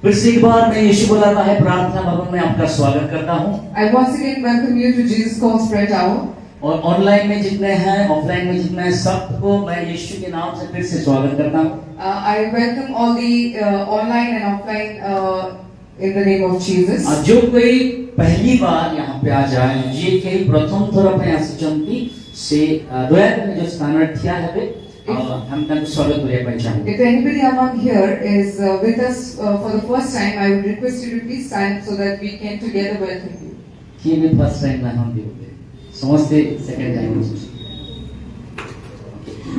फिर से एक बार मैं यीशु बुलाता है प्रार्थना भवन में आपका स्वागत करता हूँ। I once again welcome you to Jesus Calls Prayer Tower. और ऑनलाइन में जितने हैं, ऑफलाइन में जितने हैं, सबको मैं यीशु के नाम से फिर से स्वागत करता हूँ। I welcome all the online and offline in the name of Jesus. जो कोई पहली बार यहाँ पे आ जाए, ये कहीं प्रथम थोड़ा पे आसिचंती से दोयार में जो स्थान ठिया है बे, हम तक स्वागत करिए पंचांग। If anybody among here is with us for the first time, I would request you to please stand so that we can together welcome you. कि भी फर्स्ट टाइम ना हम दियोगे, समझते सेकंड टाइम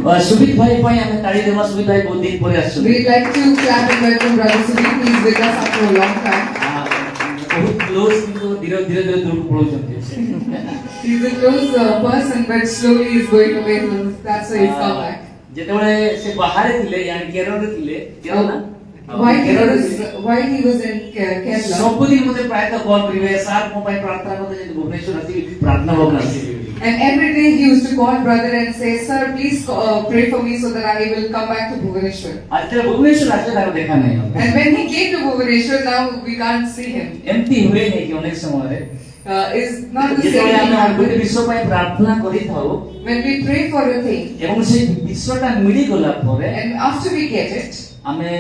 और सुबित भाई पाई हमें ताली देवा। सुबित भाई बहुत दिन परे आछो। We'd like to clap and welcome Brother Subit. He is with us after a long time. बहुत क्लोज किंतु धीरे-धीरे दूर पड़ोचंती। He is a close person, but slowly he is going away. That's why he's come back. जेतेबळे से बाहर थिले यानी केरल रे थिले केरल ना While he was in Kerala. सबुदिन मुझे प्रायतः कॉल करिवे सार मो पाई प्रार्थना करते जे भुवनेश्वर आसी प्रार्थना भवन आसी। And every day he used to call brother and say, "Sir, please pray for me so that I will come back to Bhubaneswar." आज तेरे भुवनेश्वर आसे ताको देखा नहीं। And when he came to Bhubaneswar, now we can't see him. एमती हुए नहीं कि अनेक समय रे Is not the जेतेबळे same आमे thing. गोटे विश्व पाई प्रार्थना करि थाउ When we pray for a thing, एवं से विश्वटा मिली गला परे and after we get it, आमे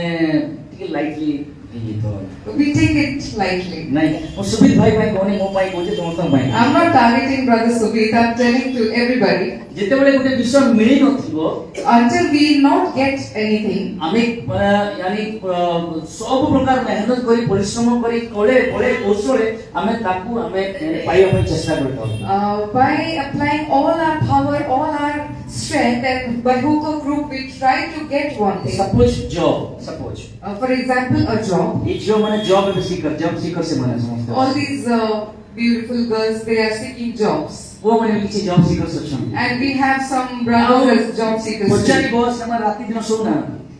टिके लाइटली ये तो we take it lightly. नहीं और सुबित भाई भाई कोने मो पाई कोचे समस्त भाई I'm not targeting brother Subit. I'm telling to everybody. जेतेबळे गोटे विश्व मिली नथिबो Until we not get anything, आमे यानी सब प्रकार मेहनत करी परिश्रम करी कोले कोले कौशले आमे ताकू आमे पाइबा ପାଇଁ चेष्टा करथौ। by applying all our power, all our strength, and by hook or crook, we try to get one thing. Suppose For example, a job. ये जो मैंने जॉब सीकर से मैंने समझता All these beautiful girls, they are seeking jobs. वो मैंने किसी job seeker सोचा And we have some brothers as job seekers. बच्चा too. बहुत समय रात दिन सोना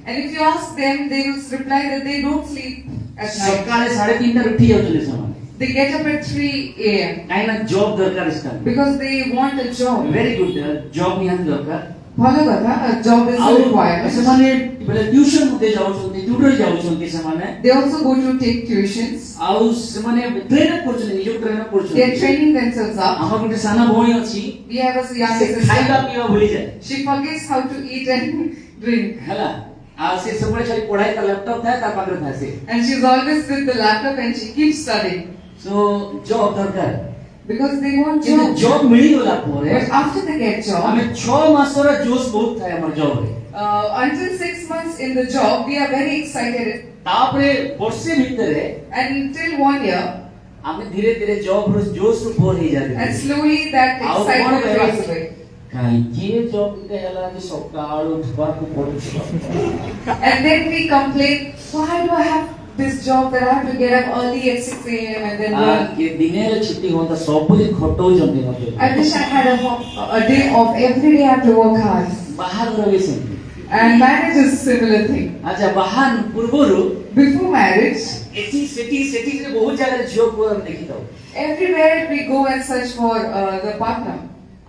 And if you ask them, they will reply that they don't sleep at night. सकाळे 3:30 उठी जाउले समय They get up at 3 a.m. काई ना जॉब दरकार इसका because they want a job. Very good job निहान दरकार Bhala kata, a job is a ଆଉ requirement. ସେମାନେ बेले ट्यूशन मध्ये जाउछन्ती ट्यूटर जाउछन्ती ସେମାନେ They also go to take tuitions. ଆଉ ସେମାନେ ଟ୍ରେन କରୁଛନ୍ତି ନିଜ ଟ୍ରେन They are କରୁଛନ୍ତି training themselves up. ଆମର ଗୋଟେ ସାନ ଭଉଣୀ ଅଛି We have a young ସେ ଖାଇବା sister. ପିଇବା ଭୁଲି ଯାଏ She forgets how to eat and drink. ହେଲା ଆଉ ସେ ସବୁବେଳେ ଖାଲି ପଢାଇ ତା ଲ୍ୟାପଟପ୍ ଥାଏ ତା ପାଖରେ ଥାଏ ସେ And she's always with the laptop and she keeps studying. So job ଦରକାର Because they want କିନ୍ତୁ job. ଜବ୍ ମିଳିଗଲା ପରେ But after they get job, ଆମେ 6 ମାସର ଜୋଶ ବହୁତ ଥାଏ ଆମର ଜବ୍ ରେ until 6 months in the job, we are very excited. ତାପରେ ବର୍ଷେ ଭିତରେ And until 1 year, ଆମେ ଧୀରେ ଧୀରେ ଜବ୍ ର ଜୋଶ ରୁ ବୋର ହେଇ and ଯାନ୍ତି slowly that ଆଉ କଣ excitement କହିବା? fades away. କାହିଁକି ଏ ଜବ୍ ଟେ ହେଲା ଯେ ସକାଳୁ ଉଠିବାକୁ ପଡୁଛି And then we complain, why do I have this job that I have to get up early at 6 a.m. and then work? କି ଦିନରେ ଛୁଟି ହୁଅନ୍ତା ସବୁଦିନ ଖଟଉଛନ୍ତି ମତେ I wish I had a day off. Every day I have to work hard. ବାହାଘର ବି ସେମିତି And marriage is a similar thing. ଆଚ୍ଛା ବାହାନ ପୂର୍ବରୁ Before marriage, ଏଠି ସେଠି ବହୁତ ଜାଗାରେ ଝିଅ ପୁଅ ଆମେ ଦେଖିଥାଉ everywhere we go and search for the partner.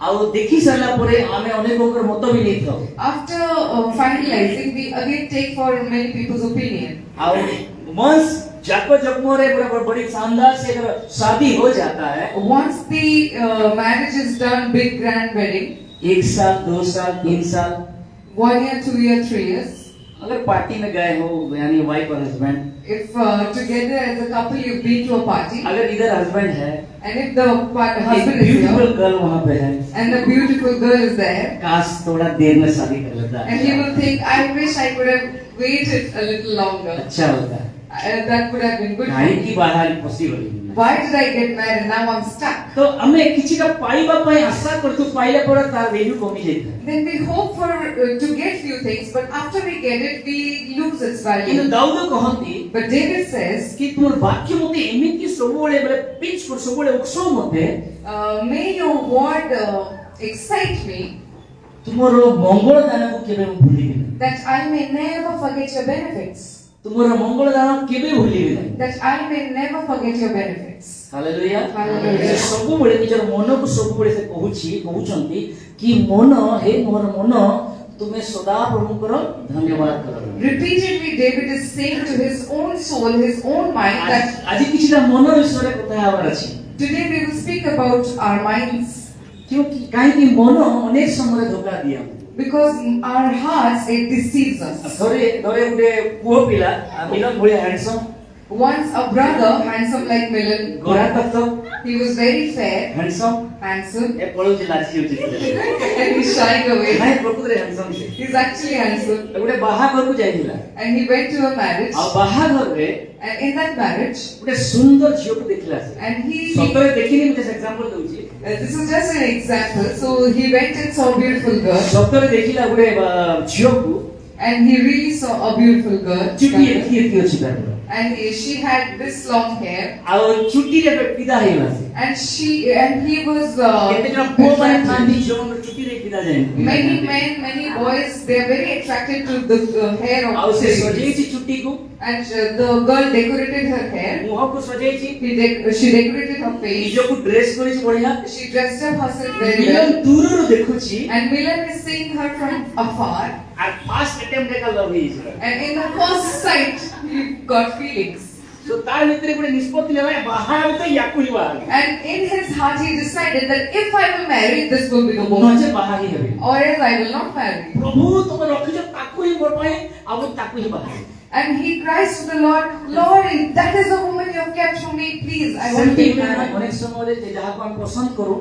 ଆଉ ଦେଖି ସାରିଲା ପରେ ଆମେ ଅନେକଙ୍କର ମତ ବି ନେଇଥାଉ After finalizing, we again take for many people's opinion. ଆଉ once जाको जगमोरे बड़ी शानदार से अगर शादी हो जाता है Once the marriage is done, big grand wedding, 1 साल 2 साल 3 साल 1 year, 2 year, 3 years. अगर पार्टी में गए हो यानी वाइफ और husband If together as a couple you've been to a party, अगर इधर हस्बैंड है and if the husband is beautiful here girl वहाँ पे है and the beautiful girl is there, काश थोड़ा देर में शादी कर लेता and he will think, I wish I could have waited a little longer. अच्छा होता है That would have been good. काहे की बाहर possible Why did I get married? Now I'm stuck. तो हमें किसी का पाइबा ପାଇଁ ଆଶା करतु पाइला पर तार वैल्यू कमी जाता है Then we hope for to get few things, but after we get it, we lose its କିନ୍ତୁ value. ଦାଉଦ କହନ୍ତି But David says, कि तुमर वाक्य मते एमिति सबोळे बले पिच कर सबोळे उक्सो मते may your word excite me, तुमर मंगल दान को केबे भूलिबे नहीं that I may never forget your benefits. तुमर मंगल दान केबे भूलिबे नहीं That I may never forget your benefits. Hallelujah Hallelujah. सबोळे निजर मन को सबोळे से कहूची कहउचंती कि मन हे मोर मन तुम्हें सदा प्रभु करो धन्यवाद करो Repeatedly, David is saying to his own soul, his own mind, that आज किछिटा मन विषय कथा हबार अछि today we will speak about our minds, क्योंकि काहे कि मन अनेक समय धोखा दिया because our hearts, it deceives us. धरे धरे गुटे पुओ पिला मिलन भलिया handsome Once a brother, handsome like Milan, गोरा तक तो he was very fair, handsome handsome, ए पळो जे लाची होती and he's shying away. नाही प्रकृत रे हैंडसम छे He's actually handsome, गुटे बाहाघर को जाइला and he went to a marriage, आ बाहाघर रे and in that marriage, गुटे सुंदर झियो को देखला से and he सतरे देखिनी मुझे example दउची this is just an example. So he went and saw a beautiful girl, सतरे देखिला गुटे झियो को and he really saw a beautiful girl, चुटी एथि एथि अछि तार and she had this long hair, आ चुटी रे पिदा हेला से and he was केते जन पुओ माने attracted. कांदी जोन चुटी रे पिदा जाय Many men, many boys, they are very attracted to the hair uh of से the सजेई ladies. छी चुटी को And the girl decorated her hair. मुह को सजेई छी She decorated her face. निजो को ड्रेस करी छी बढ़िया She dressed up herself very well. मिलन दूरରୁ ଦେଖୁଛି And Milan is seeing her from afar. আর ফার্স্ট अटेम्प्ट का love his And in the first sight, he got feelings. तो तार ভিতরে ଗୋଟେ নিষ্পত্তি নেবা বাহার তো ইয়াকু Hiba And in his heart, he decided that if I will marry, this will be the woman. নচে বাহারি হবে Or else I will not marry. প্রভু তুমি রখিছ তাকু হি মোর পাই আবু তাকু হি বাহারি And he cries to the Lord, Lord, if that is the woman you have kept for me, please, I want to be married. অনেক সময় যে যাহাকে আমি পছন্দ করু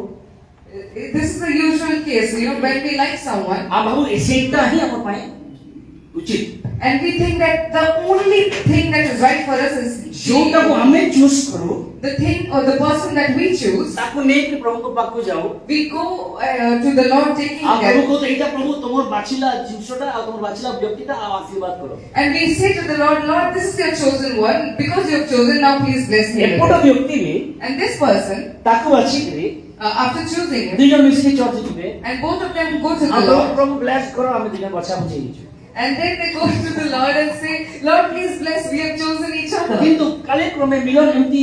This is the usual case, when we like someone, আ ভাবু এসেইটা হি আমার পাই উচিত and we think that the only thing that is right for us is जोटाको हमें चूज करू the thing or the person that we choose. ताकू नेक प्रभु को पाकू जाओ We go to the Lord taking uh Prabhu care, को तो एटा प्रभु तमोर बाचिला जिंसोटा आ तमोर बाचिला व्यक्तिता आ आशीर्वाद करो and we say to the Lord, Lord, this is your chosen one. Because you have chosen, now please bless me. with एपोटा it." व्यक्ति भी And this person, ताकू अच्छी करी after choosing him, दुजन मिसरी चर्च जिबे and both of them go to आ the Lord, प्रभु ब्लेस करो हमें दुजन बच्चा बुझे and then they go to the Lord and say, Lord, please bless, we have chosen each other. किंतु काले क्रमे मिलन एमती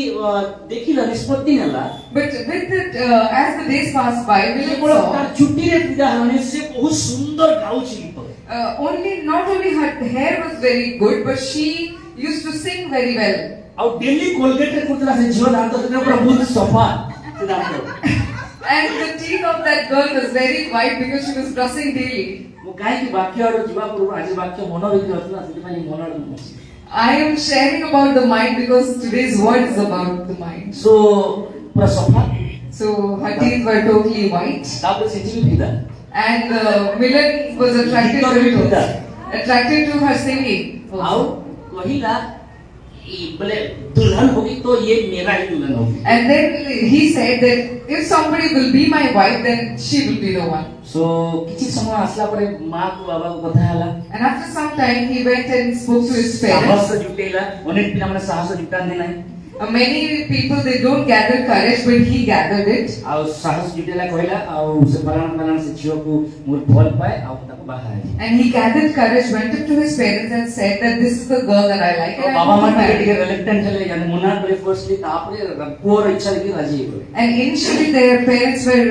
देखिला निष्पत्ति नेला But with it, as the days passed by, we केवल saw तार छुट्टी रे पिदा हने से बहुत सुंदर गाउची गीत not only her hair was very good, but she used to sing very well. आ डेली कोलगेट रे कुतला से जीव दांत से पूरा बहुत सफा से दांत And the teeth of that girl was very white because she was brushing daily. मु काहे कि वाक्य और जीवा पूर्व आज वाक्य मन भितर असला से माने मन I am sharing about the mind because today's word is about the mind. सो पूरा सफा So her teeth were totally white, तापर से जीव Pida and Milan was attracted to her singing. आओ कहिला ई बोले दुल्हन होगी तो ये मेरा ही दुल्हन होगी And then he said that if somebody will be my wife, then she will be the one. सो किछि समय आसला परे मां को बाबा को कथा हला And after some time, he went and spoke to his parents. साहस जुटेला अनेक पिला माने साहस जुटान देना Many people, they don't gather courage, but he gathered it. आ साहस जुटेला कहला आ से बरान से झियो को मोर भल पाए आ ताको बाहाय And he gathered courage, went up to his parents and said that this is the girl that I like. And I Baba want to माने marry. टिके रिलेक्टेंट हेले यानी मुना करे फर्स्टली तापरे पुअर इच्छा लगी राजी हो And initially their parents were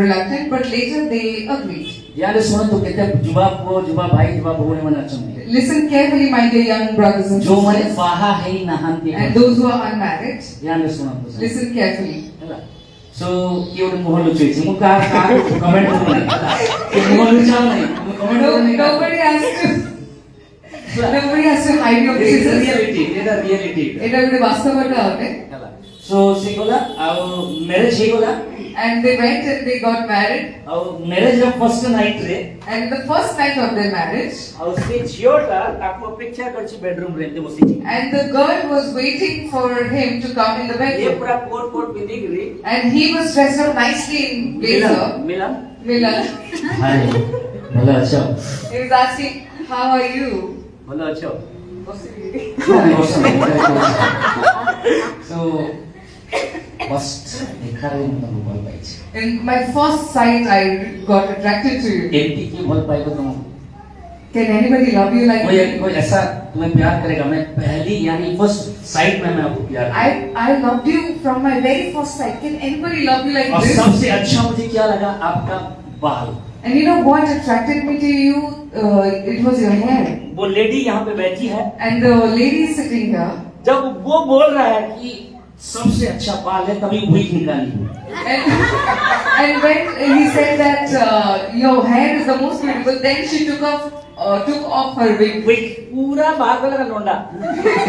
reluctant, but later they agreed. यानी सुन तो कहते जुबा को जुबा भाई जुबा बहू ने मन अचंबे Listen carefully, my dear young brothers and जो माने sisters, बाहा है नहांती and those who are unmarried, यानी सुन तो listen carefully. ହେଲା सो कियो मोहन लुचेछि मु का कमेंट करू नै कि मोहन लुचाओ नै मु कमेंट करू नै Nobody has to hide your faces. Reality Etah reality এটা ଗୋଟେ ବାସ୍ତବଟା ଅଟେ. ହେଲା सो से गला आ मैरिज हे गला And they went and they got married. आ मैरिज ର फर्स्ट नाइट रे And the first night of their marriage, आ से झियोटा ताको अपेक्षा करछि बेडरूम रे ते बसिछि and the girl was waiting for him to come in the ये bedroom. पूरा कोट कोट पिंदी गिरी And he was dressed up nicely in blazer. Milan Milan. Hi भलो अच्छा He was asking, "How are you?" भलो अच्छा And सो फर्स्ट देखा रे मन भल पाइछि in my first sight, I got attracted to you. एमती की भल पाइबो तुम Can anybody love you like कोई me? कोई ऐसा तुम्हें प्यार करेगा मैं पहली यानी फर्स्ट साइट में मैं आपको प्यार I loved you from my very first sight. Can anybody love you like और this? सबसे अच्छा मुझे क्या लगा आपका बाल And you know what attracted me to you? It was your hair. वो लेडी यहाँ पे बैठी है, And the lady is sitting here. जब वो बोल रहा है कि सबसे अच्छा बाल है, तभी विग निकाली। And when he said that your hair is the most beautiful, then she took off her wig. Wig पूरा बाल का लोंडा,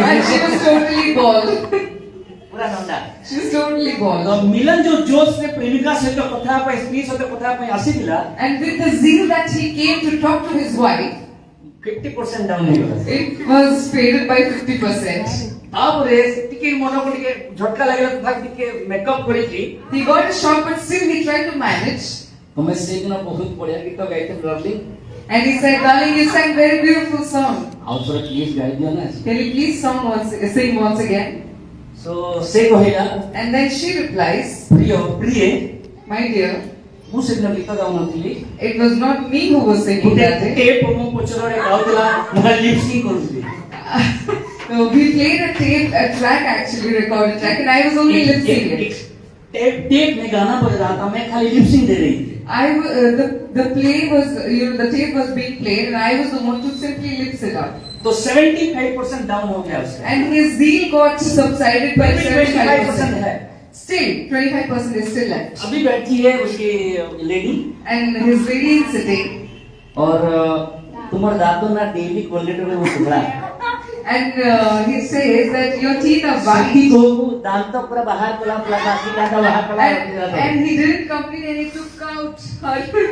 And she was totally bald. पूरा लोंडा। She was totally bald. तो मिलन जो जोश से प्रेमिका से तो कथा पे स्पीच होते कथा पे आसी दिला, And with the zeal that he came to talk to his wife, 50% down हो गया। it was faded by 50%. अब रे टिके मनो को टिके झटका लगेला तथा टिके मेकअप करे थी। He got a shock, but still he tried to manage. हमें सीखना बहुत बढ़िया गीत गाइते darling. And he said, "Darling, you sang very beautiful song. और थोड़ा प्लीज गाइ दियो ना। Can you please sing once again?" सो से कहेला, And then she replies, प्रिय प्रिय "My dear, ମୁଁ ସେଦିନ ଗୀତ ଗାଉନଥିଲି, it was not me who was singing ଗୋଟେ that day. ଟେପ ମୁଁ ପଛରେ ଗାଉଥିଲା, ମୁଁ ଲିପସିଂ କରୁଥିଲି। So we played a track actually, recorded track, and I was only lip singing. Tape में गाना बज रहा था, मैं खाली लिपसिंग दे रही थी। The play was, the tape was being played, and I was the one to simply lips it up. तो 75% डाउन हो गया उसका। And his zeal got subsided by 25% है। 75%. Still, 25% is still left. अभी बैठी है उसकी lady, And his lady is sitting, और तुम्हारे दांतों ना डेली कोलगेट में वो सुधरा। and he says that your teeth are बाकी white. को दांतों पूरा बाहर कोला बाकी दांत बाहर Cola. And he didn't complain, and he took out her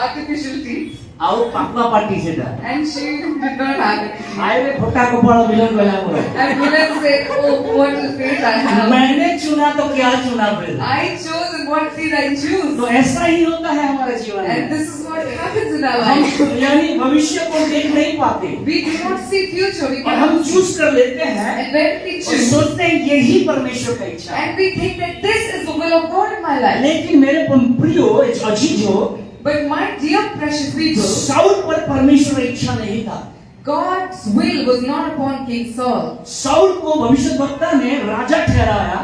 artificial teeth. और पापा पार्टी से था। And she did not have it. आए वे फोटा कपड़ा मिलन वाला बोला। And Milan said, "Oh, what a face I have. मैंने चुना तो क्या चुना फिर? I chose, and what did I choose?" तो ऐसा ही होता है हमारे जीवन And में। this is what happens in our life. हम यानी भविष्य को देख नहीं पाते We do not see future. We और हम cannot see. चूज कर लेते हैं And when we और choose, सोचते हैं यही परमेश्वर का इच्छा है। and we think that this is the will of God in my life. लेकिन मेरे प्रियो अजीजो, But my dear precious people, Saul पर परमेश्वर इच्छा नहीं था। God's will was not upon King Saul. Saul को भविष्यद्वक्ता ने राजा ठहराया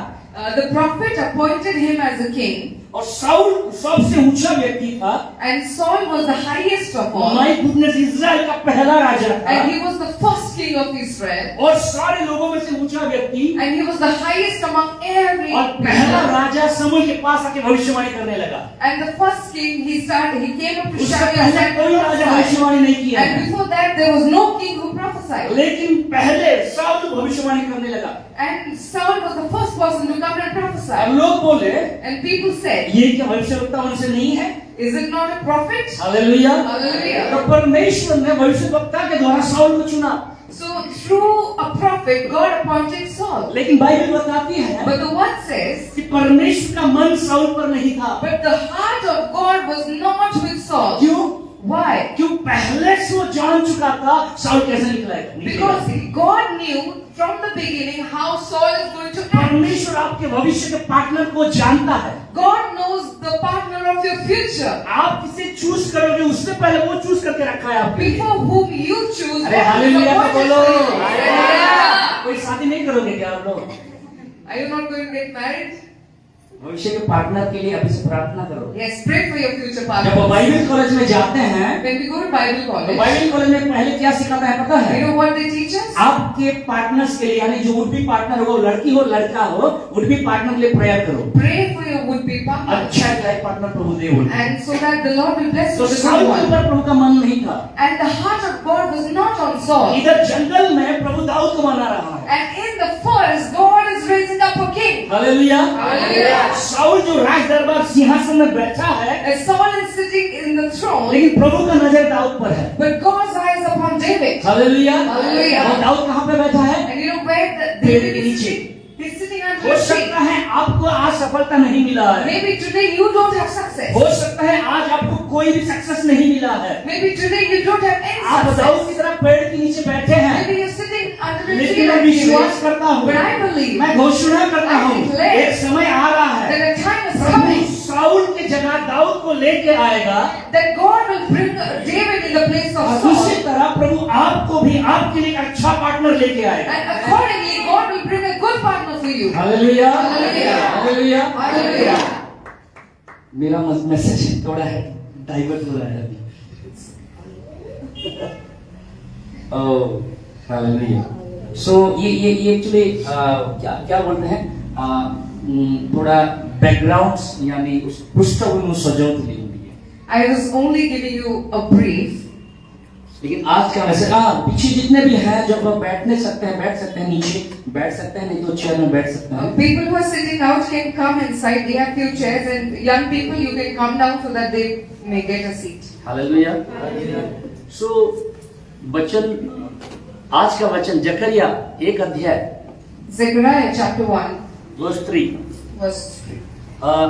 The prophet appointed him as a king, और साउल सबसे ऊंचा व्यक्ति था। and Saul was the highest of all, my goodness, Israel का पहला राजा था and he was the first king of Israel, और सारे लोगों में से ऊंचा व्यक्ति and he was the highest among every और पहला people. राजा समूएल के पास आके भविष्यवाणी करने लगा। And the first king, he came up to उससे Samuel पहले and कोई राजा prophesied. भविष्यवाणी नहीं किया And before that, there was no king who prophesied. लेकिन पहले साउल भविष्यवाणी करने लगा। And Saul was the first person to come and अब prophesy. लोग बोले, And people said, ये क्या भविष्यवक्ता उनसे नहीं है? "Is it not a prophet?" Hallelujah. Hallelujah. तो परमेश्वर ने भविष्यवक्ता के द्वारा साउल को चुना, So through a prophet, God appointed Saul. लेकिन बाइबल बताती है But the word says, कि परमेश्वर का मन साउल पर नहीं था। but the heart of God was not with Saul. क्यों? Why? क्यों? पहले से वो जान चुका था साउल कैसे निकलेगा। Because God knew from the beginning how Saul is going to act. परमेश्वर आपके भविष्य के पार्टनर को जानता है। God knows the partner of your future. आप किसे चूज करोगे उससे पहले वो चूज करके रखा है आपके लिए। Before whom you choose, अरे God is हालेलुया तो appointed बोलो। for you. Hallelujah. कोई शादी नहीं करोगे क्या आप लोग? Are you not going to get married? भविष्य के पार्टनर के लिए अभी से प्रार्थना करो। Yes, pray for your future जब partner. वो बाइबल कॉलेज में जाते हैं When we go to Bible तो college, बाइबल कॉलेज में पहले क्या सिखाता है पता you है? know what they teach us? आपके पार्टनर्स के लिए यानी जो वुड बी पार्टनर हो, लड़की हो लड़का हो, वुड बी पार्टनर के लिए प्रेयर करो। Pray for your would-be partner. अच्छा लाइफ पार्टनर प्रभु दे बोल। And so that the Lord will bless तो you with साउल good के one. ऊपर प्रभु का मन नहीं था। And the heart of God was not on Saul. इधर जंगल में प्रभु दाऊद को बना रहा है। And in the forest, God is raising up a king. Hallelujah. Hallelujah. Saul जो राज दरबार सिंहासन में बैठा है, And Saul is sitting in the throne, लेकिन प्रभु का नजर दाऊद पर है। but God's eyes upon David. Hallelujah. Hallelujah. और दाऊद कहाँ पे बैठा है? And you know where पेड़ David के is नीचे। sitting? He's sitting under हो a tree. सकता है आपको आज सफलता नहीं मिला है। Maybe today you don't have success. हो सकता है आज आपको कोई भी सक्सेस नहीं मिला है। Maybe today you don't have any आप दाऊद success. की तरह पेड़ के नीचे बैठे हैं, Maybe you're sitting under a tree लेकिन मैं like विश्वास David. करता हूँ, But I believe मैं घोषणा करता I हूँ, declare एक समय आ रहा है that a time is Prabhu coming Saul की जगह दाऊद को लेके आएगा that God will bring David in the place of और उसी Saul. तरह प्रभु आपको भी आपके लिए एक अच्छा पार्टनर लेके आएगा। And accordingly, God will bring a good partner for you. Hallelujah. Hallelujah. Hallelujah. Hallelujah. मेरा मैसेज थोड़ा है। डाइवर्ट हो रहा है अभी। सो ये एक्चुअली क्या बोलते हैं थोड़ा बैकग्राउंड यानी उस पृष्ठभूमि सजावट ली हुई है। I was only giving you a brief. लेकिन आज का वैसे पीछे जितने भी हैं जब बैठ सकते हैं बैठ सकते हैं, नीचे बैठ सकते हैं, नहीं तो चेयर में बैठ सकते हैं। People who are sitting out can come inside. They have few chairs, and young people you can come down so that they may get a seat. Hallelujah. So वचन, आज का वचन जकरिया 1 अध्याय Zechariah chapter 1 verse 3। verse 3.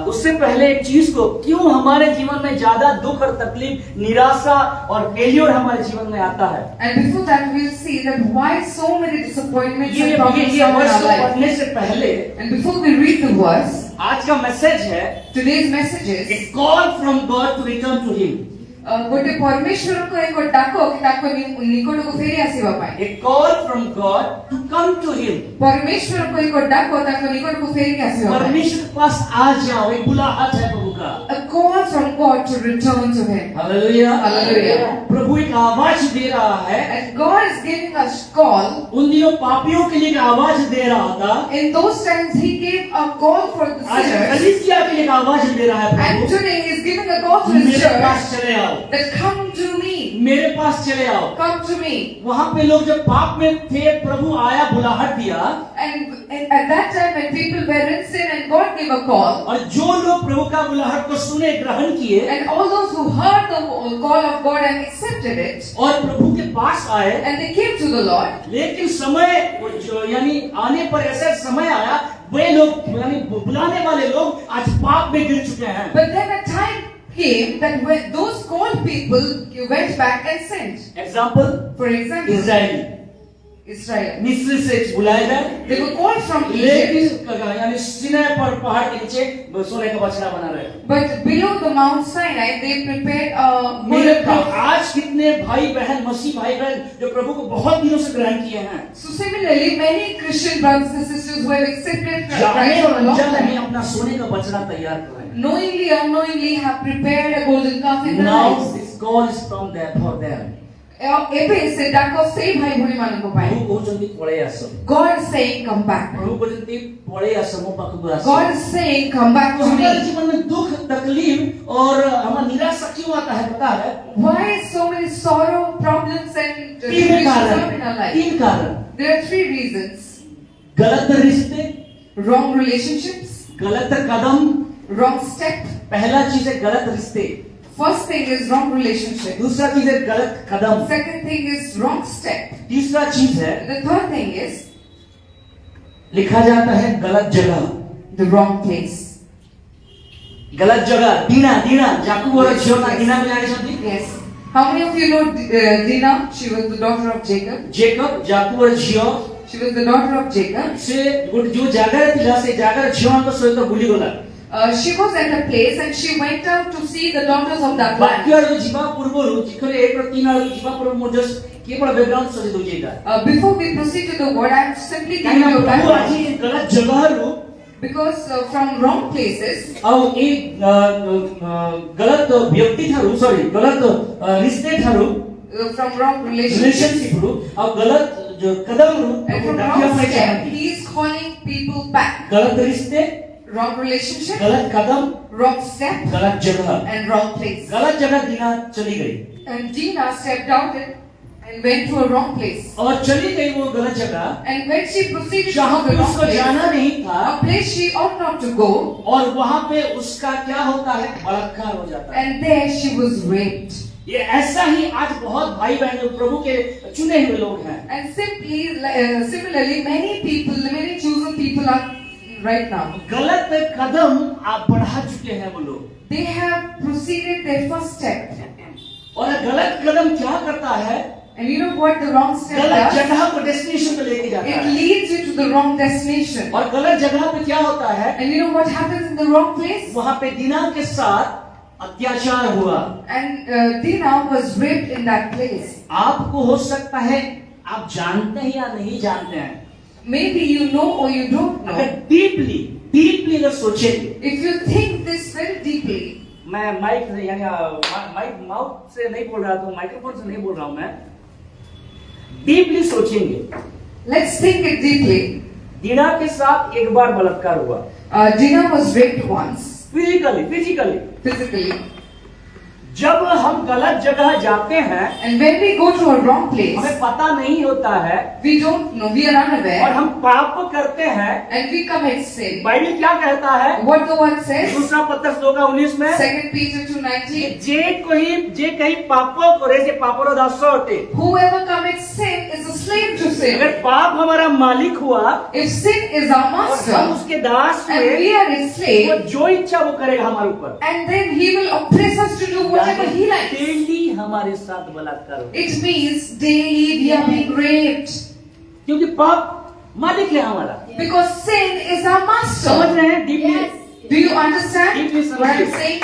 उससे पहले एक चीज को, क्यों हमारे जीवन में ज्यादा दुख और तकलीफ, निराशा और फेलियर हमारे जीवन में आता है। And before that we'll see that why so many disappointments ये and problems come in वर्ष our को life. पढ़ने से पहले And before we read the verse, आज का मैसेज है today's message is a call from God to return to Him। ଗୋଟେ ପରମେଶ୍ୱରଙ୍କ ଏକ ଡାକ କି ତାଙ୍କ ନିକଟକୁ ଫେରି ଆସିବା ପାଇଁ। A call from God to come to Him। ପରମେଶ୍ୱରଙ୍କ ଏକ ଡାକ ତାଙ୍କ ନିକଟକୁ ଫେରି ଆସିବା ପାଇଁ। परमेश्वर के पास आ जाओ, एक बुलाहट है प्रभु का। A call from God to return to Him. Hallelujah. Hallelujah. प्रभु एक आवाज दे रहा है। And God is giving us call. उन दिनों पापियों के लिए एक आवाज दे रहा था। In those times He gave a call for the आज sinners. कलीसिया के लिए एक आवाज दे रहा है And Prabhu. today He is giving a call to His मेरे पास church चले आओ, that come to me. मेरे पास चले आओ। Come to me. वहाँ पे लोग जब पाप में थे, प्रभु आया, बुलाहट दिया। And at that time when people were in sin and God gave a call, और जो लोग प्रभु का बुलाहट को सुने, ग्रहण किए and all those who heard the call of God and accepted it, और प्रभु के पास आए, and they came to the Lord, लेकिन समय यानी आने पर ऐसा समय आया, वे लोग यानी बुलाने वाले लोग आज पाप में गिर चुके हैं। but then a time came that when those called people went back and sinned. Example, For example, Israel Israel. मिस्र से बुलाए गए, They were called from Egypt, लेकिन यानी सीनै पर पहाड़ के नीचे सोने का बछड़ा बना रहे। but below the Mount Sinai, they prepared a मेरे golden calf. आज कितने भाई बहन, मसीह भाई बहन जो प्रभु को बहुत दिनों से ग्रहण किए हैं, So similarly, many Christian brothers and sisters who have accepted जाने Christ और for a long अनजाने में time, अपना सोने का बछड़ा तैयार कर रहे हैं। knowingly or unknowingly have prepared a golden calf in their Now lives. this call is from there for them। ଏବେ ସେ ଡାକ ସେଇ ଭାଇ ଭଉଣୀମାନଙ୍କ ପାଇଁ। प्रभु कହୁଛନ୍ତି पळेଇ आସ। God is saying, come back. प्रभु कହୁଛନ୍ତି पळेई आस, ମୋ ପାଖକୁ ଆସ। God is saying, come back तो to हमारे me. जीवन में दुख, तकलीफ और हमारा निराशा क्यों आता है पता है? Why so many sorrow, problems and तीन tribulations कारण, come in our life? तीन कारण। There are 3 reasons. गलत रिश्ते, Wrong relationships, गलत कदम। wrong step. पहला चीज है गलत रिश्ते, First thing is wrong relationship. दूसरा चीज है गलत कदम, Second thing is wrong step. तीसरा चीज है The third thing is लिखा जाता है गलत जगह। the wrong place. गलत जगह, दीना दीना याकूब और झियोना दीना में जाने छथि। Yes. How many of you know Dinah? She was the daughter of Jacob. Jacob याकूब और झियो She was the daughter of Jacob. से जो ଜାଗାରେ ଥିଲା ସେ ଜାଗାରେ ଝିଅମାନଙ୍କ ସହିତ ବୁଲିଗଲା। She was at a place and she went out to see the daughters of that ବାକି land. ଆଡକୁ ଯିବା ପୂର୍ବରୁ ଚିଖରେ 1 ରୁ 3 ଆଡକୁ ଯିବା ପୂର୍ବରୁ ମୁଁ ଜଷ୍ଟ କେବଳ ବ୍ୟାକଗ୍ରାଉଣ୍ଡ ସରି ଦଉଛି ଏଇଟା। Before we proceed to the word, I am simply କାହିଁକି giving ନା you a ପ୍ରଭୁ ଆଜି background. ଗଲତ ଜାଗାରୁ Because from wrong places, ଆଉ ଏ ଗଲତ ବ୍ୟକ୍ତି ଠାରୁ ସରି ଗଲତ रिश्ते ଠାରୁ from wrong relationships, रिलेशनशिप ରୁ ଆଉ ଗଲତ जो कदम ରୁ and from ଡାକିବା wrong ପାଇଁ step, ଚାହାନ୍ତି। he is calling people back. गलत रिश्ते, Wrong relationship, गलत कदम, wrong step, गलत जगह। and wrong place. गलत जगह दीना चली गई And Dinah stepped out and went to a wrong place. और चली गई वो गलत जगह And when she proceeded to जहाँ the पे wrong उसको place, जाना नहीं था, a place she ought not to go, और वहाँ पे उसका क्या होता है, बलात्कार हो जाता है। and there she was raped. ये ऐसा ही आज बहुत भाई बहन जो प्रभु के चुने हुए लोग हैं, And similarly, many people, many chosen people are right now. गलत कदम आप बढ़ा चुके हैं वो लोग। They have proceeded their first step. और गलत कदम क्या करता है, And you know what the wrong step गलत does? जगह को डेस्टिनेशन पे लेके जाता It है। leads you to the wrong destination. और गलत जगह पे क्या होता है, And you know what happens in the wrong place? वहाँ पे दीना के साथ अत्याचार हुआ। And Dinah was raped in that place. आपको हो सकता है आप जानते हैं या नहीं जानते हैं, Maybe you know or you don't अगर know. डीपली अगर सोचेंगे If you think this very deeply, मैं माइक यानी माइक माउथ से नहीं बोल रहा, तो माइक्रोफोन से नहीं बोल रहा हूं मैं। डीपली सोचेंगे। Let's think it deeply. दीना के साथ एक बार बलात्कार हुआ, Dina was raped once, physically. जब हम गलत जगह जाते हैं, and when we go to a wrong place, हमें पता नहीं होता है we don't know, we are और unaware, हम पाप करते हैं। and we commit sin. Bible क्या कहता है? What the word says, दूसरा पत्रस 2:19 में, 2 Peter 2:19, जे कहीं पापों करे से पापों दास होते। whoever commits sin is a slave to sin. अगर पाप हमारा मालिक हुआ If sin is our और हम master, उसके दास and we हुए, are his वो slave, जो इच्छा वो करेगा हमारे ऊपर। and then he will oppress us to do whatever he likes. Daily हमारे साथ बलात्कार होता है। It means daily we are being raped. क्योंकि पाप मालिक है हमारा। Because sin is our समझ master. रहे हैं? Deeply Do you understand Deeply what I'm समझिए। saying?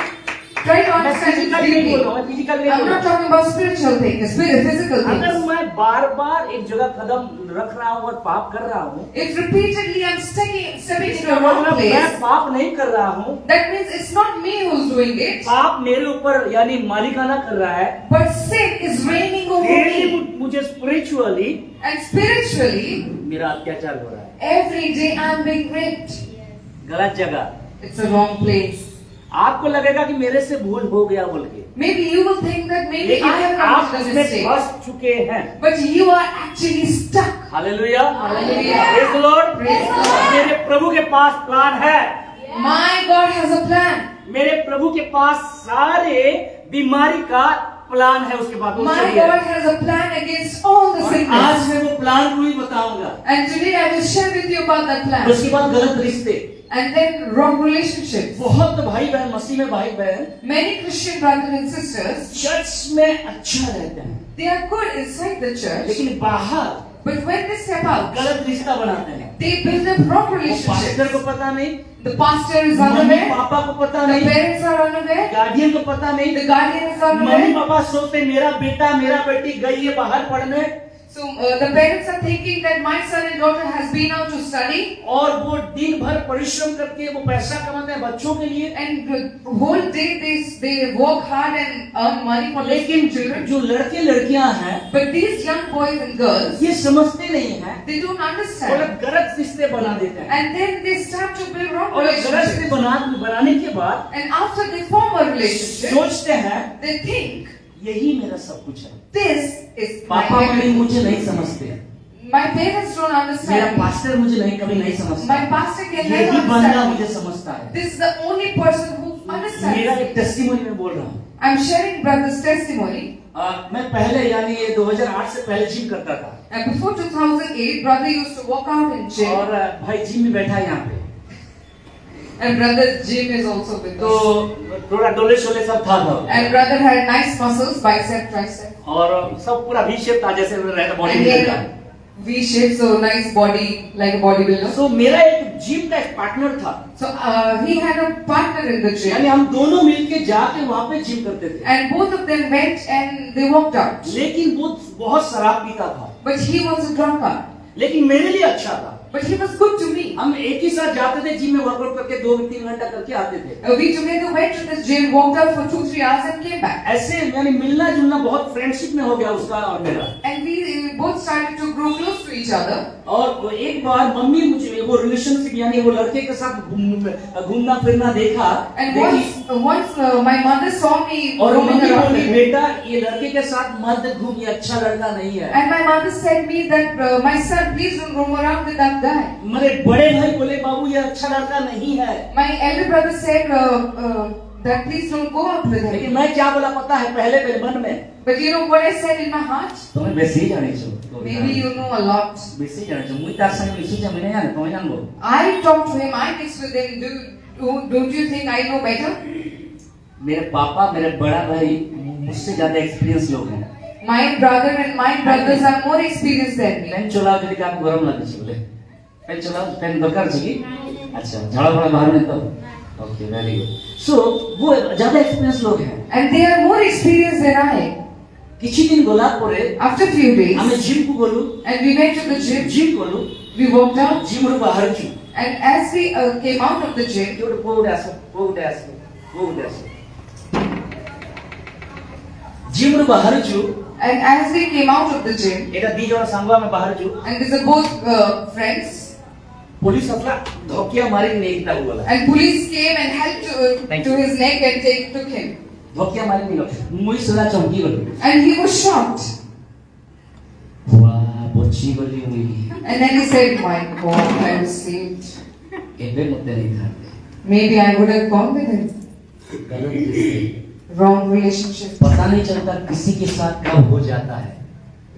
Try to मैं understand it फिजिकल नहीं बोल रहा deeply. हूँ, फिजिकल नहीं I'm बोल not रहा talking about spiritual things, physical हूँ। अगर things. मैं बार बार एक जगह कदम रख रहा हूँ और पाप कर रहा हूँ, If repeatedly I'm stepping into इसका the wrong मतलब मैं place, पाप नहीं कर रहा हूँ, that means it's not me who's doing it, पाप मेरे ऊपर यानी मालिकाना कर रहा है। but sin is reigning over daily me. मुझे स्पिरिचुअली And spiritually, मेरा अत्याचार हो रहा है। every day I'm being raped. गलत जगह। It's a wrong place. आपको लगेगा कि मेरे से भूल हो गया बोल के, Maybe you will think that maybe I लेकिन have आप committed a इसमें mistake. फंस चुके हैं। But you are actually stuck. Hallelujah, Hallelujah. Praise the Lord. Praise the Lord. मेरे प्रभु के पास प्लान है। My God has a plan. मेरे प्रभु के पास सारे बीमारी का प्लान है। उसके बाद वो My चलिए। God has a plan against all the और आज sickness. मैं वो प्लान को ही बताऊंगा। And today I will share with you about that plan. उसके बाद गलत रिश्ते, And then wrong relationships. बहुत भाई बहन मसीह में भाई बहन Many Christian brothers and sisters, church में अच्छा रहते हैं, they are good inside the church, लेकिन बाहर but when they step out, गलत रिश्ता बनाते हैं। they build up wrong वो पास्टर relationships. को पता नहीं, The pastor is mummy unaware, पापा को पता the नहीं, parents are unaware, गार्डियन को पता नहीं। the guardian is mummy unaware. पापा सोचते मेरा बेटा मेरा बेटी गई है बाहर पढ़ने, So the parents are thinking that my son and daughter has been out to study, और वो दिन भर परिश्रम करके वो पैसा कमाते हैं बच्चों के लिए, and the whole day they work hard and earn money for their लेकिन children. जो लड़के लड़कियां हैं But these young boys and girls, ये समझते नहीं हैं, they don't वो understand, लोग गलत रिश्ते बना देते हैं। and then they start to build wrong और गलत रिश्ते relationships. बनाने के बाद And after they form a relationship, सोचते हैं they think यही मेरा सब कुछ है। this is my papa mummy everything. मुझे नहीं समझते, My parents don't मेरा understand. पास्टर मुझे नहीं कभी नहीं समझता, My pastor can यही never बंदा understand. मुझे समझता है। This is the only person who मेरा understands. एक टेस्टिमोनी में बोल रहा हूँ। I'm sharing brother's testimony. मैं पहले यानी ये 2008 से पहले जिम करता था, And before 2008, brother used to walk out in gym, और भाई जिम में बैठा है यहाँ पे, and brother's gym is also with तो us. थोड़ा डोले शोले सब था And brother had nice muscles, bicep, tricep, और सब पूरा वी शेप था जैसे रहता body and he builder had का। V shape, so nice body like a bodybuilder. तो मेरा एक जिम का एक पार्टनर था, So he had a partner in the यानी gym, हम दोनों मिलके जाके वहाँ पे जिम करते थे, and both of them went and they worked out. लेकिन वो बहुत शराब पीता था, But he was a drunkard. लेकिन मेरे लिए अच्छा था। But he was good to me. हम एक ही साथ जाते थे जिम में, वर्कआउट करके 2-3 घंटा करके आते थे। We together went to the gym, walked out for 2-3 hours and came back. ऐसे यानी मिलना जुलना बहुत फ्रेंडशिप में हो गया उसका और मेरा। And we both started to grow close to each other. और एक बार मम्मी मुझे वो रिलेशनशिप यानी वो लड़के के साथ घूमना फिरना देखा, And देखी, once my mother saw me और roaming मम्मी around बोली with him. बेटा ये लड़के के साथ मत घूम, ये अच्छा लड़का नहीं है। And my mother said me that my son, please don't roam around with that guy. मेरे बड़े भाई बोले बाबू ये अच्छा लड़का नहीं है, My elder brother said that please don't go out with him. लेकिन मैं क्या बोला पता है पहले मेरे मन में, But you know what I said in my heart? तुम्हें बेसी जाने छो, Maybe you know a lot. बेसी जाने छो, मुझे तार संग इसी जमीन है ना, तुम्हें जानबो। I talked to him, I mixed with him. Don't you think I know better? मेरे पापा मेरे बड़ा भाई मुझसे ज्यादा एक्सपीरियंस लोग हैं। My brother and my brothers are more experienced than me. Pen चलाओ যদি কাপ গরম লাগছে বলে पेन चलाओ पेन দরকার আছে কি अच्छा ঝাড়া ফাড়া बाहर में तो ओके वेरी गुड सो वो ज्यादा एक्सपीरियंस लोग हैं And they are more experienced than I. কিছুদিন গলার পরে After few days, আমি জিম কু গলু and we went to the gym, gym গলু we walked out, জিম ରୁ ବାହାରଛୁ and as we came out of the gym, କେଉଟେ କୋଉଟେ ଆସ କୋଉଟେ ଆସ କୋଉଟେ ଆସ जिम बाहर छु And as we came out of the gym, एटा दी जोड़ा सांगवा में बाहर छु and these are both friends, police अपना धोकिया मारी नहीं किता बोला and police came and helped Thank to you. his neck and took him. धोकिया मारी नहीं लो मुई सदा चौकी गली And he was shocked. वाह बच्ची गली मुई And then he said, my God, I was saved. एबे मते नहीं था Maybe I would have gone with him. गलत रिश्ते Wrong relationship. पता नहीं चलता किसी के साथ कब हो जाता है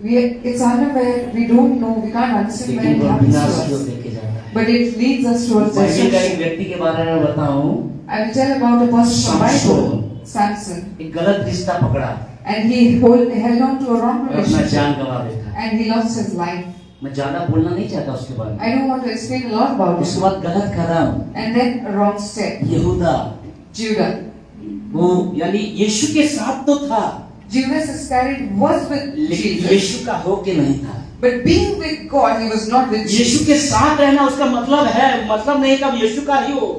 It's unaware, we don't know, we can't understand when लेकिन it वो happens विनाश to को us. लेके जाता है But it leads us towards Bible का एक destruction. व्यक्ति के बारे में बताऊं I will tell about a person from Samson. Bible, Samson. एक गलत रिश्ता पकड़ा And he held on to a wrong और अपना relationship. जान गंवा बैठा And he lost his life. मैं ज्यादा बोलना नहीं चाहता उसके बारे में I don't want to explain a lot about उसके it. बाद गलत कदम And then a wrong step. यहूदा Judah. वो यानी यीशु के साथ तो था Judas Iscariot was with लेकिन Jesus. यीशु का हो के नहीं था But being with God, he was not with Jesus. यीशु के साथ रहना उसका मतलब है मतलब नहीं कि अब यीशु का ही हो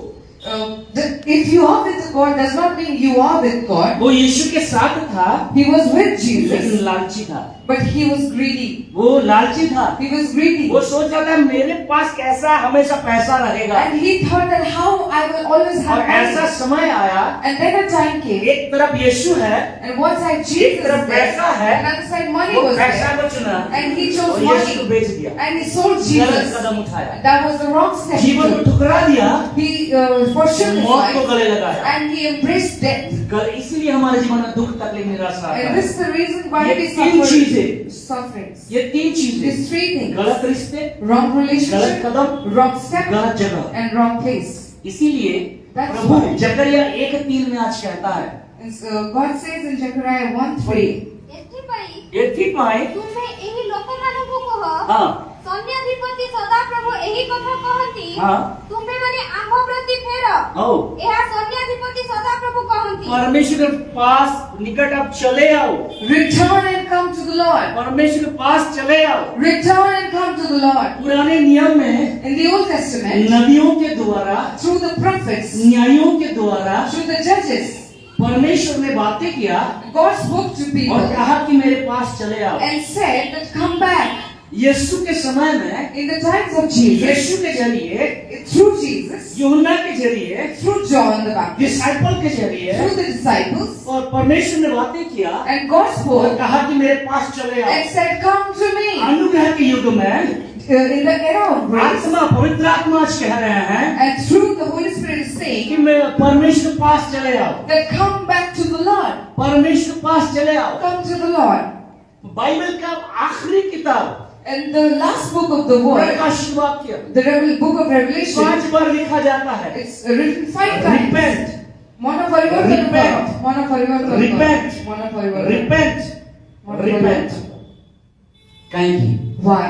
If you are with God, does not mean you are with God. वो यीशु के साथ था He was with लेकिन Jesus, लालची था but he was greedy. वो लालची था He was greedy. वो सोच रहा था मेरे पास कैसा हमेशा पैसा रहेगा And he thought that how I will always और have ऐसा money. समय आया And then a time came, एक तरफ यीशु है and one side एक Jesus तरफ was there, पैसा है another side money वो was पैसा there. को चुना And he और chose यीशु को money. बेच दिया And he sold गलत Jesus. कदम उठाया That was the wrong step. he जीवन को took. ठुकरा दिया He forsook his मौत को life गले लगाया and he embraced death. इसीलिए हमारे जीवन में दुख तकलीफ निराशा आता And है this is the reason why ये we तीन suffer चीजें sufferings. ये तीन चीजें These three things: गलत रिश्ते wrong गलत relationship, कदम wrong step, गलत जगह and wrong place. इसीलिए That's प्रभु why. जकरिया 1:3 में आज कहता है And so God says in Zechariah 1:3, ଏଥିପାଇଁ ତୁମେ ଏହି ଲୋକମାନଙ୍କୁ କହ ହଁ ସୈନ୍ୟାଧିପତି ସଦାପ୍ରଭୁ ଏହି କଥା କହନ୍ତି ହଁ ତୁମ୍ଭେମାନେ ଆମ୍ଭ ପ୍ରତି ଫେର आओ ଏହା ସୈନ୍ୟାଧିପତି ସଦାପ୍ରଭୁ କହନ୍ତି परमेश्वर के पास निकट आप चले आओ return and come to the Lord. परमेश्वर के पास चले आओ Return and come to the Lord. पुराने नियम में In the Old Testament, नबियों के द्वारा through the prophets, न्यायों के द्वारा through the judges, परमेश्वर ने बातें किया God spoke to और people कहा कि मेरे पास चले आओ and said that come back. यीशु के समय में In the times of Jesus, यीशु के जरिए through Jesus, यूहन्ना के जरिए through John the Baptist, disciple के जरिए through the disciples, और परमेश्वर ने बातें किया and God और spoke कहा कि मेरे पास चले आओ and said, come to me. अनुग्रह के युग में In the era of grace, आत्मा पवित्र आत्मा आज कह रहे हैं and through the Holy Spirit is saying कि मैं परमेश्वर के पास चले आओ that come back to the Lord. परमेश्वर के पास चले आओ Come to the Lord. Bible का आखिरी किताब And the last book of the word, प्रकाश वाक्य the book of Revelation, 5 बार लिखा जाता है it's written 5 times. Repent. Monoparivartan Repent. karo. Monoparivartan Repent. karo. Monoparivartan. repent repent कहेंगे Why?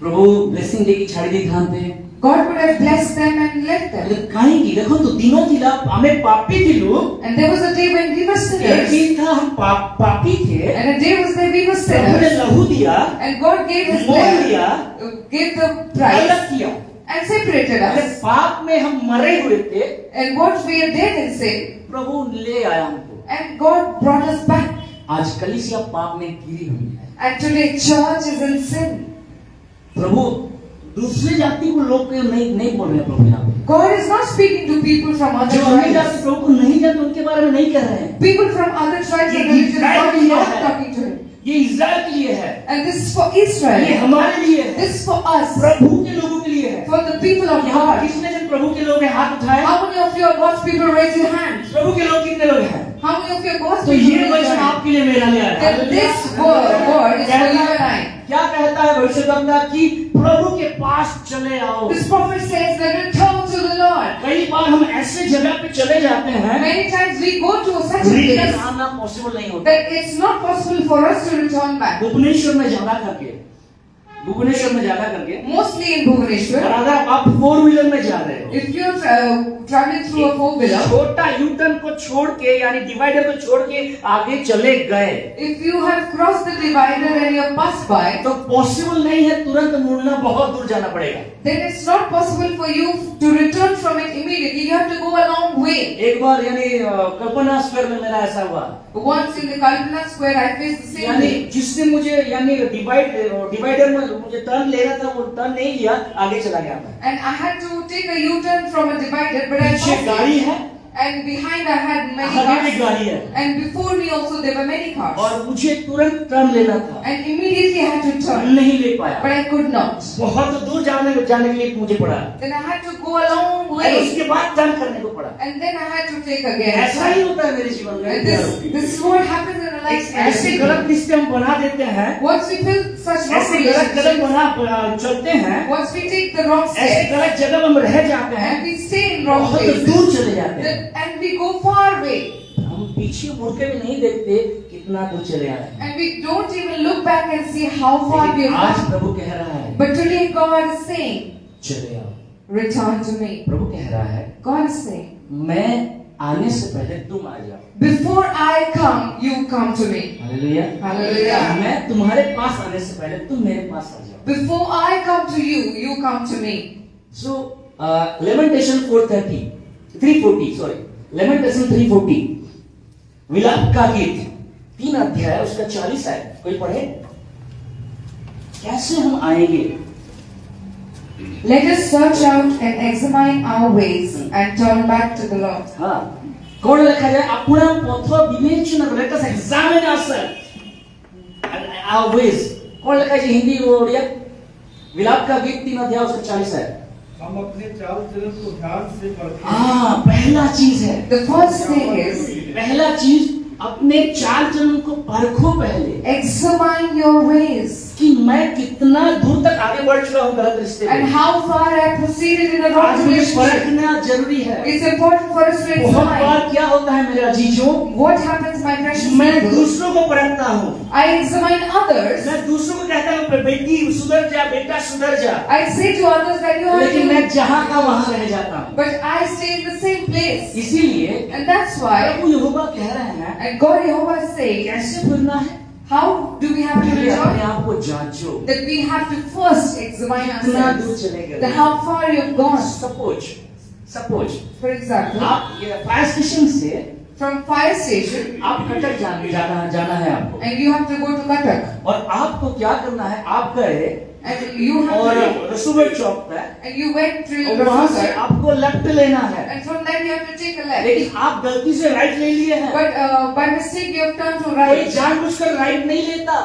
प्रभु ब्लेसिंग देगी छाड़ी दी ध्यान पे God would have blessed them and left them. कहेंगे देखो तो दिनों थी हमें पापी थी लोग And there was a day when we were एक sinners. दिन था हम पापी थे And a day was there we were प्रभु ने sinners. लहू दिया And God gave His mole blood, दिया gave the price, अलग किया and separated अगर us. पाप में हम मरे हुए थे And what we are dead in sin, प्रभु ले आया हमको and God brought us back. आज कलीसिया पाप में गिरी हुई है And today church is in sin. प्रभु दूसरी जाति को लोग के नहीं बोल रहे हैं प्रभु यहाँ पे God is not speaking to people from other जो अन्य जाति tribes. प्रभु को नहीं जानते उनके बारे में नहीं कह रहे हैं People from other tribes and religions, God is not talking to him. ये इज़राइल के लिए है And this is for ये Israel. हमारे लिए है This is for us. प्रभु के लोगों के लिए है For the people of यहाँ God. कितने जन प्रभु के लोग हैं हाथ उठाए How many of you are God's people? Raise your hand. प्रभु के लोग कितने लोग हैं How many of you are God's तो people? ये Raise your वचन hand. आपके लिए मेरा ले आया Then this word is for you and I. क्या कहता है भविष्यद्वक्ता कि प्रभु के पास चले आओ This prophet says that return to the Lord. कई बार हम ऐसे जगह पे चले जाते हैं Many times we go to such a return place आना पॉसिबल नहीं होता that it's not possible for us to return back. Bhubaneswar में झगड़ा करके भुवनेश्वर में जाना करके, mostly in और Bhubaneswar. अगर आप 4 व्हीलर में जा रहे हो, If you're traveling through a four-wheeler, छोटा यूटर्न को छोड़ के यानी डिवाइडर को छोड़ के आगे चले गए, if you have crossed the divider and you have passed by, तो पॉसिबल नहीं है तुरंत मुड़ना, बहुत दूर जाना पड़ेगा। then it's not possible for you to return from it immediately. You have to go a long way. एक बार यानी कल्पना स्क्वायर में मेरा ऐसा हुआ, Once in the Kalpana Square, I faced the same यानी thing. जिसने मुझे यानी डिवाइडर में मुझे टर्न लेना था वो टर्न नहीं लिया, आगे चला गया मैं। And I had to take a U-turn from a divider, but I पीछे passed गाड़ी it. है, And behind I had many आगे भी cars. गाड़ी है, And before me also there were many cars. और मुझे तुरंत टर्न लेना था, And immediately I had to turn. नहीं ले पाया, But I could not. बहुत दूर जाने के लिए मुझे पड़ा, Then I had to go a long और way. उसके बाद टर्न करने को पड़ा। And then I had to take again. ऐसा ही होता है मेरे जीवन And में। this is what happens in a life. ऐसे गलत रिश्ते हम बना देते हैं, Once we feel such wrong ऐसे गलत कदम relationships, चलते हैं, once we take the wrong ऐसे step, गलत जगह हम रह जाते हैं, and we stay in wrong बहुत places, दूर चले जाते हैं। and we go far away, हम पीछे मुड़ के भी नहीं देखते कितना दूर चले आए हैं। and we don't even look back and see how far we लेकिन have आज come. प्रभु कह रहा है, But today God is saying, चले आओ। return to me. प्रभु कह रहा है, God is saying, मैं आने से पहले तुम आ जाओ। before I come, you come to me. Hallelujah. Hallelujah. मैं तुम्हारे पास आने से पहले तुम मेरे पास आ जाओ। Before I come to you, you come to me. So Lamentation 340 sorry, Lamentation 340 विलाप का गीत 3 अध्याय उसका 40 है, कोई पढ़े? कैसे हम आएंगे? Let us search out and examine our ways and turn back to the Lord. हाँ, कौन लिखा जाए? अपना पथ विवेचना करो। Let us examine ourselves and our ways. कौन लिखा है हिंदी और उड़िया? विलाप का गीत 3 अध्याय उसका 40 है। हम अपने चाल चलन को ध्यान से पढ़ते हाँ, पहला चीज है, The first thing is, पहला चीज अपने चाल चलन को परखो पहले, examine your ways कि मैं कितना दूर तक आगे बढ़ चुका हूँ गलत रिश्ते and में। how far I proceeded in a wrong आज मुझे relationship. परखना जरूरी है। It's important for us to बहुत examine. बार क्या होता है मेरे अजीजों, What happens, my precious मैं people? दूसरों को परखता हूँ, I examine others. मैं दूसरों को कहता हूँ बेटी सुधर जा, बेटा सुधर जा, I say to others that you have लेकिन मैं to, जहाँ का वहाँ रह जाता हूँ। but I stay in the same place. इसीलिए And that's why, प्रभु यहोवा कह रहे हैं, and God Jehovah is saying, कैसे फिरना है? how do we have to पहले अपने return? आप को जांचो, That we have to first examine कितना दूर ourselves. चले गए। That how far you've gone. Suppose For example, आप फायर स्टेशन से from fire station, आप कटक जाना है आपको, and you have to go to Katak, और आपको क्या करना है? आप गए and you have और to, रसूबे चौक पे, and you went to और वहां से Rasuka, आपको लेफ्ट लेना है, and from there you have to take a left. लेकिन आप गलती से राइट ले लिए हैं। But by mistake you have turned to कोई right. जानबूझकर राइट नहीं लेता,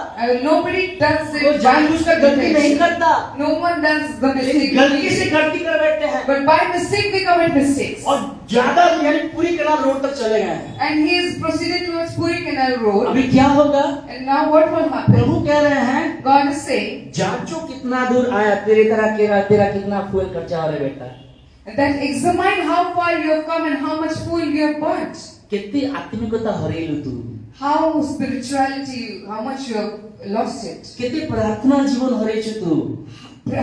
Nobody does कोई it. जानबूझकर गलती नहीं by करता, No one does the लेकिन mistake. गलती से गलती कर बैठते हैं, But by mistake we commit mistakes. और ज्यादा यानी पूरी कनाल रोड तक चले गए हैं। And he is proceeded towards Puri Canal Road. अभी क्या होगा? And now what will happen? प्रभु कह रहे हैं, God is saying जांचो कितना दूर आया, तेरी तरह तेरा कितना फूल खर्चा हो रहा है बेटा, that examine how far you have come and how much fuel you have burnt. कितनी आत्मिकता हरेलू तू, How spirituality, how much you have lost it. कितनी प्रार्थना जीवन हरेଛୁ तू।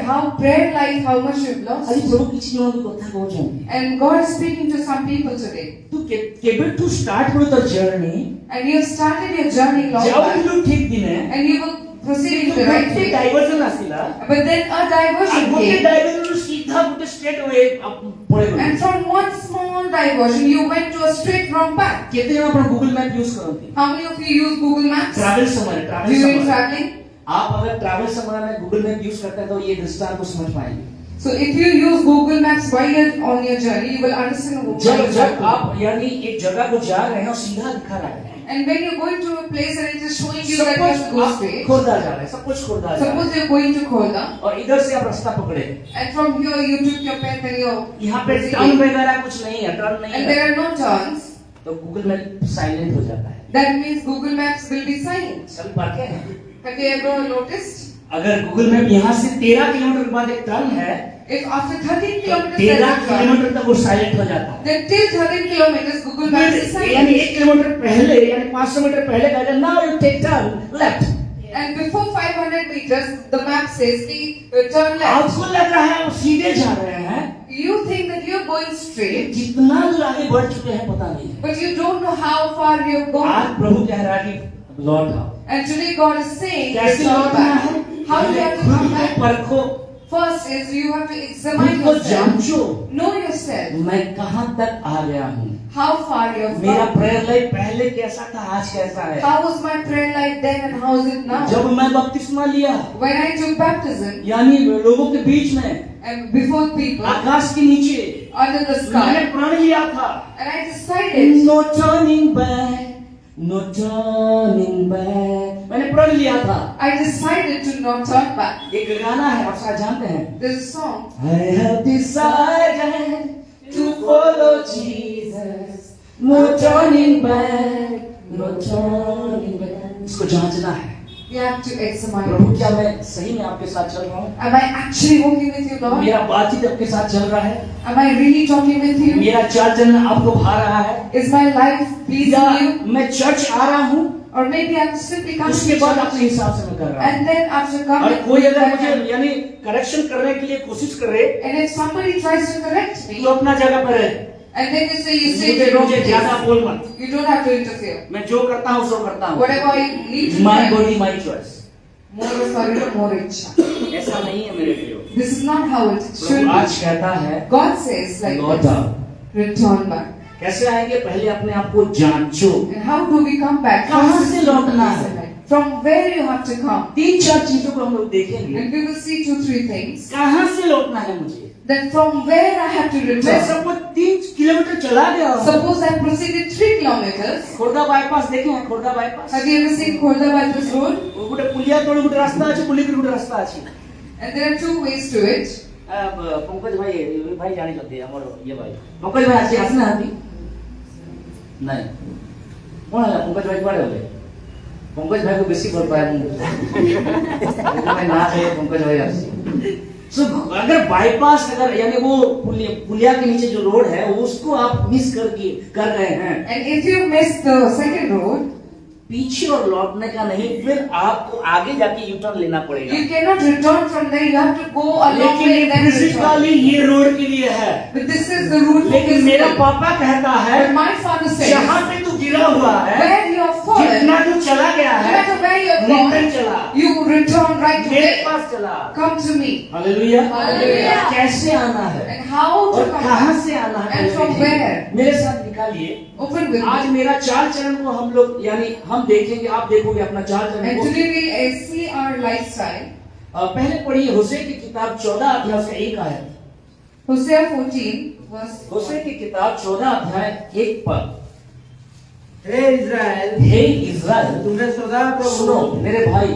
How prayer life, how much you have lost ଆଜି it. ପ୍ରଭୁ କିଛି ଜଣଙ୍କୁ କଥା କହୁଛନ୍ତି, And God is speaking to some people today. ତୁ କେବେଠୁ ଷ୍ଟାର୍ଟ କରୁ ତୋର journey, And you have started your journey long back. ଯାଉଥିଲୁ ଠିକ ଦିନେ, And you were proceeding କିନ୍ତୁ the right ଗୋଟେ way. ଡାଇଭର୍ସନ ଆସିଲା, But then a ଆଉ diversion ଗୋଟେ came. ଡାଇଭର୍ସନରୁ ସିଧା ଗୋଟେ ଷ୍ଟ୍ରେଟ ୱେ ପଳେଇଗଲୁ। And from one small diversion, you went to a straight wrong path. କେତେ ଜଣ ଆପଣ ଗୁଗଲ ମ୍ୟାପ ୟୁଜ କରନ୍ତି? How many of you use Google Maps travel समୟରେ, ट्रैवल during समय traveling? आप अगर ट्रैवल समय में गूगल मैप यूज करते हैं तो ये दृष्टांत को समझ पाएंगे। So if you use Google Maps while you're on your journey, you will understand what जब you're जब doing. आप यानी एक जगह को जा रहे हैं और सीधा दिखा रहा है, And when you're going to a place and it is showing you सब that you have to कुछ go आप straight. खोदा जा रहा है, सब कुछ खोदा जा रहा है, Suppose you're going to Kholda, और इधर से आप रास्ता पकड़े, and from here you took your path and you're यहाँ पे टर्न proceeding. वगैरह कुछ नहीं है, टर्न नहीं And there है, are no turns. तो गूगल मैप साइलेंट हो जाता है। That means Google Maps will be silent. कभी पाके हैं? Have you ever noticed? अगर गूगल मैप यहाँ से 13 किलोमीटर के बाद एक टर्न है, If after 13 तो kilometers 13 there is a turn, kilometre तक वो साइलेंट हो जाता है। then till 13 kilometers Google Maps is यानी silent. 1 किलोमीटर पहले यानी 500 मीटर पहले कहते हैं now you take turn left, And before 500 meters, the map says कि turn left. आपको लग रहा है आप सीधे जा रहे हैं, You think that you're going straight, जितना दूर आगे बढ़ चुके हैं पता नहीं है। but you don't know how far you're आज going. प्रभु कह रहा है कि लौट आओ। And today God is saying, कैसे return लौटना back. है? How do you have to come back? परखो, First is you have to examine खुद को yourself. जांचो, Know yourself. मैं कहाँ तक आ गया हूँ। How far you have मेरा come. प्रेयर लाइफ पहले कैसा था, आज कैसा है। How was my prayer life then and how is it now? जब मैं बपतिस्मा लिया, When I took baptism यानी लोगों के बीच में, and before people आकाश के नीचे, under the मैंने sky, प्रण लिया था, and I decided, no turning back, no turning back, मैंने प्रण लिया था। I decided to not turn back. एक गाना है, आप शायद जानते हैं। There's a song. I have decided to follow Jesus, no turning back, no turning back. इसको जांचना है। You have to examine. प्रभु क्या मैं सही में आपके साथ चल रहा हूँ? Am I actually walking with you, Lord? मेरा बातचीत आपके साथ चल रहा है? Am I really talking with you? मेरा चाल चलन आपको भा रहा है? Is my life pleasing या you? मैं चर्च आ रहा हूँ, Or maybe I'm simply coming उसके to बाद church, अपने हिसाब से मैं कर रहा हूँ। and then after और coming, कोई अगर मुझे यानी करेक्शन करने के लिए कोशिश करे, and if somebody tries to correct me, तो अपना जगह पर है। and then you say you say मुझे the wrong मुझे ज्यादा things, बोल मत। you don't have to interfere. मैं जो करता हूँ सो करता हूँ। Whatever I need to My do, body, my choice। more sorry, more ichha. ऐसा नहीं है मेरे प्रियो। This is not how it should Prabhu be. आज कहता है, God says like लौट this, आओ। return back. कैसे आएंगे? पहले अपने आप को जांचो। And how do we come back? कहाँ से लौटना है? From where you have to come. 3-4 चीजों को हम लोग देखेंगे। And we will see 2-3 things. कहाँ से लौटना है मुझे? That from where I have to मैं return. सबको 3 किलोमीटर चला गया हूँ। Suppose I proceeded 3 kilometers. Khordha bypass देखे हैं? Khordha bypass Have you ever seen Khordha bypass road? गोटे पुलिया तोड़ गोटे रास्ता अच्छे, पुलिया तोड़ गोटे रास्ता अच्छे। And there are 2 ways to it. Pankaj भाई जानी चलती है हमारे ये भाई पंकज भाई अच्छे हंसना आती नहीं कौन है पंकज भाई बड़े होले पंकज भाई को बेसी भर पाया मैं ना है पंकज भाई हंसी सो अगर बाईपास अगर यानी वो पुलिया के नीचे जो रोड है उसको आप मिस कर रहे हैं And if you miss the second road, पीछे और लौटने का नहीं, फिर आपको आगे जाके यू टर्न लेना पड़ेगा। you cannot return from there. You have to go a long way and then return. Physically ये रोड के लिए है, But this is the route. लेकिन मेरा पापा कहता है But my father says, जहाँ पे तू गिरा हुआ है, where you have fallen, जितना तू चला गया no है, matter where you have return gone, चला, you return right to मेरे there. पास चला। Come to me. Hallelujah. Hallelujah. कैसे आना है And how to और come कहाँ back? से आना है? And from where? मेरे साथ निकालिए। Open with आज me. मेरा चाल चलन को हम लोग यानी हम देखेंगे, आप देखोगे अपना चाल चलन And को। today we'll see our lifestyle. पहले पढ़िए होशे की किताब 14 अध्याय उसका 1 आयत। Hosea 14 verse होशे की किताब 14 अध्याय 1 पद। हे इज़राइल, हे इज़राइल, तुम्हें सदा सुनो प्रभु मेरे भाई,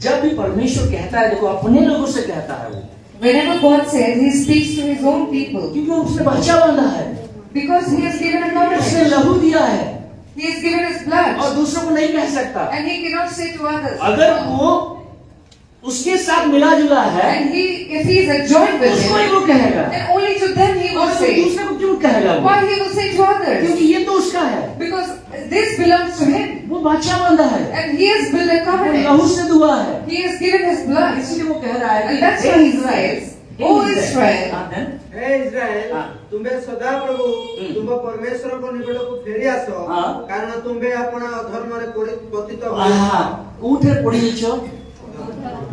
जब भी परमेश्वर कहता है, देखो अपने लोगों से कहता है वो, Whenever God says, He speaks to His own people क्योंकि उसने बच्चा बांधा है, because He has given a उसने covenant. लहू दिया है He has given His blood, और दूसरों को नहीं कह सकता। and He cannot say to others. अगर वो उसके साथ मिला जुला है, And if He is adjoined with उसको ही Him, वो कहेगा, then only to them He will और say. दूसरे को क्यों कहेगा वो? Why He will say to others? क्योंकि ये तो उसका है, Because this belongs to Him, वो बच्चा बांधा है, and He has built a वो लहू covenant. से दुआ है, He has given His blood, इसलिए वो कह रहा है and कि that's हे why He Israel, says, "O Israel, हाँ, then? हे इज़राइल, हाँ। तुम्हें सदा प्रभु तुम परमेश्वर को निकट को फेरी आस हाँ। कारण तुम्हें अपना अधर्म रे पतित आहा, कोठे पड़ी जाइछो,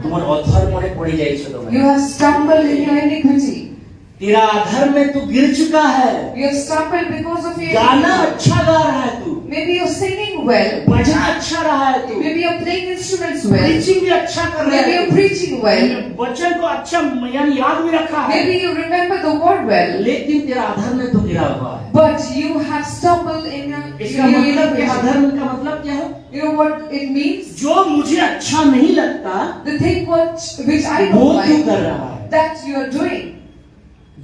तुमर अधर्म रे पड़ी जाइछो you तुम। have stumbled in your iniquity. तेरा अधर्म में तू गिर चुका है, You have stumbled because of your गाना iniquity. अच्छा गा रहा है तू, Maybe you're singing well. बजा अच्छा रहा है तू, Maybe you're playing instruments well. Preaching भी अच्छा कर रहा Maybe है you're तू, preaching well. वचन को अच्छा यानी याद भी रखा है, Maybe you remember the word well. लेकिन तेरा अधर्म में तू गिरा हुआ है। But you have stumbled in your इसका मतलब क्या? iniquity. अधर्म का मतलब क्या है? You know what it means? जो मुझे अच्छा नहीं लगता The thing which I वो don't तू like, कर रहा है, that you are doing.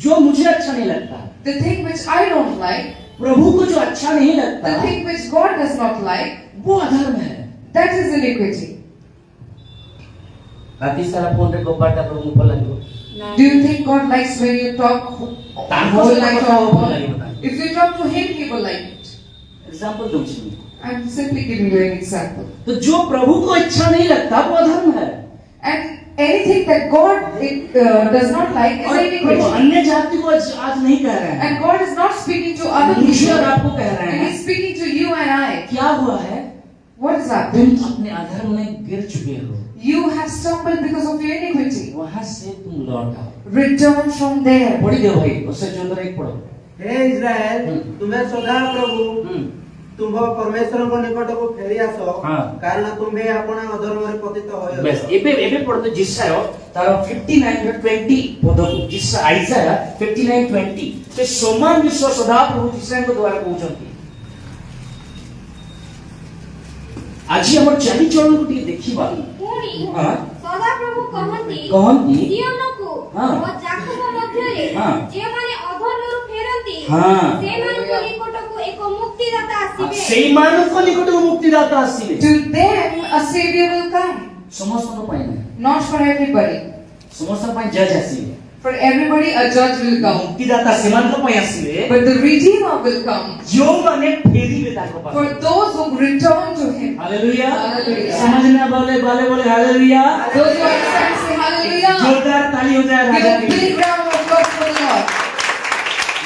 जो मुझे अच्छा नहीं लगता, The thing which I don't like, प्रभु को जो अच्छा नहीं the लगता, thing which God does not like, वो अधर्म है। that is iniquity. राती सारा फोन रे गोपाटा प्रभु को लगियो, Do you think God likes when you talk ताको whole से night बताओ, or वो लगियो। if you talk to Him, He will like it. Example दूं छी, I'm simply giving you an example. तो जो प्रभु को अच्छा नहीं लगता वो अधर्म है। And anything that God does not like is और iniquity. अन्य जाति को आज नहीं कह रहे हैं, And God is not speaking to other मुझे और people. आपको कह रहे And हैं He's speaking to you and I. क्या हुआ है, What is happening? तुम अपने अधर्म में गिर चुके हो, You have stumbled because of your iniquity. वहां से तुम लौट आओ। Return from there. पढ़ी दो भाई, उससे जो अंदर एक पढ़ो। हे इस्राएल तुम्हें सदा प्रभु तुम परमेश्वर को निकट को फेरी आसो हाँ। कारण तुम्हें अपना अधर्म रे पतित होय बेस एबे पढ़ो जिसाय तार 59:20 पदक जिसा आइजाया 59:20 से समान विश्व सदा प्रभु जिसाय को द्वारा कहउछंती। आज हमर चालीचरण को टिके देखिबा ପୁଣି हाँ। ସଦାପ୍ରଭୁ କହନ୍ତି କହନ୍ତି ସିୟୋନକୁ ହଁ। ଓ ଯାକୋବ ମଧ୍ୟରେ ହଁ। ଯେଉଁମାନେ ଅଧର୍ମରୁ ଫେରନ୍ତି ହଁ। ସେମାନଙ୍କ ନିକଟକୁ ଏକ ମୁକ୍ତିଦାତା ଆସିବେ। ସେଇ ମାନଙ୍କୁ ନିକଟ ମୁକ୍ତିଦାତା ଆସିବେ। To them a savior will come. ସମସ୍ତଙ୍କ ପାଇଁ ନାହିଁ, Not for everybody. ସମସ୍ତଙ୍କ ପାଇଁ ଜଜ ଆସିବେ। For everybody a judge will come. ମୁକ୍ତିଦାତା ସେମାନଙ୍କ ପାଇଁ ଆସିବେ But the Redeemer will come ଯେଉଁମାନେ ଫେରିବେ ତାଙ୍କ ପାଖକୁ। for those who return to Him. Hallelujah. Hallelujah. समझना वाले बोले hallelujah. Those who understand say hallelujah. जोरदार ताली हो जाए Give राजा a की। big round of applause for the Lord.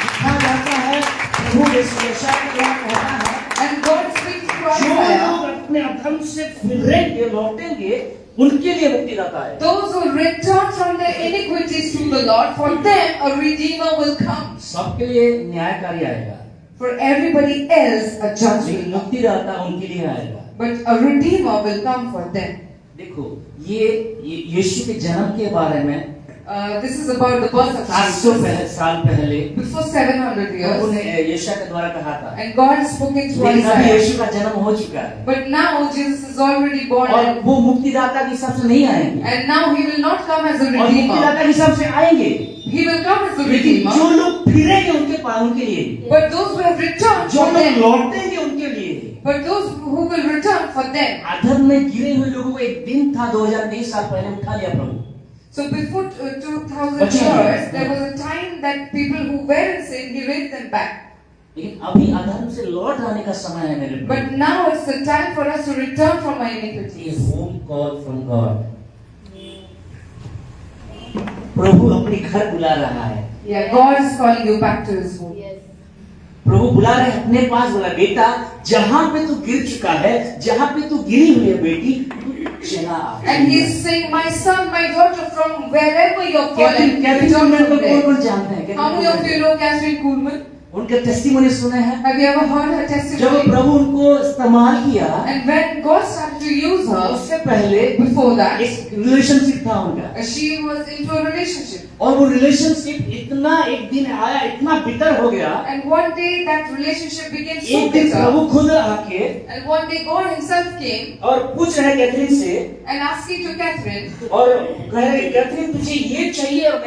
लिखा जाता है प्रभु यशायाह क्या कहता है, And God speaks to जो Isaiah. लोग अपने अधर्म से फिरेंगे लौटेंगे उनके लिए मुक्तिदाता है। Those who return from their iniquities to the Lord, for them a Redeemer will come. सबके लिए न्यायकारी आएगा, For everybody else a judge will लेकिन come. मुक्तिदाता उनके लिए आएगा। But a Redeemer will come for them. देखो ये यीशु के जन्म के बारे में This is about the birth of 800 Jesus. साल पहले Before 700 प्रभु ने years. यशायाह के द्वारा कहा था, And God is speaking to लेकिन अभी Isaiah. यीशु का जन्म हो चुका है But now Jesus is already born. और And वो मुक्तिदाता के हिसाब से नहीं आएंगे, and now He will not come as a और Redeemer. मुक्तिदाता के हिसाब से आएंगे, He will come as a लेकिन जो Redeemer. लोग फिरेंगे उनके लिए, But those who have returned जो for लोग them. लौटेंगे उनके लिए। But those who will return for them. अधर्म में गिरे हुए लोगों को एक दिन था 2023 साल पहले उठा लिया प्रभु। So before 2000 अच्छा। years, there was a time that people who were in sin, He raised them back. लेकिन अभी अधर्म से लौट आने का समय है मेरे But now it's the time for us to return from our iniquities. Home call from God. प्रभु अपने घर बुला रहा है, Yeah, God is calling you back to His home. प्रभु बुला रहे हैं अपने पास, बोला बेटा जहां पे तू गिर चुका है, जहां पे तू गिरी हुई है बेटी, तू चला आ। And He's saying, my son, my daughter, from wherever you're fallen, Kathryn return Kuhlman from को there. कौन जानते हैं? How many of you know Catherine Kuhlman? उनके टेस्टिमोनी सुने हैं? Have you ever heard her जब testimony? प्रभु उनको इस्तेमाल किया, And when God started to use her, उससे पहले before that, एक रिलेशनशिप था उनका, she was into a relationship. और वो रिलेशनशिप इतना एक दिन आया, इतना बिटर हो गया। And one day that relationship became so एक दिन प्रभु bitter. खुद आके And one day God Himself came और पूछ रहे कैथरीन से, and asking to Catherine, और कह रहे कैथरीन तुझे ये चाहिए और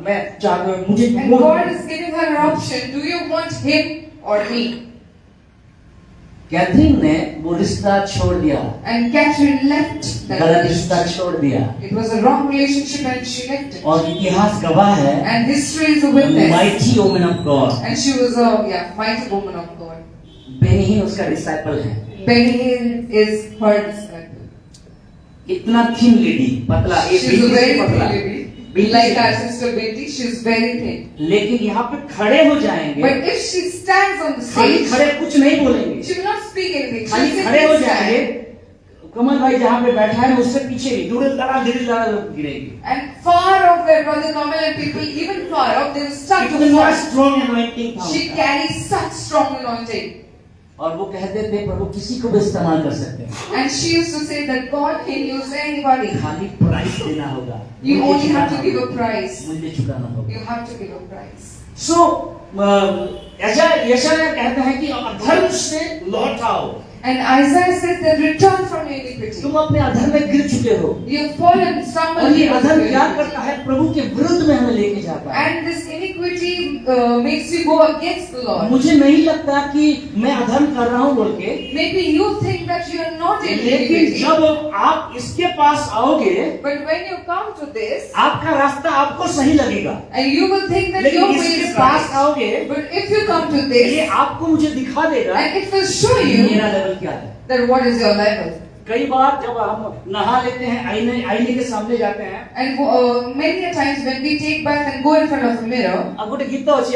मैं चाह मुझे and God is giving her an option, do you want him or me? Kathryn ने वो रिश्ता छोड़ दिया, And Catherine left that गलत relationship. रिश्ता छोड़ दिया, It was a wrong relationship and she left it. और इतिहास गवाह है, And history is a witness. Mighty woman of God. And she was a mighty woman of God. Benny उसका disciple है, Benny is her disciple. इतना thin lady, पतला, एक She's a बिल्कुल very पतला, thin lady. बिल्कुल Like से। our sister Betty, she's very thin. लेकिन यहाँ पे खड़े हो जाएंगे, But if she stands on the खाली stage, खड़े कुछ नहीं बोलेंगे, she will not speak anything. खाली She'll खड़े हो simply जाएंगे। stand. कमल भाई जहाँ पे बैठा है उससे पीछे भी धीरे धीरे लोग गिरेगी। And far off where Brother Kamal and people, even far off, they will start to इतना fall. स्ट्रॉन्ग अनॉइंटिंग था She उनका। carries such strong anointing. और वो कहते थे प्रभु किसी को भी इस्तेमाल कर सकते हैं, And she used to say that God can use anybody. खाली प्राइस देना होगा, You मूल्य only have to चुकाना give a होगा, price. मूल्य चुकाना होगा। You have to give a price. सो यशायाह कहता है कि अधर्म से लौट आओ, And Isaiah says that return from your iniquity. तुम अपने अधर्म में गिर चुके हो, You have fallen, और stumbled. ये because of अधर्म your क्या iniquity. करता है, प्रभु के विरुद्ध में हमें लेके जाता है। And this iniquity makes you go against the Lord. मुझे नहीं लगता कि मैं अधर्म कर रहा हूँ बोल के, Maybe you think that you are not in लेकिन iniquity. जब आप इसके पास आओगे, But when you come to this, आपका रास्ता आपको सही लगेगा, and you will think that your लेकिन way इसके is पास right. आओगे, But if you come to ये this, आपको मुझे दिखा देगा and it will show कि you मेरा लेवल क्या है। that what is your level. कई बार जब हम नहा लेते हैं, आईने के सामने जाते हैं, And many a times when we take bath and go in front of a mirror, ଆଉ ଗୋଟେ ଗୀତ ଅଛି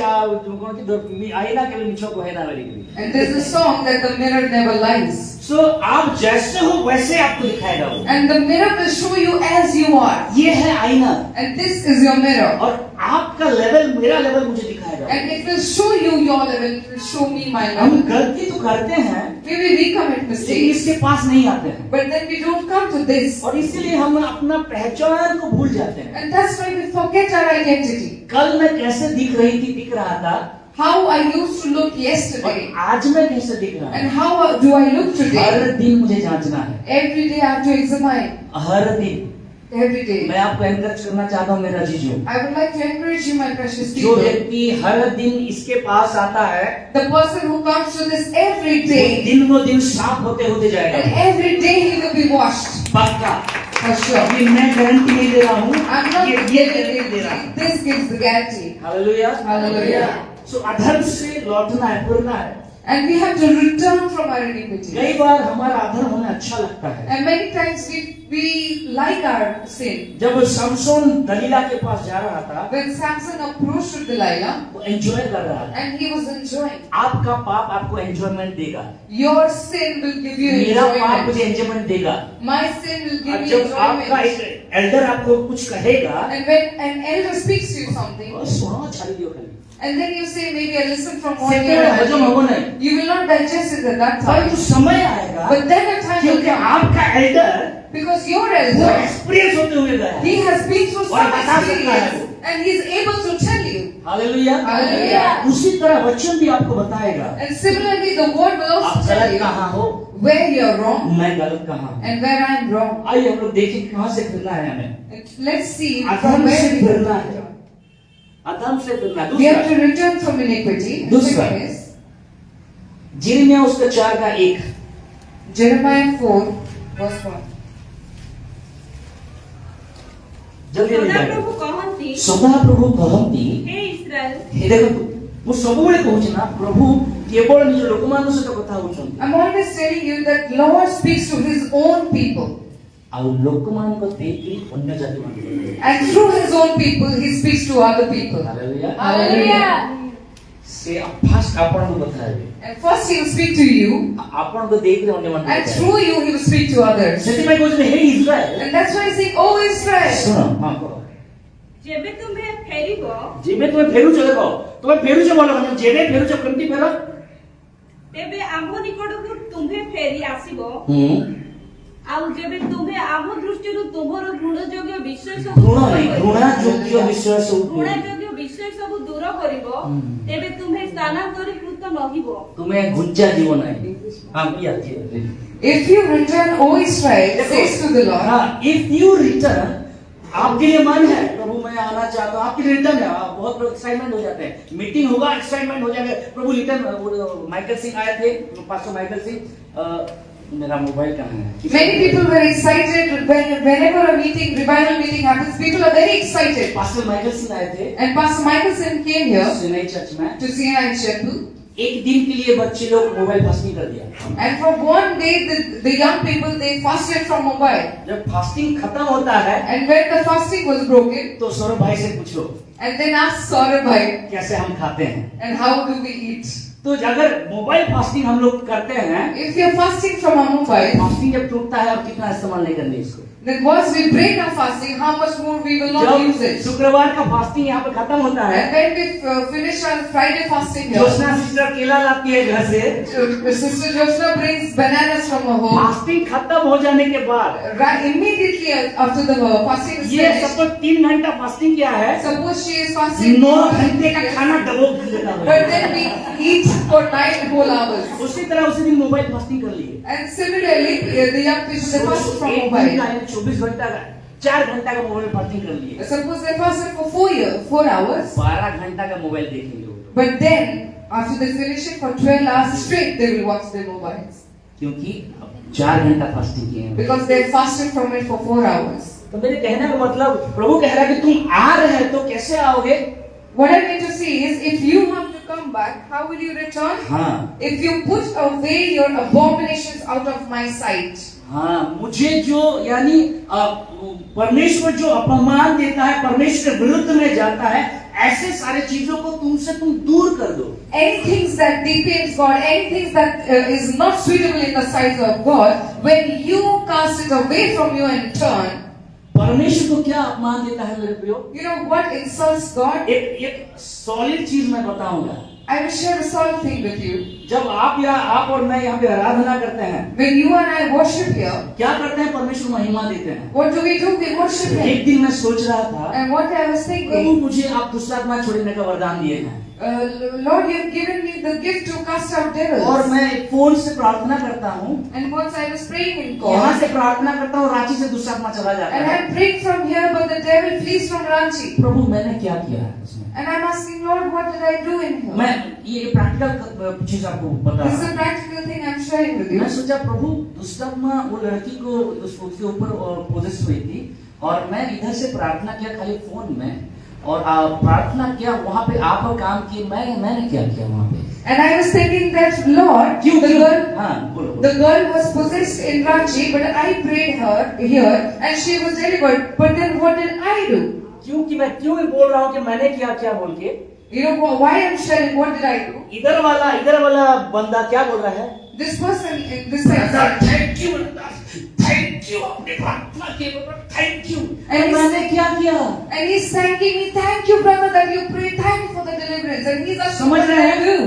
ଆଇନା କେବେ ମିଛ କହେ ନା ବୋଲିକି। and there's a song that the mirror never lies. सो आप जैसे हो वैसे आपको दिखाएगा वो। And the mirror will show you as you are. ये है आईना, And this is your mirror. और आपका लेवल, मेरा लेवल मुझे दिखाएगा। And it will show you your level, it will show me my हम level. गलती तो करते हैं, Maybe we commit लेकिन mistakes, इसके पास नहीं आते हैं, but then we don't come to this. और इसीलिए हम अपना पहचान को भूल जाते हैं। And that's why we forget our identity. कल मैं कैसे दिख रहा था, How I used to look और yesterday, आज मैं कैसे दिख रहा and हूँ। how do I look today? हर दिन मुझे जांचना है, Every day I have to examine. हर दिन। Every day. मैं आपको एनकरेज करना चाहता हूँ मेरा जीजो, I would like to encourage you, my precious जो people. व्यक्ति हर दिन इसके पास आता है, The person who comes to this every वो day, दिन वो दिन साफ होते and जाएगा, every day he will be washed. पक्का। For sure. ये मैं गारंटी नहीं दे रहा हूँ, I'm not ये giving गारंटी दे रहा हूँ। it. This gives the guarantee. Hallelujah. Hallelujah. सो अधर्म से लौटना है, फिरना है। And we have to return from our iniquity. कई बार हमारा अधर्म हमें अच्छा लगता है। And many times we like our sin. जब समसोन दलीला के पास जा रहा था, When Samson approached Delilah, वो एंजॉय कर रहा था। and he was enjoying. आपका पाप आपको एंजॉयमेंट देगा, Your sin will give you मेरा पाप मुझे enjoyment. एंजॉयमेंट देगा। My sin will give और me जब आपका enjoyment. एक एल्डर आपको कुछ कहेगा, And when an elder speaks to you something, और सुनो छाली दियो खाली, and then you say, maybe I listen from one second ear, हजम होगा नहीं, you will not digest it at that पर time. तो समय आएगा, But then a time will क्योंकि come, आपका एल्डर because your वो elder, एक्सपीरियंस होते हुए गया है। he has been through और some बता सकता है experience, and he is able to tell you. Hallelujah. Hallelujah. उसी तरह वचन भी आपको बताएगा, And similarly, the word will आप also tell गलत you कहाँ हो, where you are wrong मैं गलत कहाँ हूँ। and where I am wrong. आइए हम लोग देखें कहाँ से फिरना है हमें। And let's see अधर्म from से where we फिरना है, return. अधर्म से फिरना। We have दूसरा, to return from iniquity. And दूसरा। second is यिर्मयाह उसका 4:1, Jeremiah 4, verse 1. जल्दी नहीं जाएगा। ସଦାପ୍ରଭୁ କହନ୍ତି, ସଦାପ୍ରଭୁ କହନ୍ତି, ହେ ଇସ୍ରାଏଲ, ହେ ଦେଖନ୍ତୁ ମୁଁ ସବୁବେଳେ କହୁଛି ନା, ପ୍ରଭୁ କେବଳ ନିଜ ଲୋକମାନଙ୍କ ସହିତ କଥା ହଉଛନ୍ତି, I'm always telling you that Lord speaks to His own people. ଆଉ ଲୋକମାନଙ୍କ ଦେଇକି ଅନ୍ୟ ଜାତିମାନଙ୍କୁ। And through His own people, He speaks to other people. Hallelujah. Hallelujah. ସେ ଫାଷ୍ଟ ଆପଣଙ୍କ କଥା ହେବେ, And first He will speak to you, ଆପଣଙ୍କ ଦେଇକି ଅନ୍ୟମାନଙ୍କୁ and କଥା ହେବେ। through you He will speak to others. ସେଥିପାଇଁ କହୁଛନ୍ତି ହେ Israel. And that's why He's saying, Oh Israel, ଶୁଣ, ହଁ କହ। ଯେବେ ତୁମେ ଫେରିବ, ଯେବେ ତୁମେ ଫେରୁଛ, ଦେଖ ତୁମେ ଫେରୁଛ ଭଲ କଥା, ଯେବେ ଫେରୁଛ କେମିତି ଫେର? ତେବେ ଆମ୍ଭ ନିକଟକୁ ତୁମ୍ଭେ ଫେରି ଆସିବ, ଆଉ ଯେବେ ତୁମ୍ଭେ ଆମ ଦୃଷ୍ଟିରୁ ତୁମର ଘୃଣଯୋଗ୍ୟ ବିଷୟ ସବୁ ଘୃଣ ନାହିଁ, ଘୃଣା ଯୋଗ୍ୟ ବିଷୟ ସବୁ ଘୃଣାଯୋଗ୍ୟ ବିଷୟ ସବୁ ଦୂର କରିବ, ତେବେ ତୁମ୍ଭେ ସ୍ଥାନାନ୍ତରୀକୃତ ରହିବ। ତୁମେ ଘୁଞ୍ଚା ଯିବ ନାହିଁ। ହଁ କିଆ if you return, O Israel, says to the Lord, हाँ, if you return, आपके लिए मन है प्रभु मैं आना चाहता हूँ, आपके लिए रिटर्न है, आप बहुत लोग एक्साइटमेंट हो जाते हैं, मीटिंग होगा एक्साइटमेंट हो जाएगा, प्रभु रिटर्न। माइकल सिंह आए थे, पास्टर माइकल सिंह, मेरा मोबाइल कहाँ है? many people were excited whenever a meeting, revival meeting happens. People are very excited. Pastor Michael Singh आए थे And Pastor Michelson came here CNI church में, to CNI Chapel. एक दिन के लिए बच्चे लोग मोबाइल फास्टिंग कर दिया। And for one day, the young people, they fasted from mobile. जब फास्टिंग खत्म होता है And when the fasting was broken, तो सौरभ भाई से पूछो and then asked Saurabh bhai, कैसे हम खाते हैं। and how do we eat? तो अगर मोबाइल फास्टिंग हम लोग करते हैं, If you're fasting from a mobile, fasting जब टूटता है, अब कितना इस्तेमाल नहीं करने इसको। then once we break our fasting, how much more we will not use जब it. शुक्रवार का फास्टिंग यहाँ पे खत्म होता है, And when we finish our Friday fasting here, Joshna sister केला लाती है घर से, Sister Joshna brings bananas from her home. Fasting खत्म हो जाने के बाद Right, immediately after the fasting is ये finished, सब 3 घंटा फास्टिंग क्या है, suppose she is fasting 9 घंटे का खाना डबो लेता but है। then we eat for 9 whole hours. उसी तरह उसी दिन मोबाइल फास्टिंग कर लिए। And similarly, the young people they fast from mobile. 24 घंटा का 4 घंटा का मोबाइल फास्टिंग कर लिए, Suppose they fasted for 4 hours, 12 घंटा का मोबाइल देखेंगे वो, but then after they finish it for 12 hours straight, they will watch their mobiles क्योंकि 4 घंटा फास्टिंग किए हैं। because they fasted from it for 4 hours. तो मेरे कहने का मतलब, प्रभु कह रहा है कि तुम आ रहे हैं तो कैसे आओगे? What I mean to say is, if you have to come back, how will you return? हाँ If you put away your abominations out of my sight. हाँ, मुझे जो यानी परमेश्वर जो अपमान देता है, परमेश्वर के विरुद्ध में जाता है, ऐसे सारे चीजों को तुमसे तुम दूर कर दो। Anything that depains God, anything that is not suitable in the sight of God, when you cast it away from you and turn, परमेश्वर को क्या अपमान देता है मेरे प्रियो? you know what insults God? एक सॉलिड चीज मैं बताऊंगा। I will share a solid thing with you. जब आप और मैं यहाँ पे आराधना करते हैं, When you and I worship here, क्या करते हैं? परमेश्वर महिमा देते हैं। what do? We worship Him. एक दिन मैं सोच रहा था, And what I was Prabhu thinking, मुझे आप दुष्ट आत्मा छोड़ने का वरदान दिए हैं, Lord, you have given me the gift to cast out devils. और मैं फोन से प्रार्थना करता हूँ, And once I was praying in यहाँ God, से प्रार्थना करता हूँ, रांची से दुष्ट आत्मा चला जाता and है। I'm praying from here, but the devil flees from Ranchi. प्रभु मैंने क्या किया है इसमें? And I'm asking, Lord, what did I do in here? मैं ये प्रैक्टिकल चीज आपको बता This is रहा a हूँ। practical thing I'm sharing with you. मैं सोचा प्रभु दुष्ट आत्मा वो लड़की को उसके ऊपर पोजेस हुई थी, और मैं इधर से प्रार्थना किया खाली फोन में, और प्रार्थना किया वहाँ पे आप काम किए, मैंने क्या किया वहाँ पे? And I was thinking that, Lord, हाँ बोलो। the girl was possessed in Ranchi, but I prayed her here, and she was delivered. But then what did I do? क्योंकि मैं क्यों बोल रहा हूँ कि मैंने क्या बोल के, You know why I'm sharing? What did I do? इधर वाला बंदा क्या बोल रहा है? This person in this side. Thank you अपने प्रार्थना के ऊपर, थैंक यू। And मैंने क्या किया? And he's thanking me, thank you, brother, that you prayed. Thank you for the deliverance. And he's asking, समझ what did रहे I do?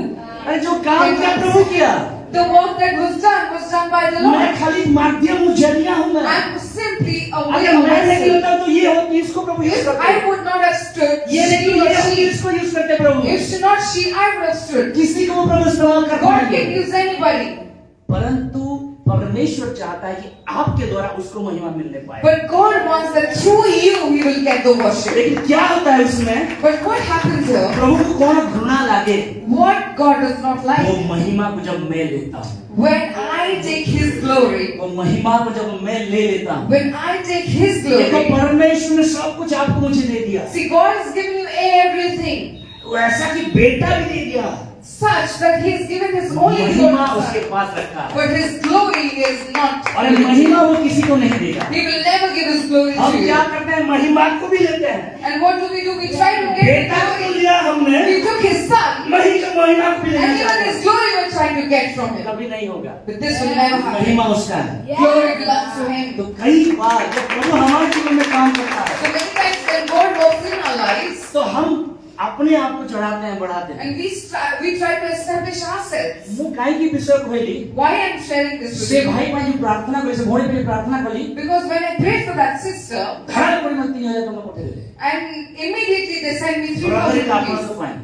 अरे जो काम क्या प्रभु किया, The work that was done by the मैं Lord. खाली माध्यम हूँ, जरिया हूँ मैं। I'm simply a way अगर of मैं नहीं myself. होता तो ये होती, इसको प्रभु यूज करते। I would not have stood. ये नहीं She or होती, she. इसको यूज करते प्रभु। If not she, I would have stood. किसी को प्रभु इस्तेमाल कर God can पाएंगे, use anybody. परंतु परमेश्वर चाहता है कि आपके द्वारा उसको महिमा मिलने पाए। But God wants that through you He will get the worship. लेकिन क्या होता है उसमें? But what happens here? प्रभु को कौन घृणा लागे? What God does not वो like? महिमा को जब मैं लेता हूँ, When I take His glory, वो महिमा को जब मैं ले लेता हूँ, when I take His देखो glory, परमेश्वर ने सब कुछ आपको मुझे दे दिया, see, God has given you everything, वैसा कि बेटा भी दे दिया, such that He has given His only महिमा begotten उसके Son. पास रखा है, But His glory is not. और महिमा वो किसी को नहीं देगा। He will never give His glory हम to क्या you. करते हैं? महिमा को भी लेते हैं, And what do? We try to get बेटा को glory. लिया हमने, We took His Son, महिमा को भी लेना and even चाहते His हैं, glory we're trying to get from Him. कभी नहीं होगा। But this will never happen. महिमा उसका है। Glory belongs to Him. तो कई बार जब प्रभु हमारे जीवन में काम करता है, So many times when God works in our lives, तो हम अपने आप को चढ़ाते हैं, बढ़ाते हैं। and we try to establish ourselves. ମୁଁ କାହିଁକି ବିଷୟ କହିଲି? Why I'm sharing this with ସେ you? ଭାଇ ପାଇଁ ଯୋଉ ପ୍ରାର୍ଥନା କଲି, ସେ ଭଉଣୀ ପାଇଁ ପ୍ରାର୍ଥନା କଲି, Because when I prayed for that sister, ଧାରା ପରିମାଣ 3000 ଟଙ୍କା ପଠେଇଦେଲେ। and immediately they sent me brother 3,000 ଆପଣଙ୍କ rupees. ପାଇଁ,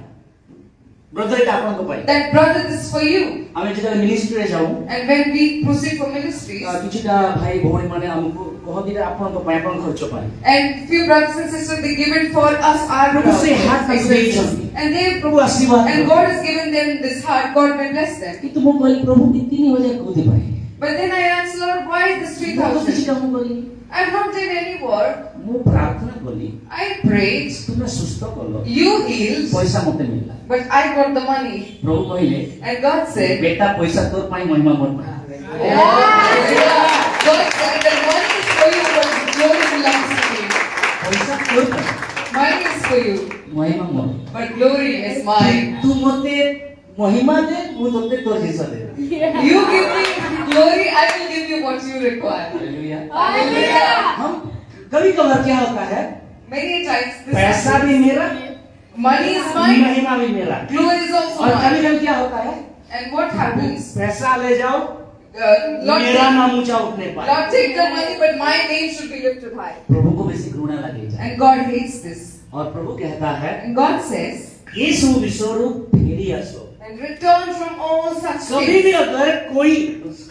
ବ୍ରଦର ଆପଣଙ୍କ ପାଇଁ। That brother, this is for you. ଆମେ ଯେତେବେଳେ ମିନିଷ୍ଟ୍ରିରେ ଯାଉ, And when we proceed for ministries, କିଛିଟା ଭାଇ ଭଉଣୀ ମାନେ ଆମକୁ କହନ୍ତି ଯେ ଆପଣଙ୍କ ପାଇଁ, ଆପଣଙ୍କ ଖର୍ଚ୍ଚ ପାଇଁ। and few brothers and sisters, they give it for us, our ପ୍ରଭୁ ସେ ହାତ expenses. ଦେଇଛନ୍ତି, And they, ପ୍ରଭୁ ଆଶୀର୍ବାଦ and କରନ୍ତୁ। God has given them this heart. God will bless them. କିନ୍ତୁ ମୁଁ କହିଲି ପ୍ରଭୁ 3000 କୋଉଥିପାଇଁ? But then I asked, Lord, why this ମୁଁ ତ କିଛି 3,000? କାମ କରିନି, I've not done any work. ମୁଁ ପ୍ରାର୍ଥନା କଲି, I prayed. ତୁମେ ସୁସ୍ଥ କଲ, You healed. ପଇସା ମତେ ମିଳିଲା। But I got the money. ପ୍ରଭୁ କହିଲେ, And God said, ବେଟା ପଇସା ତୋର ପାଇଁ, ମହିମା ମୋର ପାଇଁ। God said, the money is for you, but the glory belongs to me. ପଇସା ତୋର ପାଇଁ, Money is for you, ମହିମା ମୋର। but glory is mine. ତୁ ମତେ ମହିମା ଦେ, ମୁଁ ତତେ ତୋର ଜିନିଷ ଦେବି। You give me glory, I will give you what you require. Hallelujah. Hallelujah. हम कभी कभार क्या होता है, Many times this पैसा भी happens. मेरा, Money is mine, महिमा भी मेरा। glory is also और कभी mine. कभी क्या होता है, And what happens? पैसा ले जाओ, Lord, मेरा नाम ऊंचा उठने पाए। Lord, take the money, but my name should be lifted high. प्रभु को बेसी घृणा लगे जाए, And God hates this. और प्रभु कहता है, And God says, यीशु विश्वरूप फेरी आसो। and and return from all such कभी भी things. अगर कोई,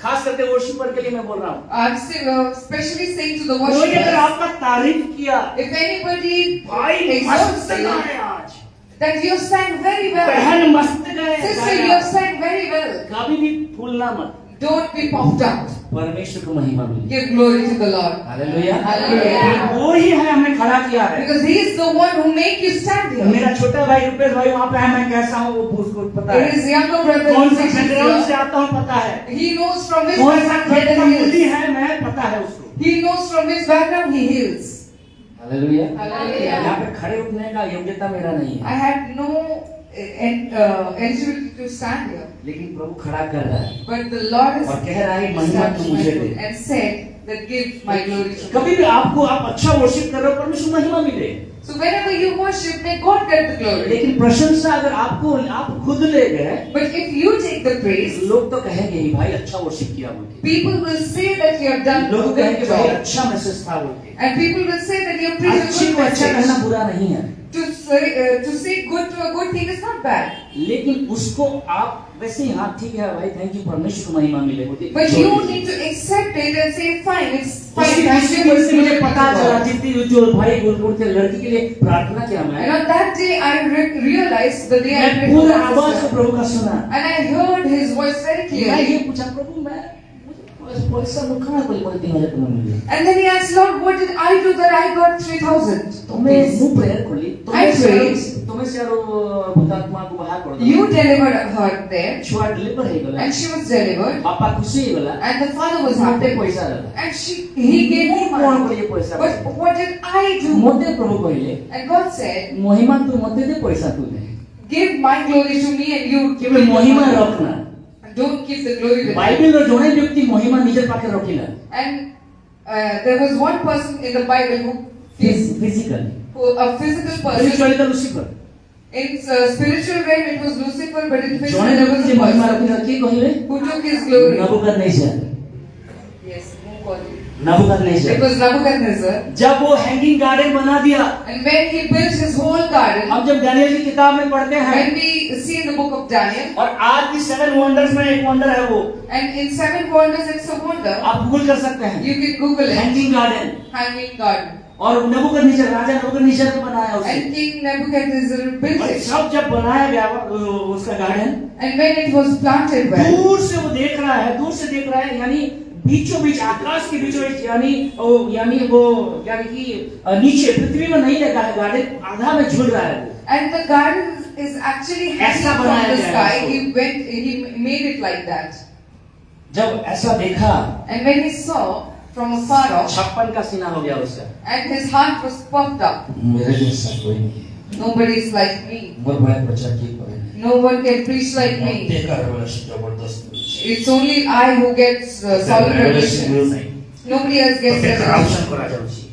खास करके वर्शिपर के लिए मैं बोल रहा हूँ, I'm especially saying to the कोई अगर worshippers, आपका तारीफ किया, if anybody भाई exalts मस्त you, गाए आज, that you sang very well, बहन मस्त गए, sister, you have sang very well, कभी भी फूलना मत, don't be puffed up. परमेश्वर को महिमा मिले। Give glory to the Lord. Hallelujah. Hallelujah. वो ही है हमें खड़ा किया है। Because He is the one who make you stand here. मेरा छोटा भाई रुपेश भाई वहाँ पे है, मैं कैसा हूँ वो उसको पता है। His younger brother, कौन सा is बैकग्राउंड से here. आता हूँ पता है। He knows from which कौन सा background खेत का he मूली is. है मैं पता है उसको। He knows from which background he is. Hallelujah. Hallelujah. यहाँ पे खड़े उठने का योग्यता मेरा नहीं I है, had no eligibility to stand here. लेकिन प्रभु खड़ा कर रहा है But the Lord has और कह रहा है महिमा तू मुझे दे। and said that give my glory to कभी भी आपको आप अच्छा वर्शिप कर रहे हो परमेश्वर महिमा मिले, So whenever you worship, may God get the glory. लेकिन प्रशंसा अगर आपको आप खुद ले गए, But if you take the praise, लोग तो कहेंगे ही भाई अच्छा वर्शिप किया बोल के, people will say that you have done a लोग good कहेंगे भाई job. अच्छा मैसेज था बोल के। And people will say that you preach a अच्छी good को अच्छा कहना message. बुरा नहीं है, To say good to a good thing is not bad. लेकिन उसको आप वैसे ही हाँ ठीक है भाई थैंक यू परमेश्वर को महिमा मिले बोलते। But you need to accept it and say, fine, it's fine. उसी Thank उसी you. वजह से मुझे पता चला जितनी जो भाई गुरगुर के लड़की के लिए प्रार्थना किया And मैं on that day, I realized the day I prayed for पूरा my आवाज से sister. प्रभु का सुना। And I heard his voice very मैं clearly. ये पूछा प्रभु मैं पैसा मुखा कोई बोलती मुझे तुम्हें मिले, And then he asked, Lord, what did I do that I got 3,000? तो मैं मुंह प्रेयर खोली, I prayed. तुम्हें से भूतात्मा को बाहर कर दो, You delivered her there. छुआ डिलीवर हो गला, And she was delivered. पापा खुशी हो गला, And the father was मोटे happy. पैसा रहला, And he gave me कौन को money. ये पैसा, But what did I do? मोटे प्रभु कहले And God said, महिमा तू मते दे पैसा तू दे, give my glory to me and you give केवल me महिमा money. रखना। Don't keep the glory with me. Bible रो जोने व्यक्ति महिमा निजे पाके रखिला, And there was one person in the Bible who is physically, a physical person. Spiritually तो Lucifer, In spiritual realm, it was Lucifer, but in physical जोने there व्यक्ति was a महिमा person रखिला के कहले who took his glory. Nebuchadnezzar, Yes, who called it? It Nebuchadnezzar. was Nebuchadnezzar. जब वो hanging garden बना दिया, And when he built his whole garden, हम जब दानियल की किताब में पढ़ते हैं when we see in the book of Daniel, और आज भी 7 वंडर्स में एक वंडर है वो, and in 7 wonders, it's a wonder. आप गूगल कर सकते हैं, You can Google it. Hanging garden, Hanging garden. और नबूकदनेस्सर राजा नबूकदनेस्सर ने बनाया उसे, And King Nebuchadnezzar built और it. सब जब बनाया गया उसका garden, And when it was planted well, दूर से वो देख रहा है, दूर से देख रहा है, यानी बीचों बीच आकाश के बीचों बीच, यानी वो कि नीचे पृथ्वी में नहीं लगा है गार्डन, आधा में झूल रहा है वो। and the garden is actually hanging ऐसा from बनाया the गया है sky. उसको। He made it like that. जब ऐसा देखा, And when he saw from afar off, 56 का सीना हो गया उसका, and his heart was puffed up. मेरे जैसा कोई नहीं है, Nobody is like me. बहुत बड़ा प्रचार की कोई नहीं, No one can preach like me. देखा रेवलेशन जबरदस्त It's only I who gets solid revelation. नहीं, Nobody else gets तो revelation. करप्शन करा जाउची,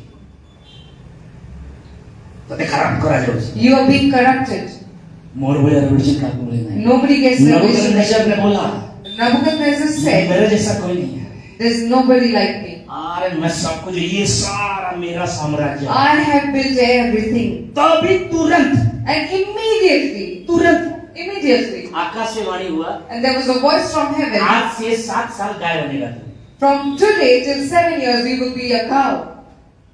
तो खराब करा जाउची, You are being corrupted. मोर बड़े रेवलेशन का कोई नहीं। Nobody gets revelation. नबूकदनेस्सर ने बोला Nebuchadnezzar said, मेरे जैसा कोई नहीं है, there's nobody like me. अरे मैं सब कुछ, ये सारा मेरा साम्राज्य, I have built everything. तभी तुरंत And immediately, आकाश से वाणी हुआ, and there was a voice from heaven, आज से 7 साल गाय बनेगा तू, from today till 7 years you will be a cow.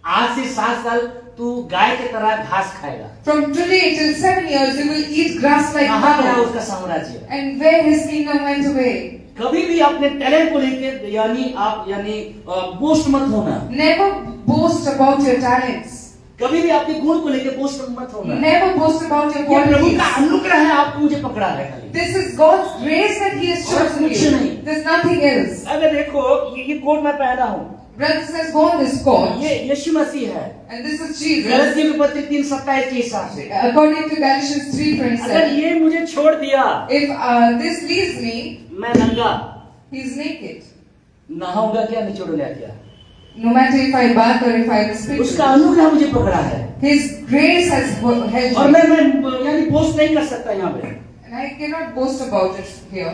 आज से 7 साल तू गाय की तरह घास खाएगा। From today till 7 years you will eat grass like कहाँ गया cow. उसका साम्राज्य? And where his kingdom went away. कभी भी अपने टैलेंट को लेके यानी बोस्ट मत होना, Never boast about your talents. कभी भी अपने गुण को लेके बोस्ट मत होना। Never boast about your ये प्रभु का qualities. अनुग्रह है, आपको मुझे पकड़ा है खाली। This is God's grace that He has और chosen कुछ you. नहीं। There's nothing else. अगर देखो ये कोट मैं पहना हूँ, Brothers has worn this coat, ये यीशु मसीह है, and this is Jesus. गलतियों के पत्र 3:27 के हिसाब से। According to Galatians अगर 3:27, ये मुझे छोड़ दिया, if this leaves me, मैं नंगा he's naked. नहाऊंगा क्या, निचोड़ूंगा क्या? No matter if I bath or if I speak, उसका अनुग्रह मुझे पकड़ा है, His grace has held और me. मैं यानी बोस्ट नहीं कर सकता यहाँ पे। And I cannot boast about it here.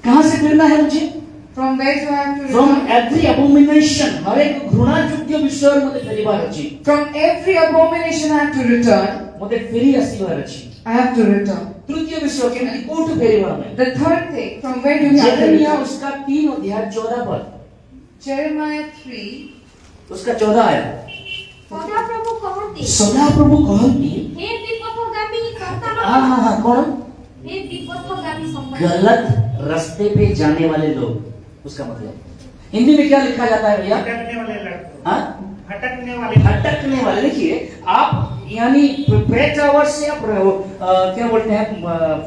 कहाँ से फिरना है मुझे? From where do I have to From return? every abomination, हर एक घृणा योग्य विषय मते फेरिबार अछि, From every abomination I have to return. मते फेरी आसीबार अछि। I have to return. तृतीय विषय केମିତି कोठु फेरिबो हमें The third thing, from where do we have to यिर्मयाह return? उसका 3 अध्याय 14 पद Jeremiah 3. उसका 14 आया ସଦାପ୍ରଭୁ କହନ୍ତି सदा प्रभु कहती ହେ ବିପଥଗାମୀ ସନ୍ତାନ हाँ कौन ହେ ବିପଥଗାମୀ ସନ୍ତାନ गलत रास्ते पे जाने वाले लोग उसका मतलब हिंदी में क्या लिखा जाता है भैया भटकने वाले लड़कों हाँ भटकने वाले भटकने वाले देखिए आप यानी प्रेट टावर से आप क्या बोलते हैं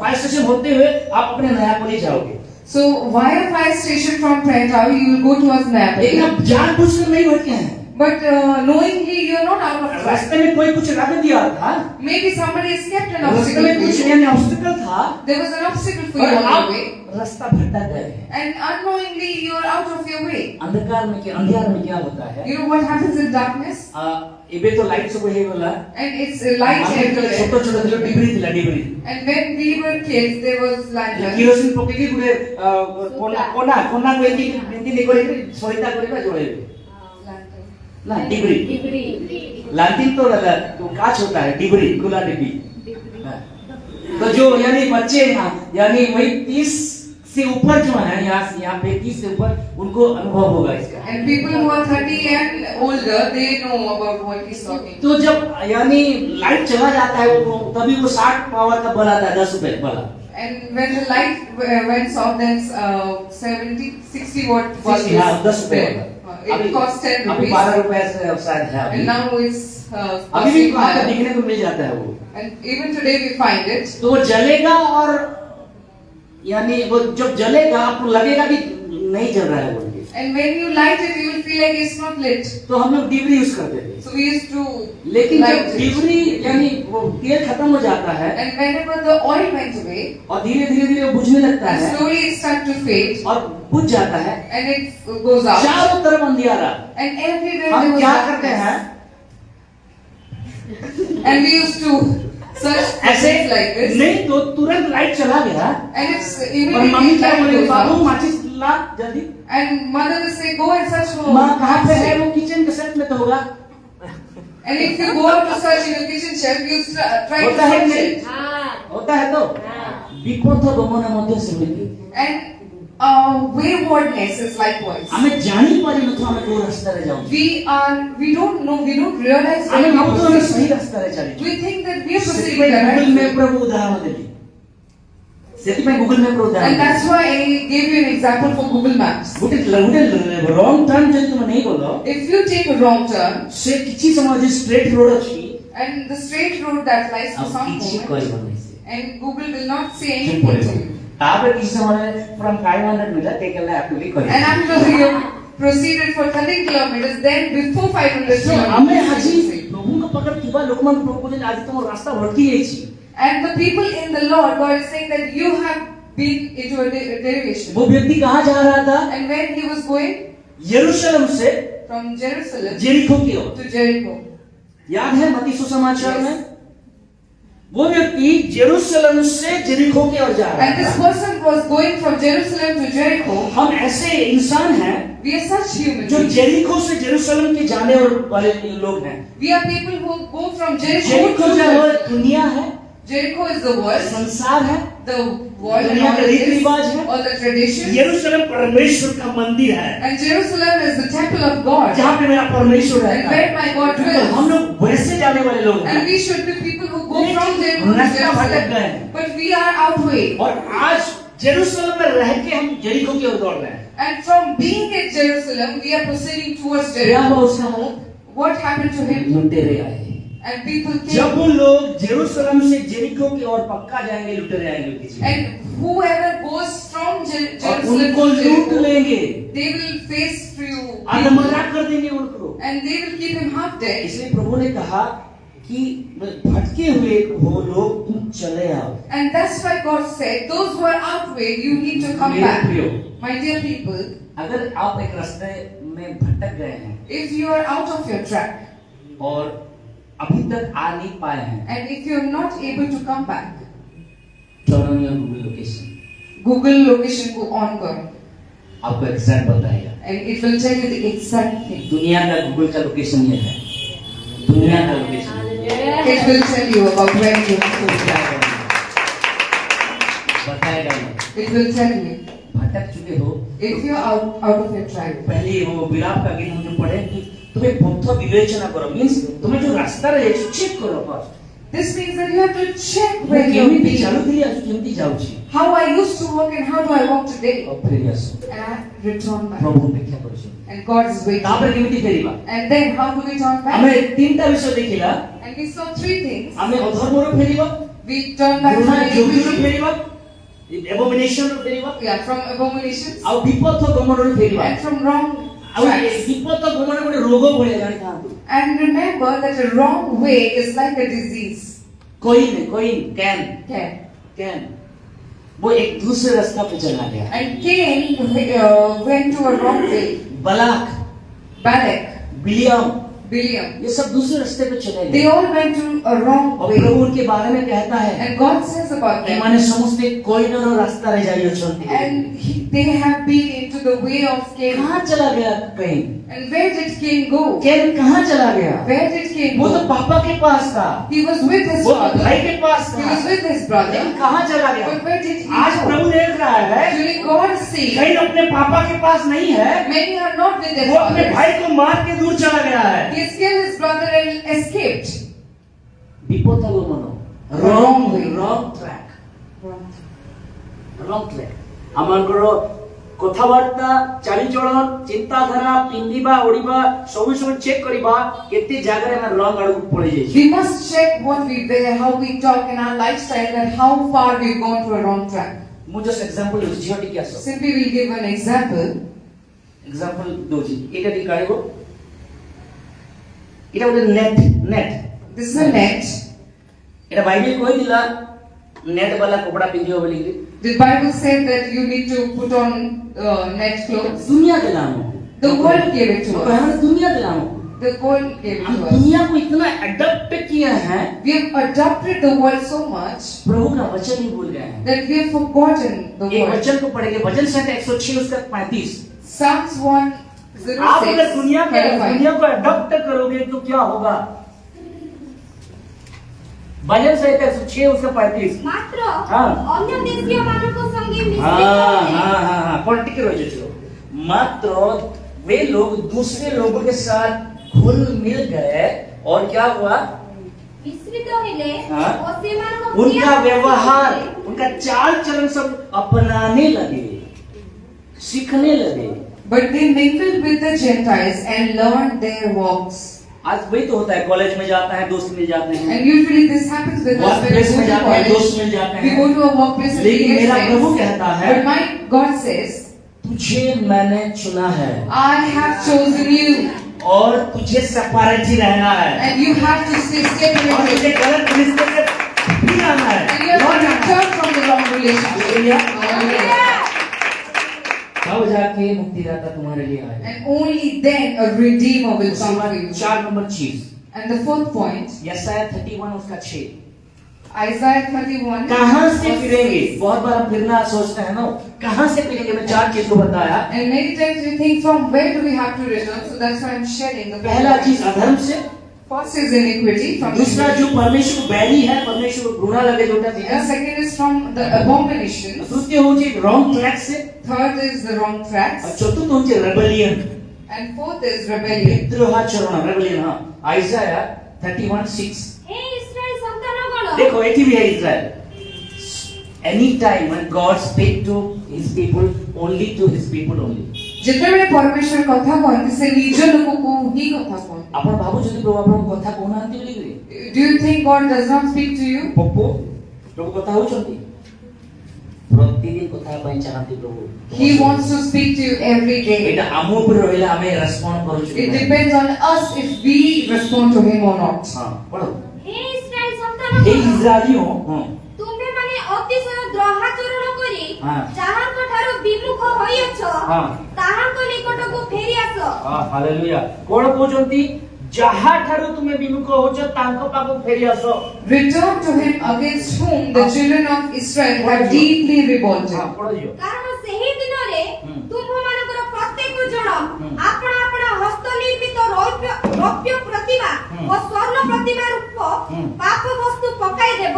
फायर स्टेशन होते हुए आप अपने नयापल्ली जाओगे So via fire station from Trentau, you will go towards लेकिन Napa. आप जानबूझकर नहीं भटके हैं But knowingly you are not out of track. रास्ते में कोई कुछ रख दिया था Maybe somebody has kept an रास्ते obstacle में for कुछ you. यानी ऑब्स्टिकल था There was an obstacle for और you on आप your way. रास्ता भटक गए And unknowingly you are out of your way. अंधकार में क्या अंधेरे में क्या होता है You know what happens in darkness? ଏବେ ତ ଲାଇଟ୍ ସବୁ ହେଇଗଲା And it's light everywhere. ଛୋଟ ଛୋଟ ଥିଲା ଡିବ୍ରି ଥିଲା ଡିବ୍ରି And when we were kids, there was lantern. Kerosene ପକେଇକି ଗୋଟେ କୋନା କୋନାକୁ ଏମିତି ଏମିତି ନି କରିକି ସହିତା କରିବା ଜଳେଇବେ Lantern. ना डिब्री लालटेन तो कांच होता है डिब्री खुला डिब्री हाँ। तो जो यानी बच्चे यहाँ यानी वही 30 से ऊपर जो है यहाँ पे 30 से ऊपर उनको अनुभव होगा इसका And people who are 30 and older, they know about what he's talking. तो जब यानी लाइट चला जाता है वो तभी वो 60 पावर का बल आता है 10 रुपए वाला And when the light went off, then 60 watt bulb 60 हाँ 10 is रुपए there. It cost 10 अभी rupees. 12 रुपए से शायद है And अभी now it's अभी भी costing आपको higher. दिखने को मिल जाता है वो And even today we find it. तो वो जलेगा और यानी वो जब जलेगा आपको लगेगा कि नहीं जल रहा है बोल के And when you light it, you will feel like it's not lit. तो हम लोग डिब्री यूज करते थे So we used to लेकिन light जब it. डिब्री यानी वो तेल खत्म हो जाता है And whenever the oil went away, और धीरे धीरे धीरे वो बुझने लगता and है slowly it started to fade, और बुझ जाता है and it goes out. चारों तरफ अंधियारा And everywhere there हम was क्या करते darkness. हैं And we used to search for ऐसे things like this. नहीं तो तुरंत लाइट चला गया And it's और मम्मी immediately क्या light बोले goes बाबू out. माचिस ला जल्दी And mother will say, go and search for माँ कहाँ पे है matchstick. वो किचन के सेट में तो होगा And if you go out to search in your kitchen shelf, you try to होता है search नहीं? it. होता है तो विपथ गमन मध्य सेମିତି And waywardness is likewise. ଆମେ ଜାଣି ପାରିନଥିବୁ ଆମେ କୋଉ ରାସ୍ତାରେ ଯାଉଛୁ We don't realize ଆମେ when we ଭାବୁଛୁ ଆମେ proceed. ସही ରାସ୍ତାରେ ଚାଲିଛୁ We think that we are proceeding ସେଥିପାଇଁ the Google right way. Map ର ମୁଁ ଉଦାହରଣ ଦେଲି ସେଥିପାଇଁ ଗୁଗଲ ମ୍ୟାପ ର And ଉଦାହରଣ that's why I gave you an example for Google Maps. ଗୋଟେ ରଙ୍ଗ ଟର୍ନ ଯଦି ତୁମେ ନେଇ ଗଲ If you take a wrong turn ସେ କିଛି ସମୟ ଯେ ଷ୍ଟ୍ରେଟ ରୋଡ ଅଛି and the straight road that lies for ଆଉ some କିଛି moment, କରିବ ନାହିଁ ସେ and Google will not say ଚୁପ anything ପଡିବ to you. ତାପରେ କିଛି ସମୟ from 500 metre take a left ବୋଲି କରିବ And after you proceeded for 30 kilometers, then before 500 So, ଆମେ ଆଜି kilometers. ପ୍ରଭୁଙ୍କ ପାଖରେ ଥିବା ଲୋକମାନଙ୍କୁ ପ୍ରଭୁ କହୁଛନ୍ତି ଆଜି ତମ ରାସ୍ତା ଭଟକି ଯାଇଛି And the people in the Lord, God is saying that you have been into a derivation. वो व्यक्ति कहाँ जा रहा था And when he was going यरूशलेम से from Jerusalem जेरिको की ओर to Jericho, याद है मत्ती सुसमाचार में वो व्यक्ति जेरूशलेम से जेरिको की ओर जा रहा and this था person was going from Jerusalem to Jericho. हम ऐसे इंसान हैं We are such human जो beings. जेरिको से जेरूशलेम के जाने और वाले लोग हैं We are people who go from Jericho Jericho to जो है Jericho. दुनिया है Jericho is the world, संसार है the world and दुनिया all के रीति रिवाज this, है। all the tradition. यरूशलेम परमेश्वर का मंदिर है And Jerusalem is the temple of God. जहाँ पे मेरा परमेश्वर And रहता where है my God तो dwells. हम लोग वैसे जाने वाले लोग हैं And we should be people who go from Jericho to रास्ता भटक गए Jerusalem. But we are outway. और आज जेरूशलेम में रह के हम जेरिको की ओर दौड़ रहे हैं And from being at Jerusalem, we are proceeding towards क्या हुआ Jericho. उसका हालत What happened to him? लुटेरे आए And people जब came. वो लोग जेरूशलेम से जेरिको की ओर पक्का जाएंगे लुटेरे आएंगे उनकी जीवन And whoever goes from और Jerusalem उनको to लूट Jericho, लेंगे they will face few अधमरा people. कर देंगे उनको And they will keep him half dead. इसलिए प्रभु ने कहा कि भटके हुए हो लोग तुम चले आओ And that's why God said, those who are outway, you need to come मेरे back. प्रियो My dear people, अगर आप एक रास्ते में भटक गए हैं if you are out of your track, और अभी तक आ नहीं पाए हैं and if you are not able to come back, turn on your Google location Google location को on करो. आपको एग्जैक्ट बताएगा And it will tell you the exact thing. दुनिया का गूगल का लोकेशन ये है दुनिया का location It will tell you about where you have to be. It will tell you भटक चुके हो, if you are out of your track. पहले वो विलाप का गीत हमने पढ़े कि तुम्हें बुद्ध विवेचना करो, मीन्स तुम्हें जो रास्ता रहे चेक करो first. This means that you have to check where मैं you're केमिति being. चालू थी आज केमिति जाऊँ How I used to walk and how do I walk today? और फिर आसो And I return back. प्रभु अपेक्षा करुछु। And God is waiting. तापर केमिति फेरिबा And then how do we turn back? आमे तीनटा विषय देखिला, And we saw three things. आमे अधर्मरो फेरिबा, We turn back घृणा from योग्यरो iniquity. फेरिबा, एबोमिनेशन रो फेरिबा, Yeah, from abominations. आउ विपथ गमनरो फेरिबा। And from wrong आउ tracks. विपथ गमन गोटे रोग भलिया जानि थांतु। And remember that a wrong way is like a disease. Coin Okay. Can वो एक दूसरे रास्ता पे चला गया। And Cain went to a wrong way. बलाक, Balak, बिलियम, Biliam. ये सब दूसरे रास्ते पे चले They गए। all went to a wrong और way. प्रभु उनके बारे में कहता है, And God says about them. एमाने समस्ते कोइनरो रास्ता रे जाई अछंती। And they have been into the way of Cain. कहाँ चला गया can? And where did Cain go? Can कहाँ चला गया? Where did Cain वो तो go? पापा के पास था, He was with his वो father. भाई के पास He था, was with his brother. लेकिन कहाँ चला गया? But where did he आज go? प्रभु देख रहा है Actually, God sees कैन अपने पापा के पास नहीं है, many are not with their वो अपने fathers. भाई को मार के दूर चला गया है। He has killed his brother and escaped. विपथ गमन, Wrong way. Wrong track. आमानकर कथाबार्ता, चालीचलन, चिंताधारा, पिंधिबा, ओडिबा सब चेक करिबा केते जागा रे हम रॉन्ग आडू पड़े जाई। We must check what we wear, how we talk in our lifestyle, and how far we've gone to a wrong track. मु जस्ट एग्जांपल दउछि झियो टिके आसो। Simply we'll give an example. Example दउछि एटा टी काढिबो। एटा गोटे net This is a net. एटा बाइबल कहि दिला नेट वाला कपड़ा पिंधियो बोली कि The Bible said that you need to put on net clothes. दुनिया के नाम The world gave it to us. हम दुनिया के नाम The world gave it हम to us. दुनिया को इतना अडॉप्ट किया है, We have adopted the world so much प्रभु का वचन ही भूल गए हैं। that we have forgotten the एक word. वचन को पढ़ेंगे, वचन संख्या 106 उसका 35। Psalms आप अगर 106, दुनिया 35. को अडॉप्ट करोगे तो क्या होगा? वचन संख्या 106 उसका 35। मात्र हाँ। अन्य देशीय मानक संगे मिश्रित हाँ होते हाँ हाँ हाँ पॉलिटिकल रह जाओ। मात्र वे लोग दूसरे लोगों के साथ घुल मिल गए और क्या हुआ? मिश्रित होइले हाँ। और सेमानक उनका व्यवहार, उनका चाल चलन सब अपनाने लगे, सीखने लगे। But they mingled with the Gentiles and learned their walks. आज वही तो होता है, कॉलेज में जाता है, दोस्त मिल जाते हैं, And usually this happens with us when we workplace go में to जाते हैं, दोस्त मिल college. जाते We go हैं। to a workplace and we लेकिन get मेरा प्रभु friends. कहता है, But my God says, तुझे मैंने चुना है I have chosen you और तुझे सेपरेट रहना है and you have to stay और separated. तुझे गलत रिश्ते से भी आना है। And you have to turn from the wrong relationship. Hallelujah. तब जाके मुक्तिदाता तुम्हारे लिए आएगा। And only then a redeemer will come for you. 4 number चीज, And the fourth point, यशायाह 31 उसका 6। Isaiah 31. कहां से फिरेंगे? बहुत बार हम फिरना सोचते हैं ना, कहां से फिरेंगे? मैं 4 चीज को बताया। And many times we think from where do we have to return? So that's why I'm sharing the पहला चीज अधर्म से, First is iniquity from दूसरा जो परमेश्वर को बैरी है, परमेश्वर को घृणा लगे जोटा and चीज। second is from the abomination. तृतीय होची रॉन्ग ट्रैक से Third is the wrong और tracks. चतुर्थ होची rebellion, And fourth is rebellion. विद्रोहाचरण, रेबेलियन। हां, आइजाया 31:6। हे इस्राएल संतानगण देखो एठी भी है इस्राएल। Any time when God speak to his people, only to his people only. ଯେତେବେଳେ ପରମେଶ୍ୱର କଥା କହନ୍ତି ସେ ନିଜ ଲୋକକୁ ହିଁ କଥା କହନ୍ତି. ଆପଣ ଭାବୁଛନ୍ତି ପ୍ରଭୁ ଆପଣଙ୍କୁ କଥା କହୁନାହାନ୍ତି ବୋଲି କି? Do you think God does not speak to you? Pappu ପ୍ରଭୁ କଥା ହଉଛନ୍ତି? ପ୍ରତିଦିନ କଥା ପାଇଁ ଚାହାନ୍ତି ପ୍ରଭୁ। He wants to speak to you every day. ଏଟା ଆମ ଉପରେ ରହିଲା, ଆମେ ରେସ୍ପଣ୍ଡ କରୁଛୁ କି It ନାହିଁ? depends on us if we respond to him or not. ହଁ ପଢ। हे इस्राएल हे संतानगण इस्राएलियों, ହଁ तुमे माने अतिशय द्रोहाचरण करी हाँ। जाहाଙ୍କ ଠାରୁ ବିମୁଖ ହୋଇଅଛ ହଁ ତାହାଙ୍କ ନିକଟକୁ ଫେରି ଆସ। ହାଲେଲୁୟା। କଣ କହୁଛନ୍ତି? ଯାହା ଠାରୁ ତୁମେ ବିମୁଖ ହଉଛ ତାଙ୍କ ପାଖକୁ ଫେରି ଆସ। Return to him against whom the children of Israel have deeply revolted. ହଁ ପଢିଯିବ। କାରଣ ସେହି ଦିନରେ ତୁମ୍ଭମାନଙ୍କର ପ୍ରତ୍ୟେକ ଜଣ ଆପଣ ଆପଣ ହସ୍ତ ନିର୍ମିତ ରୌପ୍ୟ ପ୍ରତିମା ଓ ସ୍ୱର୍ଣ୍ଣ ପ୍ରତିମା ରୂପ ପାପ ବସ୍ତୁ ପକାଇ ଦେବ।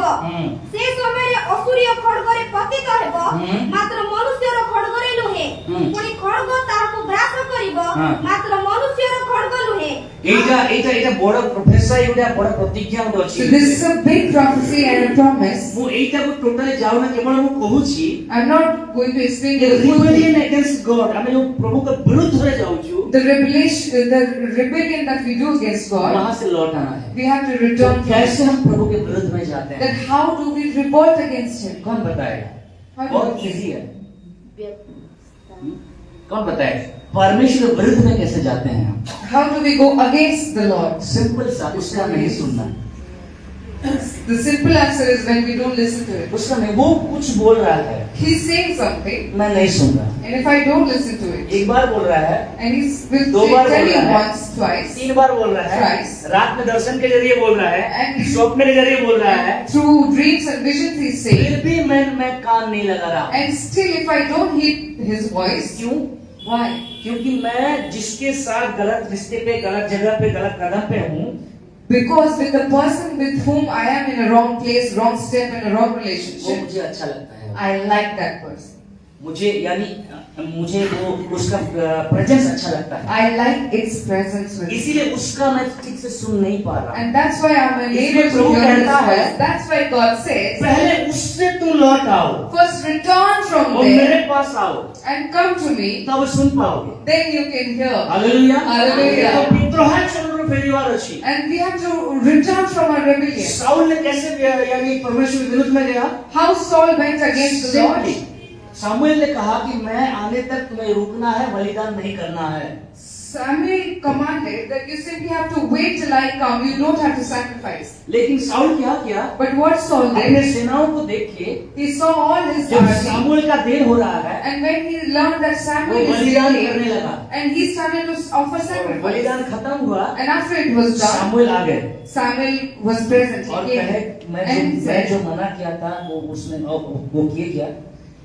ସେ ସମୟରେ असुरीय खड्गरे पतित हेब हम्म। मात्र मनुष्यर खड्गरे नुहे हम्म। पुणी खड्ग ताहाको ग्रास करिब हाँ। मात्र मनुष्यर खड्ग नुहे ଏଇଟା ବଡ ପ୍ରୋଫେସର ଏଇଟା ବଡ ପ୍ରତିଜ୍ଞା ଗୋଟେ ଅଛି So this is a big prophecy and a promise. ମୁଁ ଏଇଟାକୁ ଟୋଟାଲି ଯାଉନା କେବଳ ମୁଁ କହୁଛି I'm not going to explain the full rebellion thing. against God ଆମେ ଯୋଉ ପ୍ରଭୁଙ୍କ ବିରୁଦ୍ଧରେ ଯାଉଛୁ The rebellion that we do against God, वहां से लौट आना है we have to तो return from it. कैसे हम प्रभु के विरुद्ध में जाते हैं Then how do we revolt against Him? कौन बताएगा How do बहुत we- इजी है कौन बताएगा परमेश्वर के विरुद्ध में कैसे जाते हैं हम How do we go against the Lord? Simple सा उसका नहीं सुनना The simple answer is when we don't listen to it. उसका नहीं वो कुछ बोल रहा है He's saying something, मैं नहीं सुन रहा and if I don't listen to it, एक बार बोल रहा है and he will दो बार tell बोल you रहा है once, twice, तीन बार बोल रहा है Thrice. रात में दर्शन के जरिए बोल रहा है And- स्वप्न के जरिए बोल रहा है through dreams and visions, he's saying, फिर भी मैं कान नहीं लगा रहा and still if I don't heed His voice, क्यों why? क्योंकि मैं जिसके साथ गलत रिश्ते पे गलत जगह पे गलत कदम पे हूँ Because with the person with whom I am in a wrong place, wrong step, in a wrong वो relationship, मुझे अच्छा लगता है I like that person. मुझे यानी मुझे वो उसका प्रेजेंस अच्छा लगता है I like its presence with me. इसीलिए उसका मैं ठीक से सुन नहीं पा रहा And that's why I'm unable इसलिए to प्रभु hear His कहता है, voice. That's why God says, पहले उससे तू लौट आओ first return from और मेरे there पास आओ and come to me, तब सुन पाओगे then you can hear. Hallelujah Hallelujah. तो विद्रोह चंद्र फेरीवार अछि And we have to return from our rebellion. Saul ने कैसे यानी परमेश्वर के विरुद्ध में गया How Saul went against the Lord. Simply, Samuel ने कहा कि मैं आने तक तुम्हें रुकना है बलिदान नहीं करना है Samuel commanded that you simply have to wait till I come. You don't have to sacrifice. लेकिन साउल क्या किया But what Saul अपने did, सेनाओं को देख के he saw all his जब army. सामुएल का देर हो रहा है And when he learned that वो Samuel is बलिदान करने delayed, लगा and he started to offer sacrifice. बलिदान खत्म हुआ And after it was done, Samuel आ गए Samuel was present. और He कहे came मैं and जो said, मना किया था वो किए क्या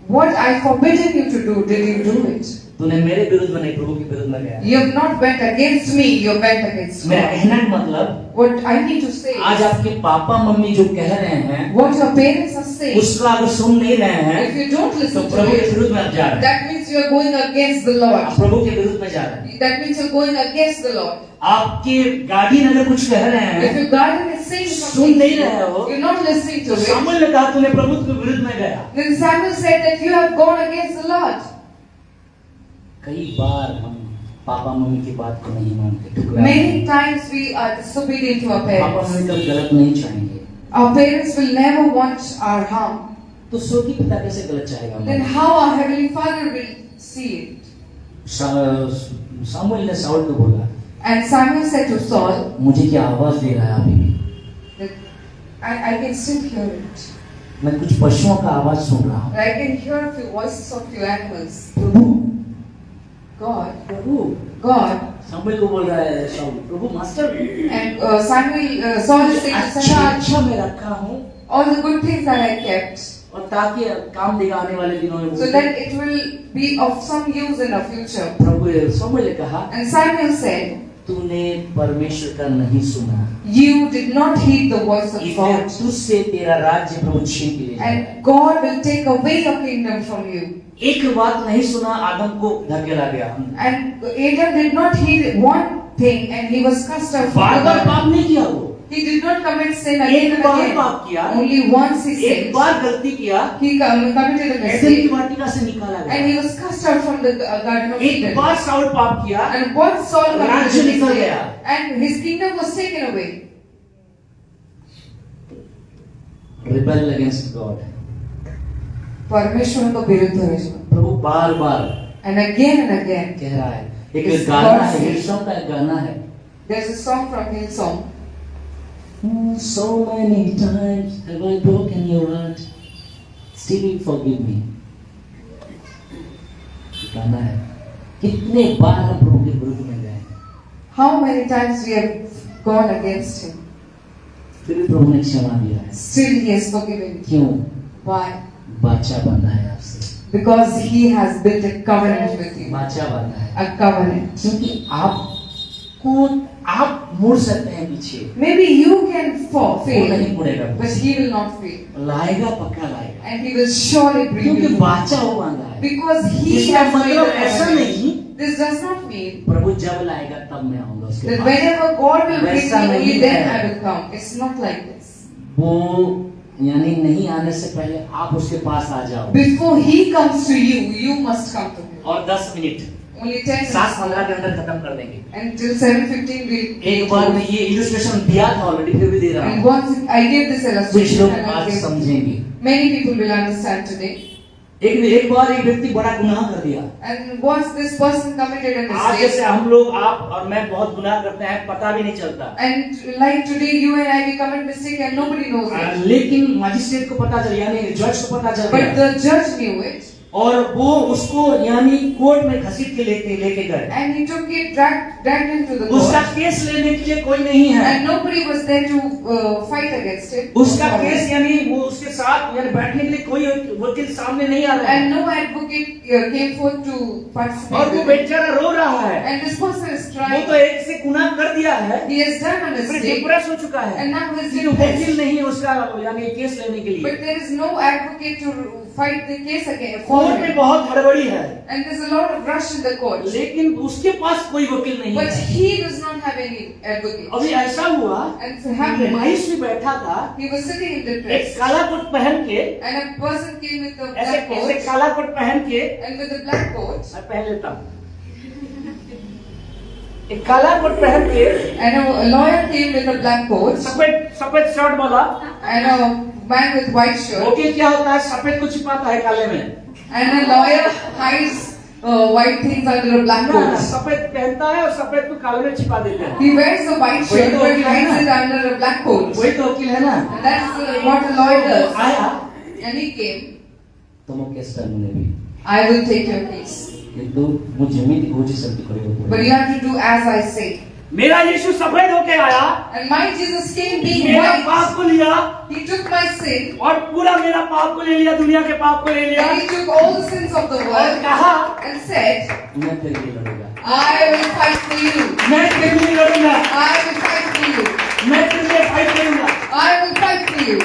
what I forbidden you to do, did you do it? तूने मेरे विरुद्ध में नहीं प्रभु के विरुद्ध में गया You have not went against me, you went against मेरा God. कहना का मतलब What I need to say, आज आपके पापा मम्मी जो कह रहे हैं what your parents are saying, उसका अगर सुन नहीं रहे हैं if you don't तो listen to प्रभु के it, विरुद्ध में आप जा रहे हैं that means you are going against the आप Lord. प्रभु के विरुद्ध में जा रहे हैं That means you're going against the Lord. आपके गार्डियन अगर कुछ कह रहे If हैं your guardian is saying soon something, नहीं रहे हो you're not listening तो to it, सामुएल ने कहा तूने प्रभु के विरुद्ध में गया then Samuel said that you have gone against the Lord. कई बार हम पापा मम्मी की बात को नहीं मानते ठुकरा Many times we are disobedient to our पापा parents. मम्मी कभी गलत नहीं चाहेंगे Our parents will never want our harm. तो स्वर्गीय पिता कैसे गलत चाहेगा Then how our Heavenly Father will see it? Samuel ने साउल को बोला And Samuel said to Saul, मुझे क्या आवाज दे रहा है अभी भी that I can still hear it. मैं कुछ पशुओं का आवाज सुन रहा हूँ I can hear a few voices of few animals. Prabhu God, God Samuel को बोल रहा है Saul Prabhu master and Saul is saying to अच्छा Samuel, अच्छा मैं रखा हूँ all the good things that I kept, और ताकि काम देगा आने वाले दिनों में so that it will be of some use in the future. प्रभु सामुएल ने कहा And Samuel said, तूने परमेश्वर का नहीं सुना you did not heed the voice of इसलिए God, तुझसे तेरा राज्य प्रभु छीन के ले जाएगा। and God will take away your kingdom from you. एक बात नहीं सुना आदम को धकेला गया And Adam did not heed one thing, and he was cast out from bar the bar garden. पाप नहीं किया वो He did not commit sin again एक and बार again. पाप किया Only once he एक sinned. बार गलती किया He committed a एदन की mistake, वाटिका से निकाला and गया he was cast out from the garden of एक Eden. बार साउल पाप किया And once Saul राज्य committed a निकल mistake, गया। and his kingdom was taken away. Rebel against God परमेश्वर को विरुद्ध हो जाओ. प्रभु बार बार And again and again, कह रहा है एक It's गाना God's है will. हिल्सॉन्ग का एक गाना है there's a song from Hillsong. So many times have I broken your heart still you forgive me गाना है कितने बार हम प्रभु के विरुद्ध में गए How many times we have gone against him, फिर भी प्रभु ने क्षमा दिया है still he has forgiven you. क्यों Why? बाचा बंधा है आपसे Because he has built a covenant with you. बाचा बंधा है A covenant. क्योंकि आप को आप मुड़ सकते हैं पीछे, Maybe you can fall, वो नहीं fail, मुड़ेगा, but he will not fail. लाएगा, पक्का लाएगा, And he will surely bring क्योंकि you. बाचा वो बांधा है। Because he इसका has made मतलब a ऐसा covenant. नहीं This does not mean प्रभु जब लाएगा तब मैं आऊंगा उसके that pass. whenever God will bring me, वैसा only नहीं then है। I will come. It's not like this. वो यानी नहीं आने से पहले आप उसके पास आ जाओ। Before he comes to you, you must come to him. और 10 मिनट Only 10 minutes. 7-15 के अंदर खत्म कर देंगे। Until 7:15 we. एक बार मैं ये इलस्ट्रेशन दिया था ऑलरेडी, फिर भी दे रहा And हूँ, once I gave this कुछ illustration, लोग and I आज gave, समझेंगे। many people will understand today. एक बार एक व्यक्ति बड़ा गुनाह कर दिया। And once this person committed a आज mistake, जैसे हम लोग, आप और मैं बहुत गुनाह करते हैं, पता भी नहीं चलता, and like today you and I we commit mistake and nobody knows it. लेकिन मजिस्ट्रेट को पता चल, यानी जज को पता चल But गया, the judge knew it, और वो उसको यानी कोर्ट में घसीट के लेके गए। and he took it, dragged him to the उसका court, केस लेने के लिए कोई नहीं है, and nobody was there to fight against it. उसका केस यानी वो उसके साथ यानी बैठने के लिए कोई वकील सामने नहीं आ रहा है, And no advocate came forth to और participate. वो with it. बेचारा रो रहा है। And this person is वो trying. तो एक से गुनाह कर दिया है, He has done a फिर mistake, डिप्रेस हो चुका है, and now he is लेकिन वकील depressed. नहीं है उसका यानी केस लेने के लिए। But there is no advocate to fight the case again. for court में him. बहुत हड़बड़ी है, And there's a lot of rush in the court. लेकिन उसके पास कोई वकील नहीं But है। he does not have any advocate. अभी ऐसा हुआ, And it happened. महेश भी बैठा था, He was sitting in एक depressed. काला कोट पहन के, And a person came with a ऐसे black ऐसे coat. काला कोट पहन के, And with a black coat. मैं पहन लेता हूँ, एक काला कोट पहन के, And a lawyer came with a black coat. सफेद शर्ट वाला। And a man with white shirt. वकील क्या होता है, सफेद को छिपाता है काले में, And a lawyer hides white things under a black ना, coat. सफेद पहनता है और सफेद को काले में छिपा देते हैं। He wears a white shirt but hides it under a black coat. वही तो वकील है ना। And that's what a lawyer does. आया And he came. तुम केस करने भी, I will take your case. କିନ୍ତୁ ମୁଁ ଯେମିତି କହୁଛି ସେମିତି କରିବାକୁ But ପଡ଼ିବ। you have to do as I say. मेरा यीशु सफेद होके आया, And my Jesus came being मेरा पाप white. को लिया He took my sin. और पूरा मेरा पाप को ले लिया, दुनिया के पाप को ले लिया, And he took all the sins of the और world कहा and said, मैं तेरे लिए लड़ूंगा, I will fight for you. मैं तेरे लिए लड़ूंगा, I will fight for you. मैं तेरे लिए फाइट करूंगा। I will fight for you.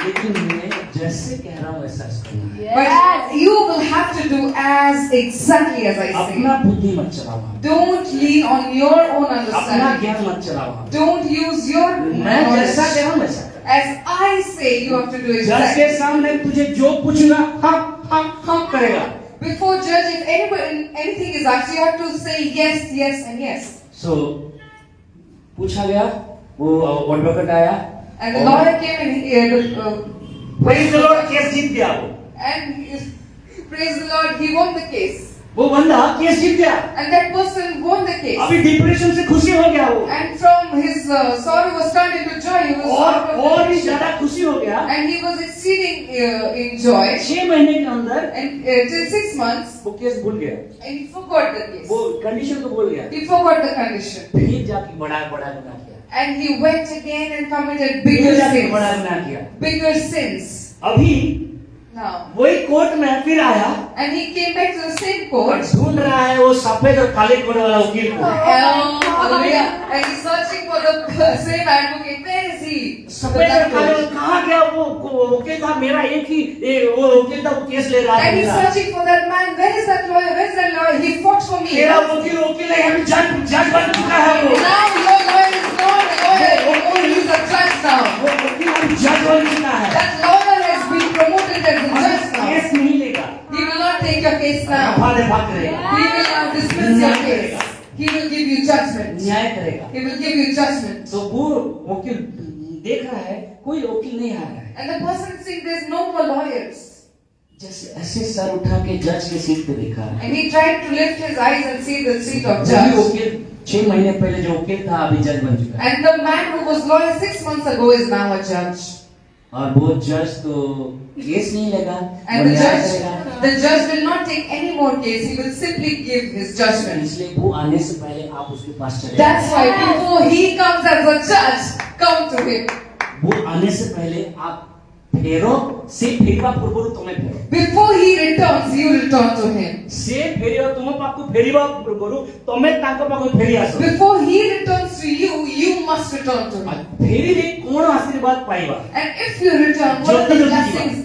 लेकिन मैं जैसे कह रहा हूँ वैसा करना है, But you will have to do as exactly as I अपना say. बुद्धि मत चलाओ, Don't lean on your own अपना understanding. ज्ञान मत चलाओ, Don't use your मैं जैसा knowledge. कह रहा हूँ वैसा कर। As I say, you have to do जज के exactly. सामने तुझे जो पूछूंगा हम करेगा। Before judge, if anything is asked, you have to say yes, yes, and yes. सो पूछा गया, वो एडवोकेट आया, And the lawyer came and praise the Lord, case जीत गया वो। praise the Lord, he won the case. वो बंदा case जीत गया, And that person won the case. अभी डिप्रेशन से खुशी हो गया वो, And from his sorrow was turned into joy. He was out of और भी depression. ज्यादा खुशी हो गया। And he was exceeding in joy. 6 महीने के अंदर And till 6 months, वो केस भूल गया, and he forgot the case. वो कंडीशन को भूल गया, He forgot the condition. फिर जाके बड़ा गुनाह किया, And he went again and committed फिर bigger जाके बड़ा sins. गुनाह किया। Bigger sins. अभी Now. वही कोर्ट में फिर आया And he came back to the same और court. ढूंढ रहा है वो सफेद और काले कोट वाला वकील को। Hallelujah. And he's searching for the same advocate. Where is he? सफेद और काले में कहाँ गया वो वकील था, मेरा एक ही वो वकील था, वो केस ले रहा And he's है। searching for that man. Where is that lawyer? Where is that lawyer? He fought for me. मेरा वकील है, हम जज बन चुका है वो। Now your lawyer is not a lawyer. Oh, he's a judge now. वो वकील हम जज बन चुका है। That lawyer has been promoted as a judge now. Case नहीं लेगा, He will not take your case now. भाग करेगा, He will now dismiss your case. He will give you judgment. न्याय करेगा। He will give you judgment. तो वो वकील देख रहा है कोई वकील नहीं आ रहा है, And the person saying there's no more lawyers. जैसे ऐसे सर उठा के जज के सीट पे देखा है। And he tried to lift his eyes and see the seat of वही judge. वकील 6 महीने पहले जो वकील था अभी जज बन चुका है, And the man who was lawyer 6 months ago is now a judge. और वो जज तो केस नहीं लेगा, वो And न्याय करेगा। the judge will not take any more case. He will simply give his judgment. इसलिए वो आने से पहले आप उसके पास चले That's why before he comes as a judge, come to him. वो आने से पहले आप फेरो से फेरवा पूर्व तुम्हें फेरो Before he returns, you return to him. से फेरियो तुम पाकु फेरिवा पूर्व तुम्हें ताको पाकु फेरी आसो Before he returns to you, you must return to him. फेरी रे कोन आशीर्वाद पाइबा And if you return, what are the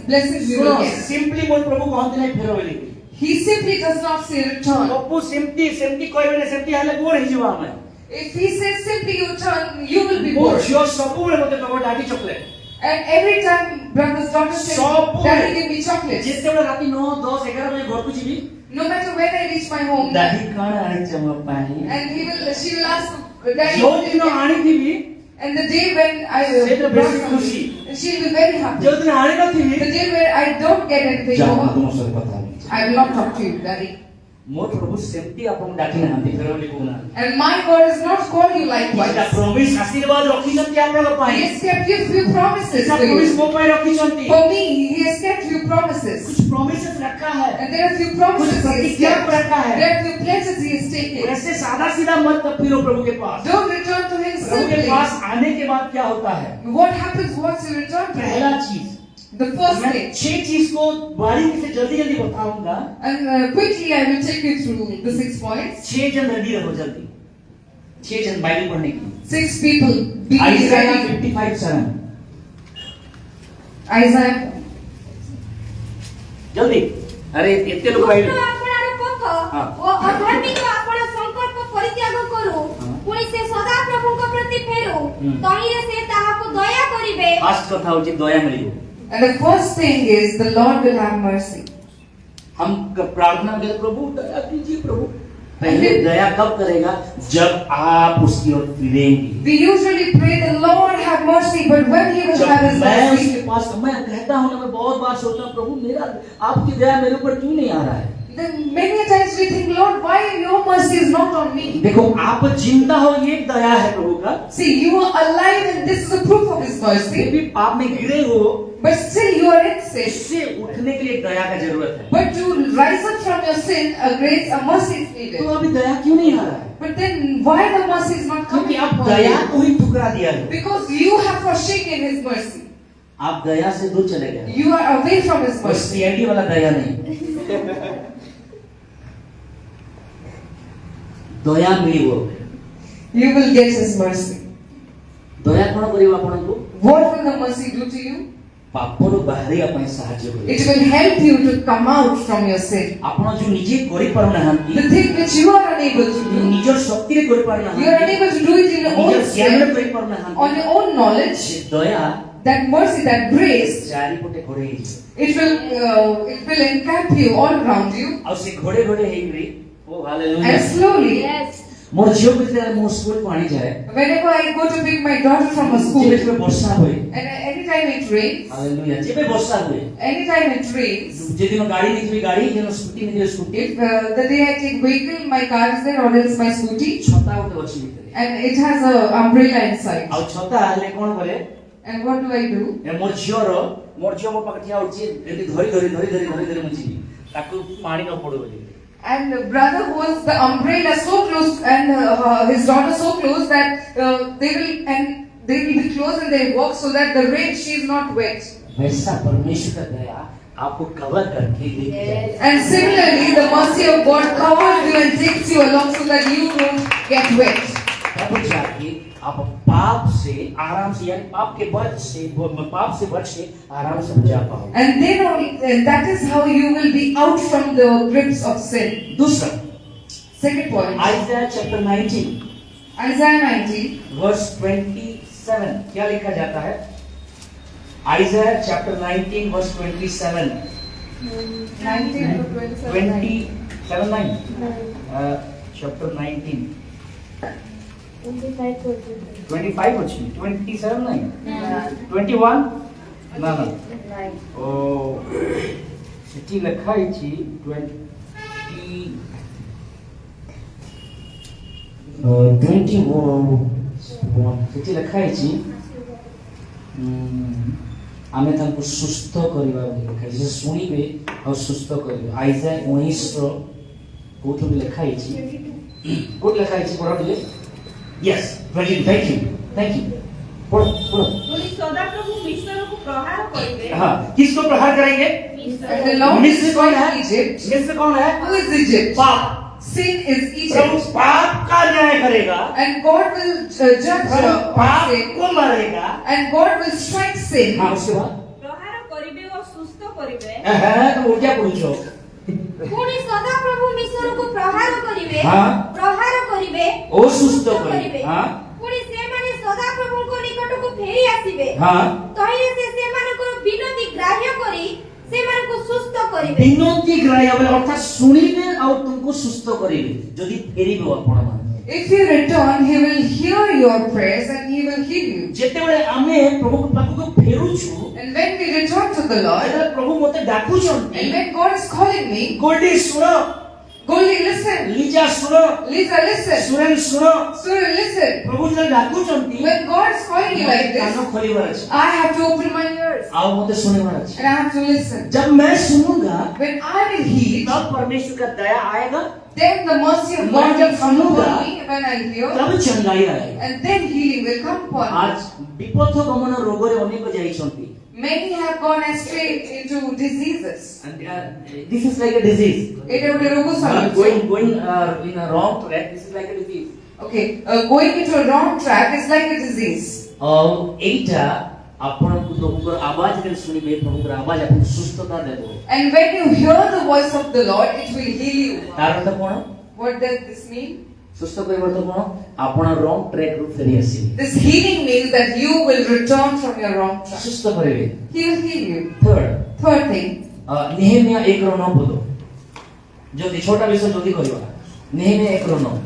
blessings you will get? Simply मोर प्रभु कहते नहीं फेरो बोली He simply does not say return. Prabhu simply कहबे ने सिंपली हाले बोर हि जवा हमें If he says simply you turn, you will be more bored. जो सब बेले मते प्रभु डाटी chocolate And every time brothers, daughters say, सब Daddy, give me chocolates. जिते बेले राती 9 10 11 बजे घर को जीवी No matter when I reach my home, दादी कौन आने चमो पानी and she will ask, Daddy, जो what did दिन you get?" आनी थी And the day when I से तो brought बेसी something, खुशी she'll be very happy. जो दिन आनी ना थी The day where I don't get anything, जाओ तुम उससे पता नहीं I will not talk to you, Daddy. मोर प्रभु सेमती आपन डाटी ना हंती फेरो बोली कोना And my God has not called you likewise. इसका प्रॉमिस आशीर्वाद रखी जंती आप लोग He पाए has kept you few promises इसका for प्रॉमिस you. मो पाए रखी जंती For me, He has kept few promises. कुछ प्रॉमिसेस रखा है And there are few promises He has प्रतिज्ञा kept. रखा है। There are few pledges He has taken. ऐसे सादा सीधा मत फिरो प्रभु के पास Don't return to Him प्रभु के simply. पास आने के बाद क्या होता है What happens once you return to Him? पहला चीज The first मैं thing. 6 चीज को बारीकी से जल्दी जल्दी बताऊंगा And quickly I will take you through the 6 points. 6 जन रेडी रहो जल्दी 6 जन बाइबल पढ़ने के लिए 6 people be आइज़ाया ready. 55:7 Isaiah. जल्दी अरे इतने लोग बाइबल आपणार पथ हाँ। ओ अधार्मिक आपण संकल्प परित्याग करू हाँ। पुणी से सदा प्रभुଙ୍କ प्रति फेरू तहिरे से ताहाको दया करिवे फास्ट कथा होची दया मिलियो And the first thing is the Lord will have mercy. हम प्रार्थना करें प्रभु दया कीजिए प्रभु पहले दया कब करेगा जब आप उसकी ओर फिरेंगे We usually pray the Lord have mercy, but when He will जब have His मैं mercy, उसके पास मैं कहता हूं ना मैं बहुत बार सोचता हूं प्रभु मेरा आपकी दया मेरे ऊपर क्यों नहीं आ रहा है then many a times we think, Lord, why your mercy is not on me? देखो आप जिंदा हो ये दया है प्रभु का See, you are alive, and this is a proof of His फिर mercy. भी पाप में गिरे हो But still, you are in sin. इससे उठने के लिए दया का जरूरत है But to rise up from your sin, a mercy is तो needed. अभी दया क्यों नहीं आ रहा है But then, why the mercy is not क्योंकि coming आप upon दया you? को ही ठुकरा दिया है Because you have forsaken His mercy. आप दया से दूर चले गए You are away from His बस mercy. सीआईडी वाला दया नहीं दया मिलिबो You will get His mercy. दया कोन करियो आपनको What will the mercy do to you? पापरु बाहरिया ପାଇଁ ସାହାଯ୍ୟ କରିବ It will help you to come out from your sin. ଆପଣ जो ନିଜେ କରି ପାରୁ ନାହାନ୍ତି The thing which you are unable to do, ନିଜ ଶକ୍ତିରେ କରି ପାରୁ you are ନାହାନ୍ତି unable to do it in your ନିଜ own ଜ୍ଞାନରେ strength, କରି ପାରୁ on ନାହାନ୍ତି your own knowledge. ସେ ଦୟା That mercy, that grace, ଚାରିପଟେ ଘୋଡେଇ ହେଇଯିବ it will encamp you all around you, ଆଉ ସେ ଘୋଡେ ଘୋଡେ ହେଇକିରି ଓ ହାଲେଲୁୟା and slowly, यस ମୋର ଝିଅକୁ ଯେତେବେଳେ ମୁଁ ସ୍କୁଲକୁ ଆଣି ଯାଏ whenever I go to pick my daughter from a school, ଯେବେ ଯେବେ ବର୍ଷା ହୁଏ and anytime it rains, hallelujah ଯେବେ ବର୍ଷା ହୁଏ anytime it rains, ଯେଦିନ ଗାଡି ନେଇଥିବି ଗାଡି ଯେଦିନ ସ୍କୁଟି ନେଇଥିବି scooty if the day I take vehicle, my car is there, or else my scooty, ଛତା ଗୋଟେ ଅଛି ଭିତରେ and it has a umbrella inside. ଆଉ ଛତା ହେଲେ କଣ କରେ And what do I do? ମୋର ଝିଅ ମୋ ପାଖରେ ଠିଆ ହଉଛି ଏମିତି ଧରି ମୁଁ ଯିବି ତାକୁ ପାଣି ନ ପଡୁ ବୋଲି And the brother holds the umbrella so close, and his daughter so close that they will be close and they walk so that the rain she is not wet. वैसा परमेश्वर का दया आपको कवर करके लेके जाए And similarly, the mercy of God covers you and takes you along so that you don't get wet. तब जाके आप पाप से आराम से यानी पाप से बच से आराम से बचा पाओगे And then only, that is how you will be out from the grips of sin. दूसरा Second point, Isaiah chapter 19 Isaiah 90, verse 27 क्या लिखा जाता है Isaiah chapter 19 verse 27 19 to 27. chapter 19 25 ଅଛି 27 ନାହିଁ 21 ନା ନା ଓ ସେଠି ଲେଖା ହେଇଛି 21 ସେଠି ଲେଖା ହେଇଛି ଆମେ ତାଙ୍କୁ ସୁସ୍ଥ କରିବା ବୋଲି ଲେଖା ହେଇଛି ସେ ଶୁଣିବେ ଆଉ ସୁସ୍ଥ କରିବେ ଆଇଜାୟା 19 ର କୋଉଠି ବି ଲେଖା ହେଇଛି କୋଉଠି ଲେଖା ହେଇଛି ପଢ ଟିକେ Yes, very thank you. Put. पुणी सदा प्रभु मिश्रକୁ ପ୍ରହାର କରିବେ हाँ, किसको प्रहार करेंगे? And the Lord मिस्र कौन है? destroyed Egypt. मिस्र कौन है? Who is Egypt? पाप। Sin is Prabhu Egypt. पाप का न्याय करेगा, And God will judge पाप sin. को मारेगा। And God will strike sin. हाँ, उसके बाद ପ୍ରହାର କରିବେ ଓ ସୁସ୍ଥ କରିବେ तो वो क्या पूछो? ପୁଣି ସଦାପ୍ରଭୁ ମିଶରକୁ ପ୍ରହାର କରିବେ ହଁ। ପ୍ରହାର କରିବେ ଓ ସୁସ୍ଥ କରିବେ। ହଁ। ପୁଣି ସେମାନେ ସଦାପ୍ରଭୁଙ୍କ ନିକଟକୁ ଫେରି ଆସିବେ हाँ, ତହିଁରେ ସେ ସେମାନଙ୍କର ବିନତି ଗ୍ରାହ୍ୟ କରି ସେମାନଙ୍କୁ ସୁସ୍ଥ କରିବେ ବିନତି ଗ୍ରାହ୍ୟ ବୋଲେ ଅର୍ଥାତ୍ ଶୁଣିବେ ଆଉ ତୁମକୁ ସୁସ୍ଥ କରିବେ ଯଦି ଫେରିବ ଆପଣ ମାନେ। If you return, He will hear your prayers and He will heal you. ଯେତେବେଳେ ଆମେ ପ୍ରଭୁଙ୍କ ପାଖକୁ ଫେରୁଛୁ, And when we return to the Lord, ଯେତେବେଳେ ପ୍ରଭୁ ମୋତେ ଡାକୁଛନ୍ତି, and when God is calling me, Goldy ଶୁଣ, Goldie, listen. ଲିଜା ଶୁଣ, Lisa, listen. ସୁରେନ ଶୁଣ, Surya, listen. ପ୍ରଭୁ ଯେତେବେଳେ ଡାକୁଛନ୍ତି, When God is calling you like କାନ this, ଖୋଲିବାର ଅଛି I have to open my ears ଆଉ ମୋତେ ଶୁଣିବାର ଅଛି। and I have to listen. जब मैं सुनूंगा When I will heed, तब परमेश्वर का दया आएगा, then the mercy of मैं God जब will come सुनूंगा, upon me when I hear, तब चंगाई आएगा। and then healing will come upon me. आज ବିପଥ ଗମନ ରୋଗରେ ଅନେକ ଯାଇଛନ୍ତି। Many have gone astray into diseases. This is like a disease. এটা ଗୋଟେ ରୋଗ ସାମିଲ Going in a wrong track. This is like a disease. Okay, going into a wrong track is like a disease. और एटा ଆପଣଙ୍କୁ ପ୍ରଭୁଙ୍କର ଆବାଜ ଯେତେବେଳେ ଶୁଣିବେ, ପ୍ରଭୁଙ୍କର ଆବାଜ ଆପଣଙ୍କୁ ସୁସ୍ଥତା ଦେବ। And when you hear the voice of the Lord, it will heal you. ତାର ଅର୍ଥ କ'ଣ? What does this mean? ସୁସ୍ଥ କରିବାର ଅର୍ଥ କ'ଣ? ଆପଣ ରଙ୍ଗ ଟ୍ରାକ୍ ରୁ ଫେରି ଆସିବେ। This healing means that you will return from your wrong track. ସୁସ୍ଥ କରିବେ। He will heal you. Third, Third thing, ନେହେମିୟା 1:9 ପଦ। ଯଦି ଛୋଟା ବିଷୟ ଯଦି କରିବା, ନେହେମିୟା 1:9।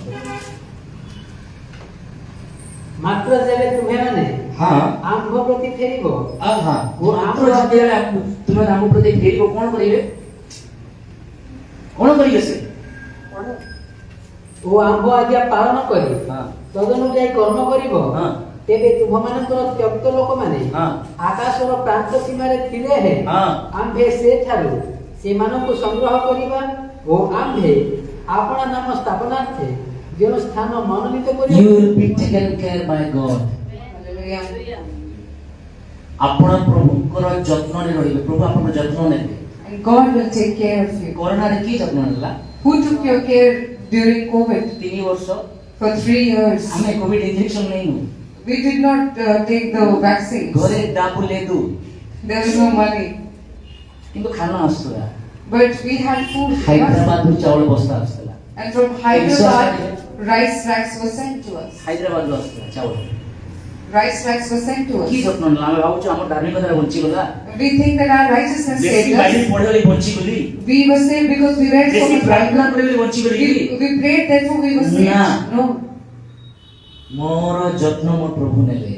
ମାତ୍ର ଯେବେ ତୁମେମାନେ ହଁ, ଆମ୍ଭ ପ୍ରତି ଫେରିବ, ହଁ, ମାତ୍ର ଯେତେବେଳେ ତୁମେ ଆମ ପ୍ରତି ଫେରିବ, କ'ଣ କରିବେ? କ'ଣ କରିବେ ସେ? ଓ ଆମ୍ଭ ଆଜ୍ଞା ପାଳନ କରି ହଁ, ତଦନୁଯାୟୀ କର୍ମ କରିବ, ହଁ, ତେବେ ତୁମମାନଙ୍କର ତ୍ୟକ୍ତ ଲୋକମାନେ ହଁ, ଆକାଶର ପ୍ରାନ୍ତ ସୀମାରେ ଥିଲେ ହେଁ ହଁ। ଆମ୍ଭେ ସେଠାରୁ ସେମାନଙ୍କୁ ସଂଗ୍ରହ କରିବା ଓ ଆମ୍ଭେ ଆପଣା ନାମ ସ୍ଥାପନାର୍ଥେ ଯେଉଁ ସ୍ଥାନ ମନୋନୀତ You କରିବା will be taken care by God. hallelujah. ଆପଣ ପ୍ରଭୁଙ୍କର ଯତ୍ନରେ ରହିବେ। ପ୍ରଭୁ ଆପଣଙ୍କ ଯତ୍ନ ନେବେ। And God will take care of you. କରୋନାରେ କି ଯତ୍ନ ନେଲା? Who took your care during COVID? 3 ବର୍ଷ For 3 years. ଆମେ କୋଭିଡ ଇଞ୍ଜେକ୍ସନ ନେଇନୁ। We did not take the vaccines. ଘରେ ଡାବୁ ଲେଦୁ, There was no money. କିନ୍ତୁ ଖାନା ଆସୁଥିଲା। But we had food. ହାଇଦ୍ରାବାଦରୁ ଚାଉଳ ବସ୍ତା ଆସୁଥିଲା। And from Hyderabad, rice racks were sent to us. ହାଇଦ୍ରାବାଦରୁ ଆସୁଥିଲା ଚାଉଳ। Rice racks were sent to କି us. ଯତ୍ନ ନେଲା? ଆମେ ଭାବୁଛୁ ଆମର ଧାର୍ମିକତାରେ ବଞ୍ଚିଗଲା, We think that our righteousness ବେଶୀ saved Bible us. ପଢିଗଲି ବଞ୍ଚିଗଲି, We were saved because we read so ବେଶୀ much ପ୍ରାର୍ଥନା Bible. କରିଗଲି ବଞ୍ଚିଗଲି। We prayed, therefore we were saved. Nah. No. ମୋର ଯତ୍ନ ମୋ ପ୍ରଭୁ ନେଲେ,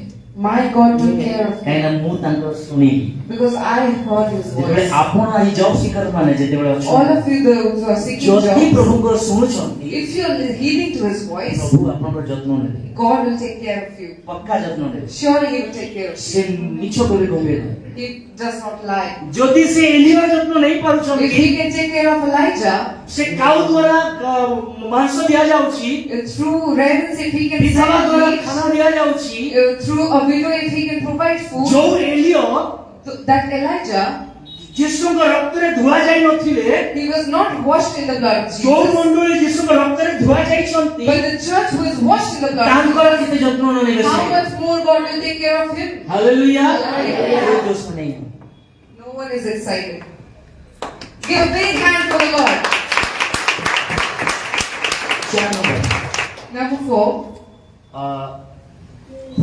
My God took care of me. କାହିଁକିନା ମୁଁ ତାଙ୍କର ଶୁଣିଲି। Because I heard His ଯେତେବେଳେ voice. ଆପଣ ଆଜି ଜବ୍ ଶିକାର ମାନେ ଯେତେବେଳେ All ଅଛନ୍ତି, of you those who are seeking ଯଦି jobs, ପ୍ରଭୁଙ୍କର ଶୁଣୁଛନ୍ତି, if you are heeding to His voice, ପ୍ରଭୁ ଆପଣଙ୍କର ଯତ୍ନ ନେବେ, God will take care of you. ପକ୍କା ଯତ୍ନ ନେବେ। Surely He will take care of ସେ ମିଛ କରି କହିବେ ନାହିଁ। you. He does not lie. ଯଦି ସେ ଏଲିର ଯତ୍ନ ନେଇ If ପାରୁଛନ୍ତି, He can take care of Elijah, ସେ କାଉ ଦ୍ୱାରା ମାଂସ ଦିଆଯାଉଛି, through ravens, if He can ବିଧବା send ଦ୍ୱାରା meat, ଖାନା ଦିଆଯାଉଛି, through a widow, if He can provide food, ଯୋଉ ଏଲିୟ that Elijah, ଯୀଶୁଙ୍କ ରକ୍ତରେ ଧୁଆ ଯାଇ ନଥିଲେ, he was not washed in the blood of ଯୋଉ Jesus. ମଣ୍ଡଳୀ ଯୀଶୁଙ୍କ ରକ୍ତରେ ଧୁଆ ଯାଇଛନ୍ତି, But the church who is washed in the blood of ତାଙ୍କର କେତେ ଯତ୍ନ ନେବେ Jesus, how ସେ? much more God will take care of him? Hallelujah. Hallelujah. କୋई दोष नहीं है। No one is excited. Give a big hand for the Lord. 4 number, Number 4,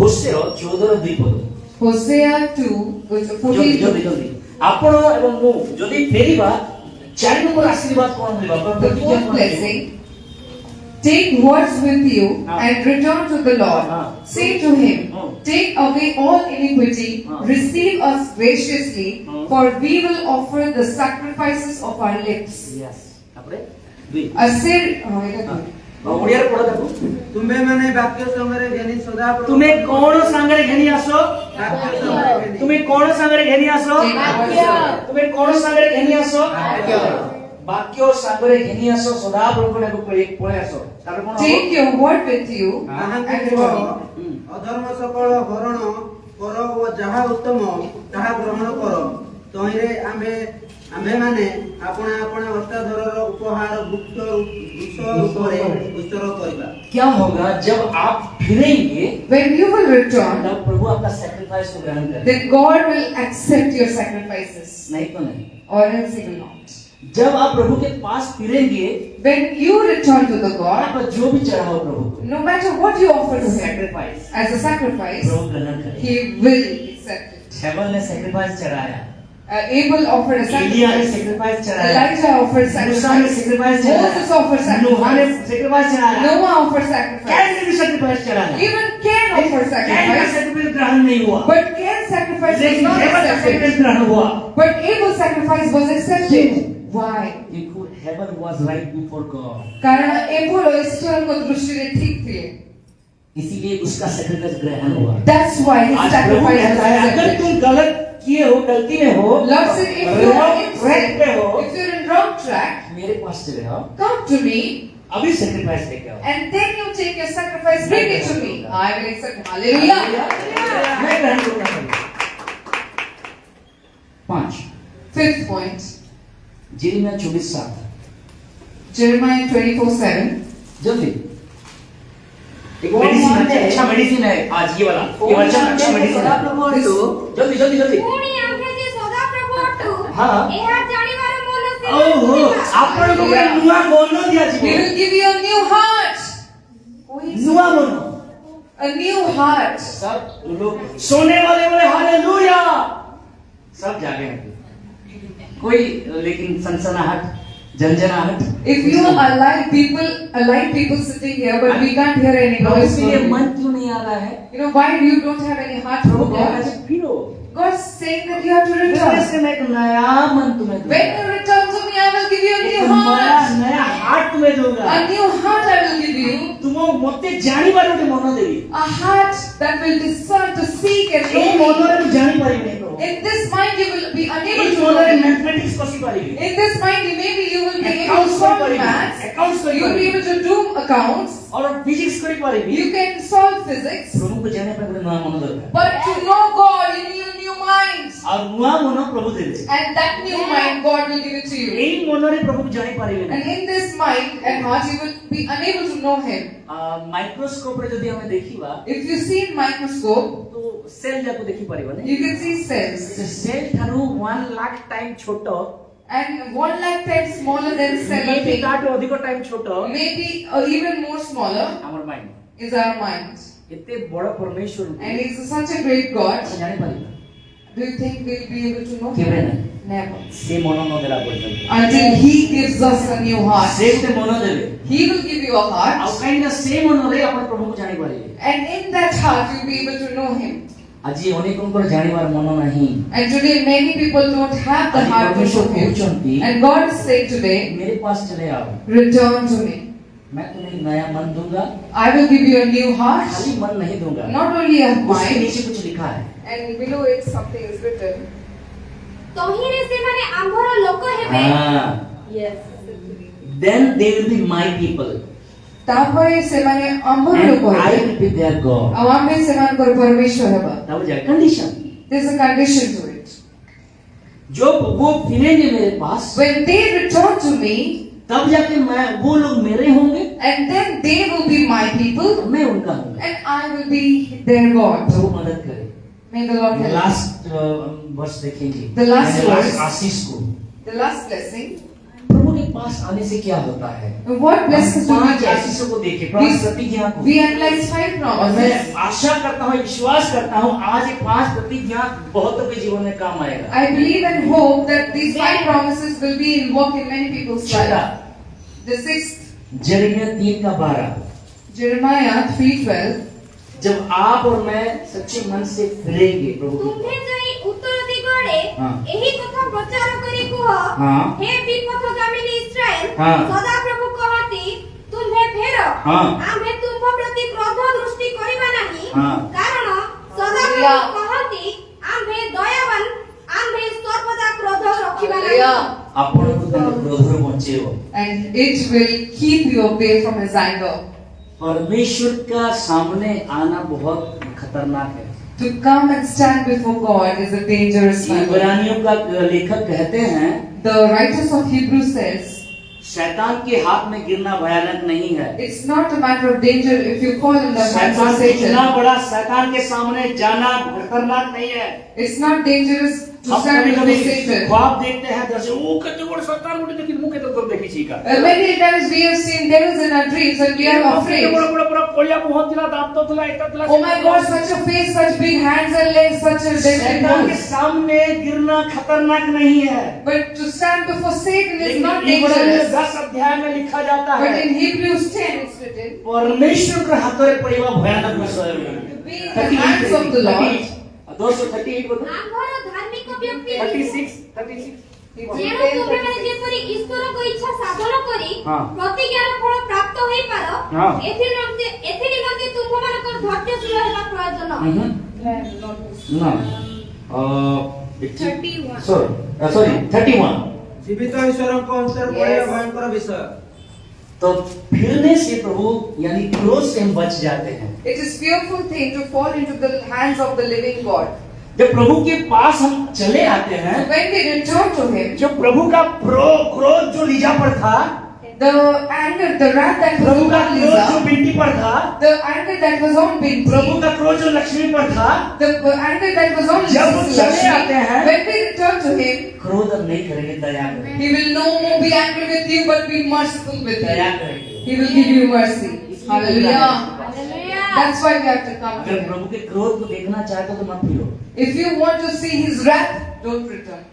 ହୋସେୟ 14:2 ପଦ। Hosea 2, which ଜଲ୍ଦି 14. ଜଲ୍ଦି ଜଲ୍ଦି। ଆପଣ ଏବଂ ମୁଁ ଯଦି ଫେରିବା, 4 ନମ୍ବର ଆଶୀର୍ବାଦ କ'ଣ ମିଳିବ? The ପ୍ରତିଜ୍ଞା fourth କ'ଣ ମିଳିବ? blessing, take words with you and return to the Lord. Say to him, take away all iniquity, receive us graciously, for we will offer the sacrifices of our lips. Yes. ତାପରେ 2 ଓଡ଼ିଆରେ ପଢ଼ ତାକୁ। ତୁମେମାନେ ବାକ୍ୟ ସଙ୍ଗରେ ଘେନି ସଦାପ୍ରଭୁ ତୁମେ କ'ଣ ସାଙ୍ଗରେ ଘେନି ଆସ? ବାକ୍ୟ ସଙ୍ଗରେ ଘେନି ତୁମେ କ'ଣ ସାଙ୍ଗରେ ଘେନି ଆସ? ତୁମେ କ'ଣ ସାଙ୍ଗରେ ଘେନି ଆସ? ବାକ୍ୟ ସାଙ୍ଗରେ ଘେନି ଆସ, ସଦାପ୍ରଭୁଙ୍କୁ ପଳେଇ ଆସ। ତାପରେ କ'ଣ ହବ? Take your word with you ତାହାଙ୍କୁ and କୁହ, return. ଅଧର୍ମ ସକଳ ହରଣ କର ଓ ଯାହା ଉତ୍ତମ ତାହା ଗ୍ରହଣ କର। ତହିଁରେ ଆମ୍ଭେ ମାନେ ଆପଣା ଆପଣା ଅଷ୍ଟାଧରର ଉପହାର ଗୁପ୍ତ ବୃଷ ଉପରେ ଉତ୍ସର୍ଗ କରିବା। क्या होगा जब आप फिरेंगे When you will return, तब प्रभु आपका सैक्रिफाइस को ग्रहण करेंगे, then God will accept your sacrifices, नहीं तो नहीं। or else He will not. जब आप प्रभु के पास फिरेंगे, When you return to the God, आप जो भी चढ़ाओ प्रभु को, no matter what you offer to Him sacrifice as a sacrifice, प्रभु ग्रहण करेंगे। He will accept it. हेबल ने सैक्रिफाइस चढ़ाया, Abel offered a एलिया ने sacrifice. सैक्रिफाइस चढ़ाया, Elijah offered मूसा ने sacrifice. सैक्रिफाइस Moses offered चढ़ाया, नूह ने sacrifice. सैक्रिफाइस चढ़ाया, Noah offered कैन sacrifice. ने भी सैक्रिफाइस चढ़ाया। Even Cain offered कैन का sacrifice. सैक्रिफाइस ग्रहण नहीं हुआ, But Cain's sacrifice was लेकिन not हेबल का accepted. सैक्रिफाइस ग्रहण हुआ। But Abel's sacrifice was accepted. Why? देखो, हेबल वाज राइट बिफोर गॉड, कारण एबल ईश्वरको दृष्टिले ठीक थिए. इसीलिए उसका सैक्रिफाइस ग्रहण हुआ। That's why his आज प्रभु sacrifice कहता was है, अगर accepted. तुम गलत किए हो, गलती में हो, Lord said, if you are wrong track पे हो, if you're in wrong track, मेरे पास चले आओ, come to me अभी सैक्रिफाइस लेके आओ। and then you take your sacrifice, bring it to me. I will accept. Hallelujah. मैं ग्रहण करूंगा। 5 Fifth point, यिर्मयाह 24:7, Jeremiah 24:7. जल्दी। एक मेडिसिन है, अच्छा मेडिसिन है आज ये वाला, ये वचन अच्छा मेडिसिन है। जल्दी जल्दी जल्दी। ପୁଣି ଆମ୍ଭେ ଯେ ସଦାପ୍ରଭୁ ଅଟୁ, ହଁ। ଏହା ଜାଣିବାର ମନ ସେ ओहो, ରଖିବା। ଆପଣଙ୍କୁ ଗୋଟେ ନୂଆ ମନ We ଦିଆଯିବ। will give you a new heart. ନୂଆ ମନ। A new heart. सब लोग सोने वाले बोले हालेलुया, सब जागे हैं। कोई लेकिन सनसनाहट, झंझनाहट। If you are alive people sitting here, but we can't hear any noise इसलिए from you. मन क्यों नहीं आ रहा है? You know why you don't have any heart Prabhu from कह रहा God? है फिरो। God's saying that you have to फिर return. से मैं एक नया मन तुम्हें When दूंगा, you return to me, I will give you a एक new heart. नया हार्ट तुम्हें दूंगा। A new heart I will give you. तुम मते जानी बारे ଗୋଟେ ମନ ଦେବି। A heart that will discern to seek and ଏଇ know ମନରେ me. ମୁଁ ଜାଣି ପାରିବିନି ପ୍ରଭୁ। In this mind you will be ଏଇ unable to ମନରେ know me. ମ୍ୟାଥମେଟିକ୍ସ କଷି ପାରିବି। In this mind maybe you will be able Accounts to solve କରିପାରିବି, maths. accounts You will be କରିପାରିବି, able to do accounts. और physics କରିପାରିବି। You can solve physics. ପ୍ରଭୁଙ୍କୁ ଜାଣିବା ପାଇଁ ଗୋଟେ ନୂଆ ମନ ଦରକାର। But to know God, you need a new mind. ଆଉ ନୂଆ ମନ ପ୍ରଭୁ ଦେବେ। And that new mind, God will give it to you. ଏଇ ମନରେ ପ୍ରଭୁକୁ ଜାଣି ପାରିବେନି। And in this mind and heart, you will be unable to know Him. Microscope ରେ ଯଦି ଆମେ ଦେଖିବା If you see in microscope, ତ ସେଲ୍ ଯାକୁ ଦେଖି ପାରିବାନି। you can see cells. ସେ ସେଲ୍ ଠାରୁ 1 ଲାख ଟାଇମ୍ ଛୋଟ, And 1 lakh times smaller than cell of maybe thing. ତାଠୁ ଅଧିକ ଟାଇମ୍ ଛୋଟ Maybe even more smaller ଆମର ମାଇଣ୍ଡ। is our mind. ଏତେ ବଡ଼ ପରମେଶ୍ୱରଙ୍କୁ And He's such a great God. ଆମେ ଜାଣିପାରିବା Do you think we'll be able to know କେବେ Him? ନାହିଁ। Never. ସେ ମନ ନ ଦେଲା ପର୍ଯ୍ୟନ୍ତ Until He gives us a new heart. ସେ ଗୋଟେ ମନ ଦେବେ। He will give you a ଆଉ heart. କାହିଁକି ନା ସେ ମନରେ ଆପଣ ପ୍ରଭୁଙ୍କୁ ଜାଣିପାରିବେ। And in that heart, you'll be able to know Him. ଆଜି ଅନେକଙ୍କର ଜାଣିବାର ମନ ନାହିଁ। And today, many people don't have the ଆଜି heart to ପରମେଶ୍ୱର know Him. କହୁଛନ୍ତି, And God is saying today, मेरे पास चले आओ, return to me. मैं तुम्हें एक नया मन दूंगा। I will give you a new heart. खाली मन नहीं दूंगा, Not only a उसके mind. नीचे कुछ लिखा है। And below it, something is written. ତହିଁରେ ସେମାନେ ଆମ୍ଭର ଲୋକ ହେବେ। Yes. Then they will be my people ତାପରେ ସେମାନେ ଆମ୍ଭର and ଲୋକ I ହେବେ। will be their God। ଆଉ ଆମେ ସେମାନଙ୍କର ପରମେଶ୍ୱର ହେବା। that was their condition। There's a condition to it. जब वो फिरेंगे मेरे पास, When they return to me, तब जाके वो लोग मेरे होंगे, and then they will be my people, मैं उनका होंगे। and I will be their God. प्रभु मदद करे। May the Lord help us. Last वर्ष देखेंगे, The last यानी verse. आशीष को। The last blessing. प्रभु के पास आने से क्या होता है? What blessings do we 5 get? आशीषों को देखे, 5 प्रतिज्ञा को। We analyze 5 और मैं promises. आशा करता हूँ, विश्वास करता हूँ, आज ये 5 प्रतिज्ञा बहुतों के जीवन में काम आएगा। I believe and hope that these 5 promises will be invoked in many people's life. The 6th, यिर्मयाह 3:12, Jeremiah 3:12. जब आप और मैं सच्चे मन से फिरेंगे प्रभु के ତୁମ୍ଭେ पास। ଯାଇ ଉତ୍ତର ଦିଗରେ ହଁ। ଏହି କଥା ପ୍ରଚାର କରି କୁହ, ହଁ। ହେ ବିପଥଗାମିନୀ ଇସ୍ରାଏଲ, ହଁ। ସଦାପ୍ରଭୁ କହନ୍ତି, ତୁମ୍ଭେ ଫେର, ହଁ। ଆମ୍ଭେ ତୁମ୍ଭ ପ୍ରତି କ୍ରୋଧ ଦୃଷ୍ଟି କରିବା ନାହିଁ, ହଁ। କାରଣ ସଦାପ୍ରଭୁ କହନ୍ତି, ଆମ୍ଭେ ଦୟାବାନ, ଆମ୍ଭେ ସର୍ବଦା କ୍ରୋଧ ରଖିବା ନାହିଁ। ଆପଣଙ୍କୁ ତାଙ୍କ କ୍ରୋଧରୁ ବଞ୍ଚେଇବ। And it will keep you away from his anger. परमेश्वर का सामने आना बहुत खतरनाक है। To come and stand before God is a dangerous matter. इब्रानियों का लेखक कहते हैं The writers of Hebrews says, शैतान के हाथ में गिरना भयानक नहीं है। it's not a matter of danger if you fall in the hands शैतान of से इतना Satan. बड़ा शैतान के सामने जाना खतरनाक नहीं है। It's not dangerous to हम stand कभी before कभी Satan. ख्वाब देखते हैं दर्शक वो कितने बड़े शैतान उठे लेकिन मुंह के तो देखी छी का Many times we have seen devils in our dreams and we are afraid. बड़ा बड़ा बड़ा कोलिया मुंह दिला दांत तो दिला इतना दिला Oh my God, such a face, such big hands and legs, such a deadly शैतान के nose. सामने गिरना खतरनाक नहीं है। But to stand before Satan is not लेकिन इब्रानियों dangerous. 10 अध्याय में लिखा जाता But है in Hebrews 10 it's written, परमेश्वर के हाथों में पड़ी हुआ भयानक विषय to be in the hands of the Lord. 238 बोलो ଆମ୍ଭର ଧାର୍ମିକ ବ୍ୟକ୍ତି 36 ଯେଣୁ ତୁମେମାନେ ଯେପରି ଈଶ୍ୱରଙ୍କ ଇଚ୍ଛା ସାଧନ କରି ହଁ। ପ୍ରତିଜ୍ଞାର ଫଳ ପ୍ରାପ୍ତ ହୋଇପାର ହଁ। ଏଥିନିମନ୍ତେ ତୁମମାନଙ୍କର ଧୈର୍ଯ୍ୟଶୀଳ ହେବା ପ୍ରୟୋଜନ। ନା 31 ସରି 31 ଜୀବିତ ଈଶ୍ୱରଙ୍କ ଅନ୍ତରେ ପଡ଼ିବା ଭୟଙ୍କର ବିଷୟ। तो फिरने से प्रभु यानी क्रोध से हम बच जाते हैं। It is fearful thing to fall into the hands of the living God. जब प्रभु के पास हम चले आते हैं When we return to Him, जो प्रभु का क्रोध जो लीजा पर था, the anger, the wrath that was प्रभु का on क्रोध जो Lisa, बिंटी पर था, the anger that was on Prabhu Binti, का क्रोध जो लक्ष्मी पर था, the anger that was on जब वो चले Lakshmi, आते हैं, when we return to Him, क्रोध अब नहीं करेंगे, दया करेंगे, He will no more be angry with you but be merciful with Daya you. करेंगे। He will give you mercy. Hallelujah. Hallelujah. That's why we have to come to अगर Him. प्रभु के क्रोध को देखना चाहते हो तो मत फिरो, If you want to see His wrath, don't return.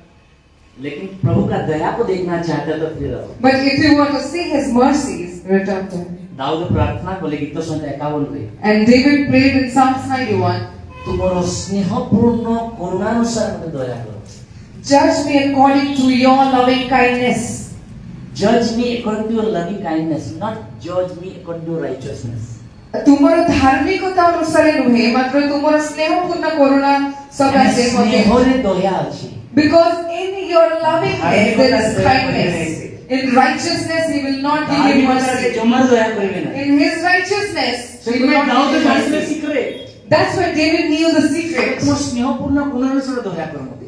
लेकिन प्रभु का दया को देखना चाहते हो तो फिरो। But if you want to see His mercies, return to Him. Dawood प्रार्थना को लेकर तो संख्या 51 में And David prayed in Psalms 91, तुमरो स्नेहपूर्ण करुणानुसार मते दया करो। judge me according to your loving kindness. Judge me according to your loving kindness, not judge me according to your righteousness. ତୁମର ଧାର୍ମିକତା ଅନୁସାରେ ନୁହେଁ ମାତ୍ର ତୁମର ସ୍ନେହପୂର୍ଣ୍ଣ କରୁଣା ସକାଶେ ମୋତେ ସ୍ନେହରେ ଦୟା ଅଛି। because in your lovingness there is kindness. In righteousness He will not give you mercy. ଜମା ଦୟା କରିବେ ନା। In His righteousness He will ସେଥିପାଇଁ not ଦାଉଦ give you ଜାଣିଥିଲେ mercy. secret। That's why David knew the secret. ତୁମ ସ୍ନେହପୂର୍ଣ୍ଣ କରୁଣାनुସାର ଦୟା କର ମତେ।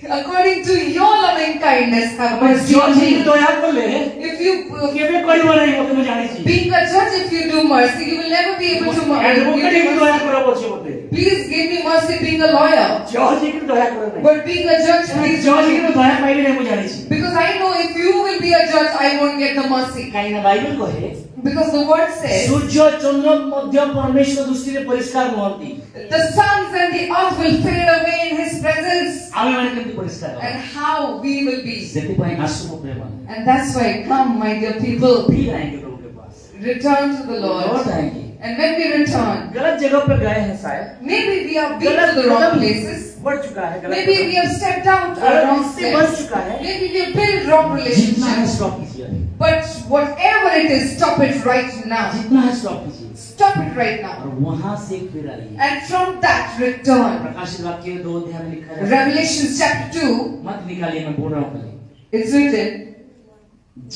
According to your loving kindness, have ଆପଣ mercy on ଜଜ୍ ହେଇକି me. ଦୟା କଲେ If you କେବେ କରିବ ନାହିଁ ମତେ ମୁଁ ଜାଣିଛି। being a judge, if you do mercy, you will never be able to advocate ହେଇକି mercy. ଦୟା କର ଅଛି ମତେ। Please give me mercy being a lawyer. ଜଜ୍ ହେଇକି ଦୟା କର ନାହିଁ। But being a judge, please ଜଜ୍ ହେଇକି ଦୟା ପାଇବି ନାହିଁ ମୁଁ ଜାଣିଛି। because I know if you will be a judge, I won't get the mercy. କାହିଁକି ନା ବାଇବେଲ କହେ Because the word says, ସୂର୍ଯ୍ୟ ଚନ୍ଦ୍ର ମଧ୍ୟ ପରମେଶ୍ୱର ଦୃଷ୍ଟିରେ ପରିଷ୍କାର ନୁହନ୍ତି। the suns and the earth will fade away in His presence, ଆମେମାନେ କେମିତି ପରିଷ୍କାର ହେବା? and how we will be. ସେଥିପାଇଁ ଆସୁ ମୋ ପ୍ରେମାନେ। And that's why, come, my dear people, फिर आएंगे प्रभु के पास। return to the लौट Lord. आएंगे। And when we return, गलत जगह पर गए हैं शायद। maybe we have been to the wrong places. बढ़ चुका है गलत Maybe we have stepped out our गलत wrong रिश्ते बढ़ steps. चुका है। Maybe we have built wrong जितना है relationships. स्टॉप कीजिए अभी। But whatever it is, stop it right now. जितना है स्टॉप कीजिए Stop it right और now. वहां से फिर आइए। And from that, return. प्रकाशित वाक्य 2 अध्याय में लिखा है। Revelation chapter 2, मत निकालिए मैं बोल रहा हूँ खाली। it's written,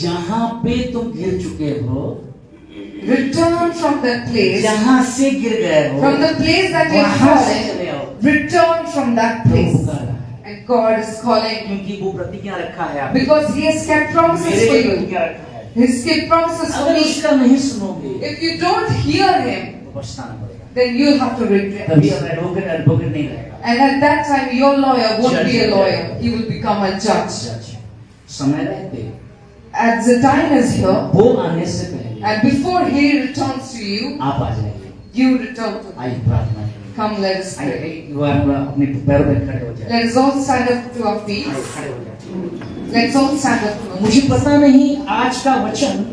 जहां पे तुम गिर चुके हो, return from that place, जहां से गिर गए हो, from the place that you have वहां से fallen, चले आओ। return from that Prabhu place. कह रहा है। And God is calling क्योंकि वो प्रतिज्ञा रखा है आपके because He has kept promises मेरे for लिए you. प्रतिज्ञा रखा है। He has kept promises for अगर me. उसका नहीं सुनोगे If you don't hear Him, तो पछताना पड़ेगा। then you'll have to regret. तभी अब एडवोकेट नहीं रहेगा। And at that time, your lawyer won't be a Judge. lawyer. He will become a judge. जज समय रहते As the time is here, वो आने से पहले and before He returns to you, आप आ जाइए। you return to Him. आइए प्रार्थना करें। Come, let us pray. आइए अपने पैरों पे खड़े हो जाए। Let us all stand up to our feet. आइए खड़े हो जाए। Let's all stand up to our feet. मुझे पता नहीं आज का वचन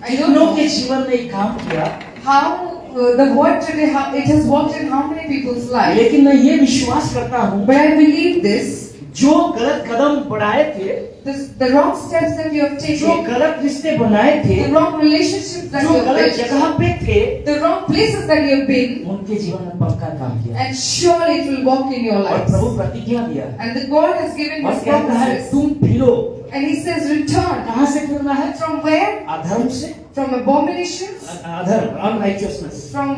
I don't कितनों know के जीवन में काम किया, how the word today, how it has worked in how many people's lives. लेकिन मैं ये विश्वास करता हूँ But I believe this, जो गलत कदम बढ़ाए थे, the wrong steps that you have जो taken, गलत रिश्ते बनाए थे, the wrong relationships that जो you have गलत built, जगह पे थे, the wrong places that you have been, उनके जीवन में पक्का काम किया and surely it will walk in your और lives. प्रभु प्रतिज्ञा दिया And the God has given और His कहता है promises. तुम फिरो। And He says, return. कहाँ से फिरना है? From where? अधर्म से, From abominations? अधर्म, अनराइचियसनेस। From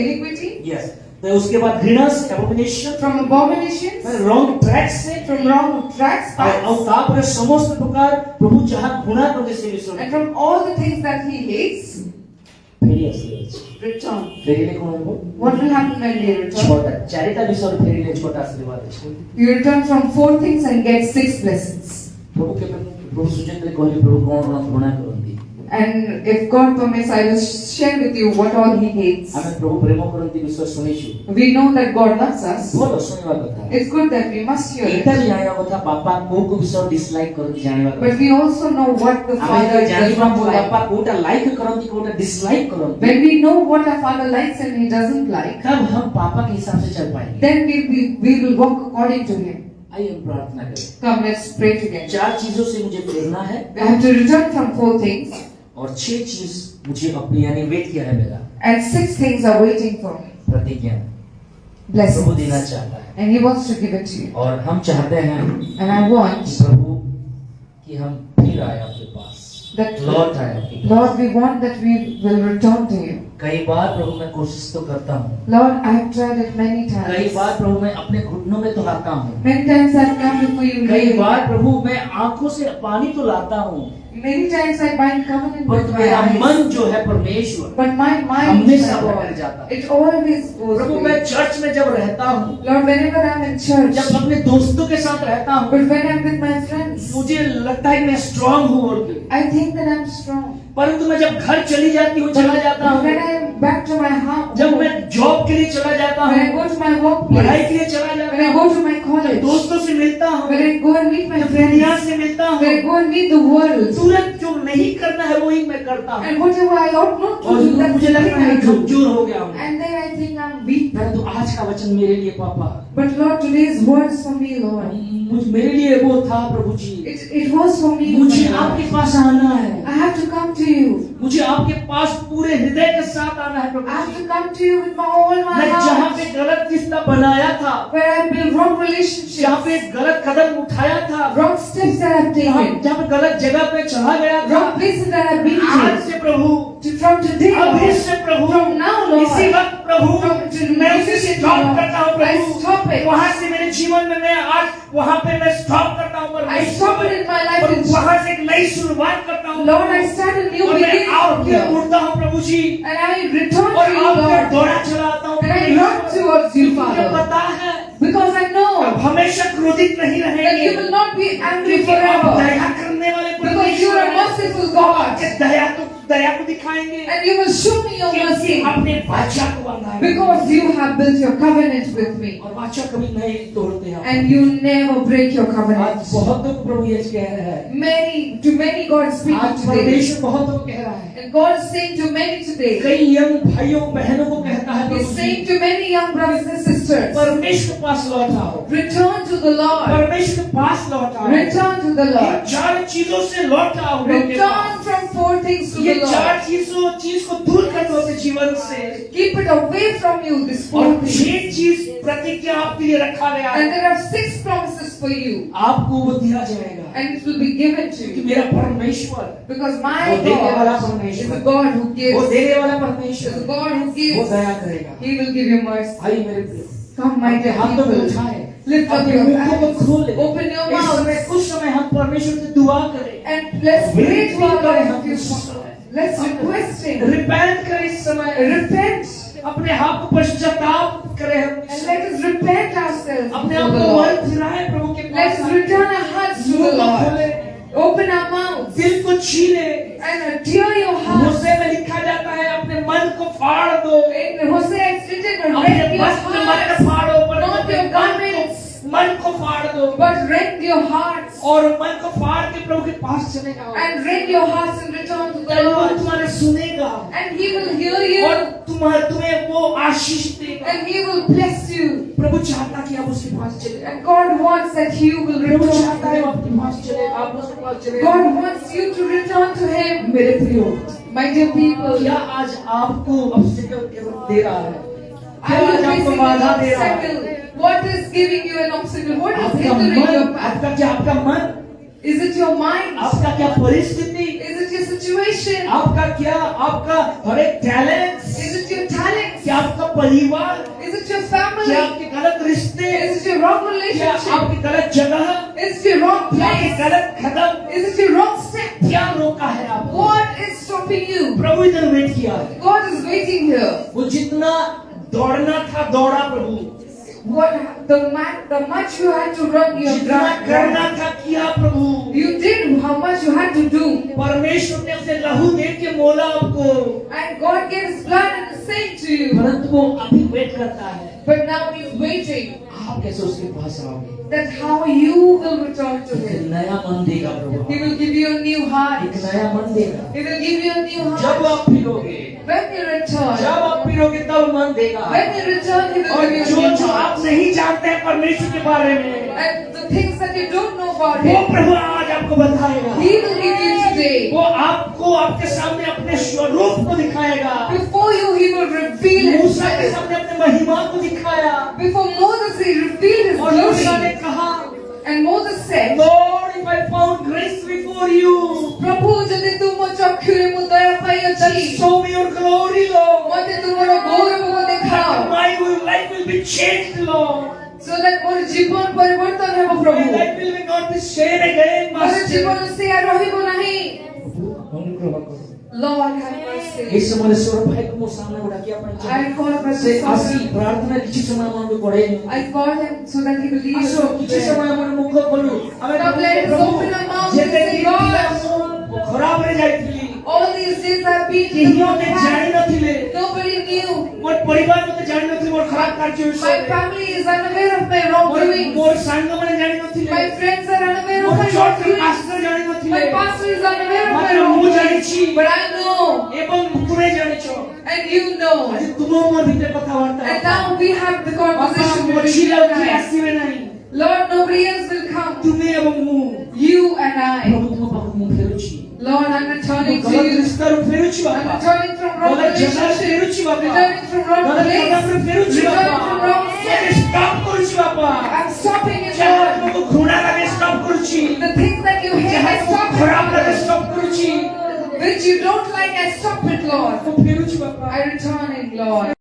iniquity? यस, तो उसके बाद घृणा से, abomination, from abominations, wrong track से, from wrong tracks, और तापर समस्त प्रकार प्रभु जहाँ घृणा करते से विश्व and from all the things that he hates, फेरी आसी return. फेरीले कोण हो What will happen when they return? छोटा चारिटा विश्व फेरीले छोटा आशीर्वाद है You return from 4 things and get 6 blessings. प्रभु के प्रभु सुजन कहले प्रभु कोण घृणा करନ୍ତି And if God permits, I will share with you what all he hates. ଆମେ ପ୍ରଭୁ ପ୍ରେମ କରନ୍ତି ବିଶ୍ୱାସ ଶୁଣିଛୁ We know that God loves us. ଭଲ ଶୁଣିବା କଥା It's good that we must hear ଏଇଟା it. ବି ଜାଣିବା କଥା ବାପା କୋଉ ବିଷୟ ଡିସଲାଇକ୍ କରନ୍ତି ଜାଣିବା But କଥା we also know what the ଆମେ Father does ଜାଣିବା not ବାପା like. କୋଉଟା ଲାଇକ୍ କରନ୍ତି କୋଉଟା ଡିସଲାଇକ୍ କରନ୍ତି When we know what our Father likes and he doesn't like, तब हम पापा के हिसाब से चल पाएंगे then we will walk according to him. आइए हम प्रार्थना करें Come, let's pray together. 4 चीजों से मुझे प्रेरणा है I have to return from 4 things, और 6 चीज मुझे अपनी यानी वेट किया है मेरा and 6 things are waiting for me. प्रतिज्ञा प्रभु Blessings. देना चाहता है And he wants to give it to you. और हम चाहते हैं And I want कि प्रभु कि हम फिर आए आपके पास that, लौट आए आपके पास Lord, we want that we will return to you. कई बार प्रभु मैं कोशिश तो करता हूँ Lord, I have tried it many कई times. बार प्रभु मैं अपने घुटनों में तो हारता हूँ Many times I've come before you. कई kneeling. बार प्रभु मैं आंखों से पानी तो लाता हूँ Many times I bind covenant पर with my मेरा eyes. मन जो है परमेश्वर But my mind, हमेशा my भटक God, जाता है। it always goes Prabhu away. मैं चर्च में जब रहता हूँ Lord, whenever I'm in church, जब अपने दोस्तों के साथ रहता हूँ but when I'm with my friends, मुझे लगता है कि मैं स्ट्रांग हूँ और I think that I'm strong. परंतु मैं जब घर चली जाती हूँ चला जाता But when हूँ I'm back to my house, जब मैं जॉब के लिए चला जाता when I हूँ go to my पढ़ाई workplace, के लिए चला when जाता I हूँ go to my जब college, दोस्तों से मिलता हूँ when I go and meet my जब दुनिया friends, से मिलता when I हूँ go and meet the world, तुरंत जो नहीं करना है वही मैं करता हूँ and whatever I ought not to और do, that's मुझे the लगता thing है I do. कमजोर हो गया हूँ And then I think I'm weak. परंतु आज का वचन मेरे लिए पापा But Lord, today's words for me, Lord, मेरे लिए वो था प्रभु जी it was for me. मुझे Lord. आपके पास आना है I have to come to you. मुझे आपके पास पूरे हृदय के साथ आना है I Prabhu have ji to come to you with all my मैं जहाँ heart. पे गलत रिश्ता बनाया था Where I built wrong जहाँ relationships, पे गलत कदम उठाया था wrong steps that I've taken, जहाँ पे गलत जगह पे चला गया था wrong places that I've been आज to. से प्रभु From today, अभी Lord, से प्रभु from now, Lord, इसी वक्त प्रभु मैं उसे स्टॉप करता हूँ I stop प्रभु it. वहाँ से मेरे जीवन में मैं आज वहाँ पे मैं स्टॉप करता हूँ I stop it in my life. और And वहाँ से एक नई शुरुआत करता हूँ Lord, I start a new और मैं beginning from आपके here. उड़ता हूँ प्रभु जी And I return और to you, आपका Lord. दौड़ा चलाता हूँ And I run towards you, मुझे Father. पता है Because I know आप हमेशा क्रोधित नहीं that रहेंगे you will not be angry क्योंकि आप forever. दया करने वाले Because you are a merciful God. दया को दिखाएंगे And you will show me your क्योंकि mercy. आपने वाचा को बांधा है Because you have built your covenant with me. और वाचा कभी नहीं तोड़ते हैं And you never break your आज covenant. बहुतों को प्रभु ये कह रहा है To many God is speaking आज today. परमेश्वर बहुतों को कह रहा है And God is saying to many today. कई यंग भाइयों बहनों को कहता है He's Prabhu ji, saying to many young brothers and sisters. परमेश्वर के पास लौट आओ Return to the Lord. परमेश्वर के पास लौट आओ Return to the in Lord. 4 चीजों से लौट आओ अपने पास। Return from 4 things to ये the 4 Lord. चीज को दूर कर दो अपने जीवन से Keep it away from you, this 4 और things. 6 चीज प्रतिज्ञा आपके लिए रखा गया And है there are 6 promises for you. आपको वो दिया जाएगा And it will be given to कि you. मेरा परमेश्वर Because my वो देने वाला God परमेश्वर is a God who वो gives. देने वाला Is a परमेश्वर God who वो gives. दया करेगा He will give you mercy. भाई मेरे प्रिय Come, my अपने dear हाथों को people. उठाए Lift up अपने your मुंहों को hands. खोले Open your इस समय mouth. कुछ समय हम परमेश्वर से दुआ करें And let's pray to our Lord. हम Let's request Him. रिपेंट करें इस समय Repent. अपने आप को पश्चाताप करें हम And let us repent ourselves अपने before आप the को Lord. मन फिराएं प्रभु के Let's pass return our hearts to the मुंह को Lord. खोले Open our mouths दिल को छीले and tear your heart. होशे में लिखा जाता है अपने मन को फाड़ दो In Hosea it's written, अपने rend your वस्त्र मत hearts, फाड़ो पर not अपने your garments, मन को फाड़ दो but rend your hearts. और मन को फाड़ के प्रभु के पास चले जाओ And rend your hearts and return to the Prabhu Lord. तुम्हारे सुनेगा And He will hear और you. तुम्हें वो आशीष देगा And He will bless you. प्रभु चाहता कि आप उसके पास चले जाओ And God wants that you will Prabhu return चाहता to है Him. आपके पास चले आप उसके पास चले God wants you to return to Him. मेरे प्रियो My dear people, क्या आज आपको ऑब्स्टिकल दे रहा है क्या are you आज आपको facing an बाधा दे रहा है obstacle? What is giving you an obstacle? What is आपका hindering your मन path? आपका क्या आपका मन Is it your mind? आपका क्या परिस्थिति Is it your situation? आपका क्या, आपका हर एक talent, Is it your talents? क्या आपका परिवार, Is it your family? क्या आपके गलत रिश्ते, Is it your wrong क्या relationship? आपकी गलत जगह, Is it your wrong क्या आपके place? गलत कदम, Is it your wrong step? क्या रोका है आपको? What is stopping you? प्रभु इधर वेट किया है। God is waiting here. वो जितना दौड़ना था दौड़ा प्रभु, The much you had to run, you have जितना करना done. था किया प्रभु। You did how much you had to do. परमेश्वर ने अपने लहू दे के मोला आपको, And God gave His blood and saved to you. परंतु वो अभी वेट करता है But now He's waiting आप कैसे उसके पास आओगे। that how you will return to एक Him. नया मन देगा प्रभु, He will give you a new एक heart. नया मन देगा। He will give you a new जब heart. आप फिरोगे, When you return, जब आप फिरोगे तब मन देगा। when you return, He will और give you जो a new जो आप heart. नहीं जानते हैं परमेश्वर के बारे में, And the things that you don't know about वो Him, प्रभु आज आपको बताएगा। He will give you today. वो आपको आपके सामने अपने स्वरूप को दिखाएगा। Before you, He will reveal मूसा के Himself. सामने अपने महिमा को दिखाया, Before Moses, He revealed His और मूसा ने glory. कहा, And Moses said, Lord, if I found grace before you, प्रभु ଯଦି ତୁମ ଚକ୍ଷୁରେ ମୁଁ ଦୟା ପାଇଅଛି, then show me your glory, Lord. ମୋତେ ତୁମର ଗୌରବ ଦେଖାଅ, And my life will be changed, Lord. so that ମୋର ଜୀବନ ପରିବର୍ତ୍ତନ ହେବ My ପ୍ରଭୁ, life will not be same again, ମୋର Master. ଜୀବନ ସେୟା ରହିବ ନାହିଁ। अनुग्रह करो। Lord have mercy. इस समय स्वर भाई को मोर सामने बुला के अपने I call से Brother आसी Samuel. प्रार्थना किसी समय मन में पड़े। I called him so that he will lead us आसो in किसी prayer. समय मन मुख खोलू। हमें Come, let us open our mouths and जेते say, दिन God, पिला खराब रह जाइतली, all these days I've been कि in हियो the ने past. जानि नथिले, Nobody knew. मोर परिवार में जानि नथिले मोर खराब कार्य My विषय। family is unaware of my more wrongdoings. मोर संग में जानि नथिले। My friends are unaware of more my चोट wrongdoings. मास्टर जानि नथिले। My pastor is unaware of my मात्र मु जानि छी, wrongdoings. But I know, एवं तुमे जानि छो। and you know. आज तुमो मोर भीतर कथावार्ता। And now we have the conversation Baba between मोचिला you and की I. आसीवे नहीं। Lord, nobody else will come. तुमे एवं मु। You and I. प्रभु तुम पाप मु फेरुची। Lord, I'm returning to गलत you. रिश्ता रू फेरुची I'm Baba. returning from wrong गलत जगह relationship. फेरुची Baba. Returning from wrong गलत place. कदम रू फेरुची Returning from Baba. wrong step. Stop करूची बाबा। I'm stopping it, चाहे Lord. तुमको घृणा लगे स्टॉप करूची। The things that you hate, चाहे I तुमको stop खराब लगे it. स्टॉप करूची। Which you don't like, I stop it, Lord. तो फेरुची बाबा। I return it, Lord.